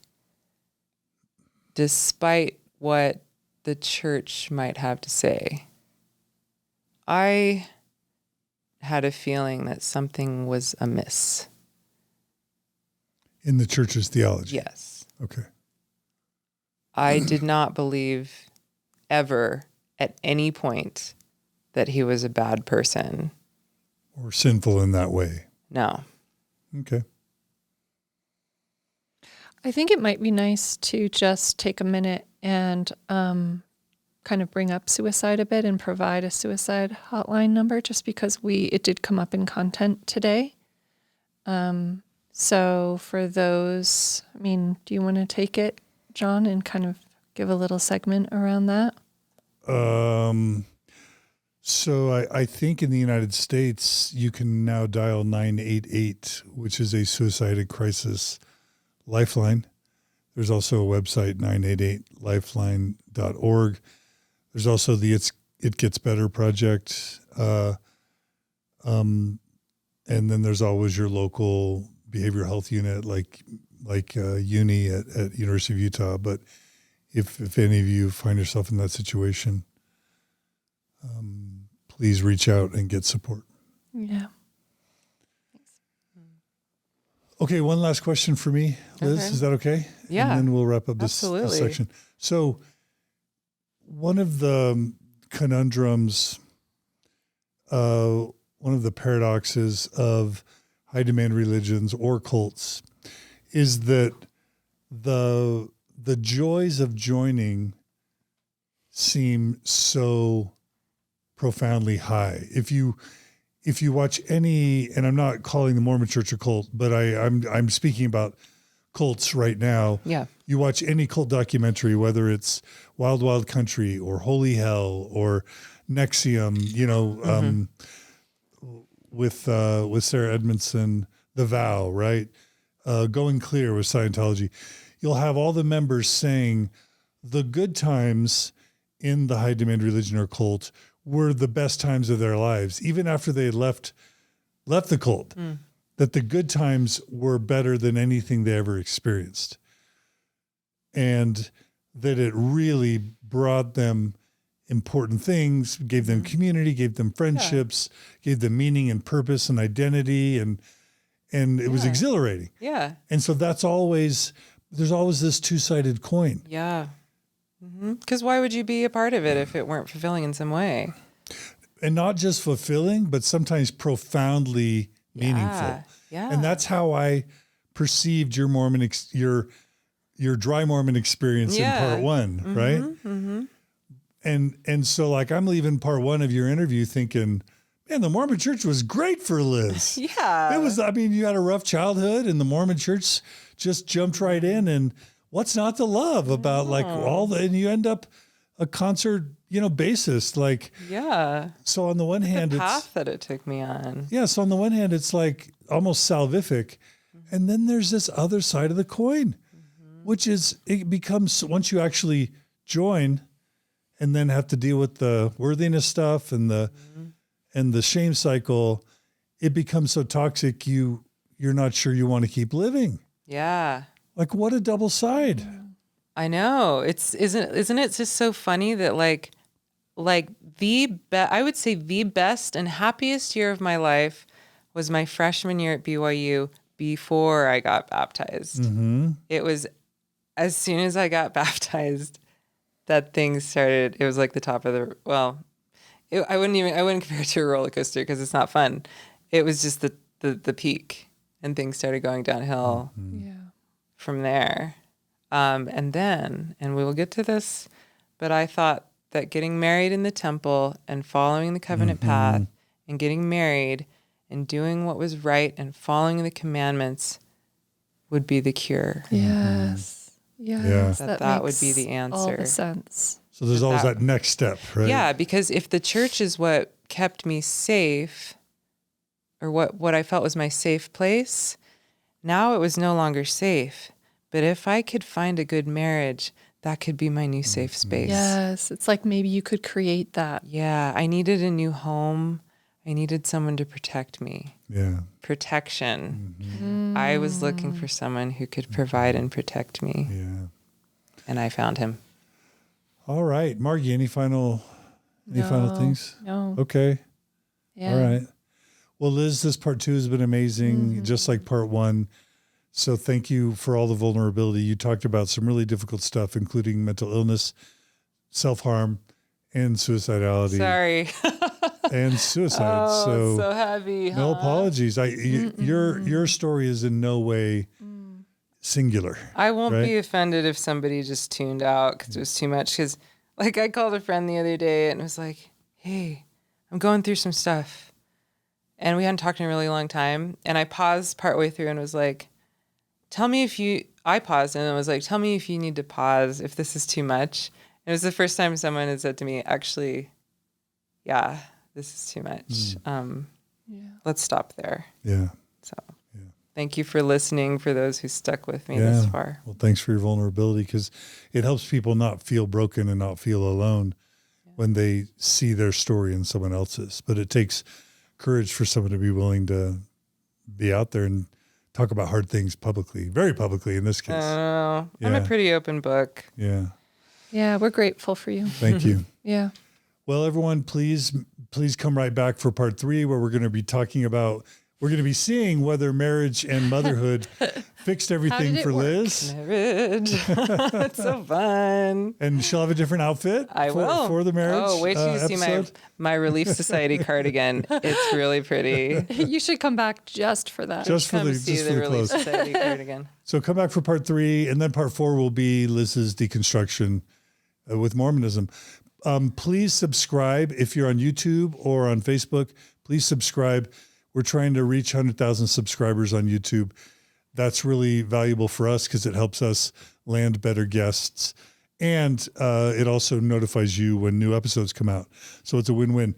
Speaker 2: despite what the church might have to say. I had a feeling that something was amiss.
Speaker 1: In the church's theology?
Speaker 2: Yes.
Speaker 1: Okay.
Speaker 2: I did not believe ever at any point that he was a bad person.
Speaker 1: Or sinful in that way?
Speaker 2: No.
Speaker 1: Okay.
Speaker 3: I think it might be nice to just take a minute and kind of bring up suicide a bit and provide a suicide hotline number just because it did come up in content today. So for those, do you want to take it, John, and kind of give a little segment around that?
Speaker 1: So I think in the United States, you can now dial 988, which is a suicide and crisis lifeline. There's also a website, 988lifeline.org. There's also the It Gets Better project. And then there's always your local behavioral health unit like Uni at University of Utah. But if any of you find yourself in that situation, please reach out and get support.
Speaker 3: Yeah.
Speaker 1: Okay, one last question for me, Liz. Okay. Is that okay?
Speaker 2: Yeah.
Speaker 1: And then we'll wrap up this section. So one of the conundrums, one of the paradoxes of high demand religions or cults is that the joys of joining seem so profoundly high. If you watch any, and I'm not calling the Mormon Church a cult, but I'm speaking about cults right now.
Speaker 2: Yeah.
Speaker 1: You watch any cult documentary, whether it's Wild Wild Country or Holy Hell or Nexium, with Sarah Edmondson, The Vow, right? Going Clear with Scientology. You'll have all the members saying the good times in the high demand religion or cult were the best times of their lives, even after they left the cult, that the good times were better than anything they ever experienced. And that it really brought them important things, gave them community, gave them friendships, gave them meaning and purpose and identity. And it was exhilarating.
Speaker 2: Yeah.
Speaker 1: And so there's always this two-sided coin.
Speaker 2: Yeah. Because why would you be a part of it if it weren't fulfilling in some way?
Speaker 1: And not just fulfilling, but sometimes profoundly meaningful.
Speaker 2: Yeah.
Speaker 1: And that's how I perceived your Mormon, your dry Mormon experience in part one, right? Mm-hmm. And so like I'm leaving part one of your interview thinking, man, the Mormon church was great for Liz.
Speaker 2: Yeah.
Speaker 1: It was, I mean, you had a rough childhood and the Mormon church just jumped right in, and what's not to love about like and you end up a concert, bassist, like, so on the one hand,
Speaker 2: the path that it took me on.
Speaker 1: Yeah. So on the one hand, it's like almost salvific. And then there's this other side of the coin, which is, it becomes, once you actually join and then have to deal with the worthiness stuff and the shame cycle, it becomes so toxic. You're not sure you want to keep living.
Speaker 2: Yeah.
Speaker 1: Like, what a double side.
Speaker 2: I know. Isn't it just so funny that I would say the best and happiest year of my life was my freshman year at BYU before I got baptized. It was as soon as I got baptized that things started. It was like the top of I wouldn't compare it to a roller coaster because it's not fun. It was just the peak, and things started going downhill from there. And we will get to this, but I thought that getting married in the temple and following the covenant path and getting married and doing what was right and following the commandments would be the cure.
Speaker 3: Yes. Yes.
Speaker 2: That would be the answer.
Speaker 3: All the sense.
Speaker 1: So there's always that next step, right?
Speaker 2: Yeah, because if the church is what kept me safe, or what I felt was my safe place, now it was no longer safe. But if I could find a good marriage, that could be my new safe space.
Speaker 3: Yes, it's like maybe you could create that.
Speaker 2: Yeah, I needed a new home. I needed someone to protect me.
Speaker 1: Yeah.
Speaker 2: Protection. I was looking for someone who could provide and protect me.
Speaker 1: Yeah.
Speaker 2: And I found him.
Speaker 1: All right. Margie, any final things?
Speaker 3: No.
Speaker 1: Okay.
Speaker 3: Yeah.
Speaker 1: All right. Well, Liz, this part 2 has been amazing, just like part 1. So thank you for all the vulnerability. You talked about some really difficult stuff, including mental illness, self-harm, and suicidality.
Speaker 2: Sorry.
Speaker 1: And suicide.
Speaker 2: Oh, so heavy.
Speaker 1: No apologies. Your story is in no way singular.
Speaker 2: I won't be offended if somebody just tuned out because it was too much. Because like I called a friend the other day and was like, hey, I'm going through some stuff. And we hadn't talked in a really long time. And I paused partway through and was like, I paused and then was like, tell me if you need to pause, if this is too much. And it was the first time someone had said to me, actually, yeah, this is too much. Let's stop there.
Speaker 1: Yeah.
Speaker 2: So thank you for listening, for those who stuck with me this far.
Speaker 1: Well, thanks for your vulnerability, because it helps people not feel broken and not feel alone when they see their story in someone else's. But it takes courage for someone to be willing to be out there and talk about hard things publicly, very publicly in this case.
Speaker 2: I don't know. I'm a pretty open book.
Speaker 1: Yeah.
Speaker 3: Yeah, we're grateful for you.
Speaker 1: Thank you.
Speaker 3: Yeah.
Speaker 1: Well, everyone, please come right back for part 3, where we're going to be talking about, we're going to be seeing whether marriage and motherhood fixed everything for
Speaker 3: work?
Speaker 1: Liz.
Speaker 2: Marriage. It's so fun.
Speaker 1: And she'll have a different outfit for the marriage.
Speaker 2: Oh, wait till you see
Speaker 1: episode.
Speaker 2: my Relief Society cardigan. It's really pretty.
Speaker 3: You should come back just for that.
Speaker 1: Just for the
Speaker 2: Relief
Speaker 1: clothes.
Speaker 2: Society cardigan.
Speaker 1: So come back for part 3, and then part 4 will be Liz's deconstruction with Mormonism. Please subscribe if you're on YouTube or on Facebook. Please subscribe. We're trying to reach 100,000 subscribers on YouTube. That's really valuable for us because it helps us land better guests. And it also notifies you when new episodes come out. So it's a win-win.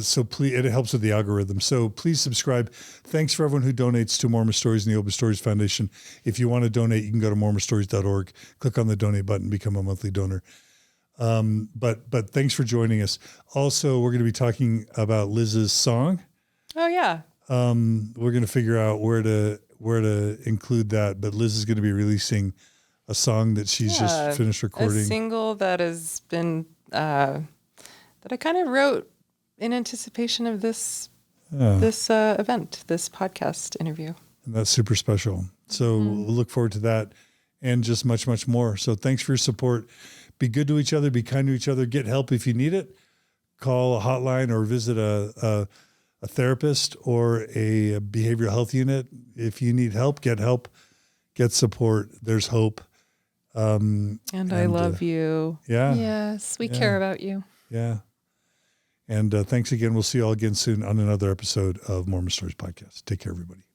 Speaker 1: So please, it helps with the algorithm. So please subscribe. Thanks for everyone who donates to Mormon Stories and the Open Stories Foundation. If you want to donate, you can go to mormonstories.org, click on the donate button, become a monthly donor. But thanks for joining us. Also, we're going to be talking about Liz's song.
Speaker 2: Oh yeah.
Speaker 1: We're going to figure out where to include that. But Liz is going to be releasing a song that she's just finished recording.
Speaker 2: A single that has been that I kind of wrote in anticipation of this event, this podcast interview.
Speaker 1: And that's super special. So we'll look forward to that and just much, much more. So thanks for your support. Be good to each other. Be kind to each other. Get help if you need it. Call a hotline or visit a therapist or a behavioral health unit. If you need help, get support. There's hope.
Speaker 2: And I love you.
Speaker 1: Yeah.
Speaker 3: Yes, we care about you.
Speaker 1: Yeah. And thanks again. We'll see you all again soon on another episode of Mormon Stories Podcast. Take care, everybody.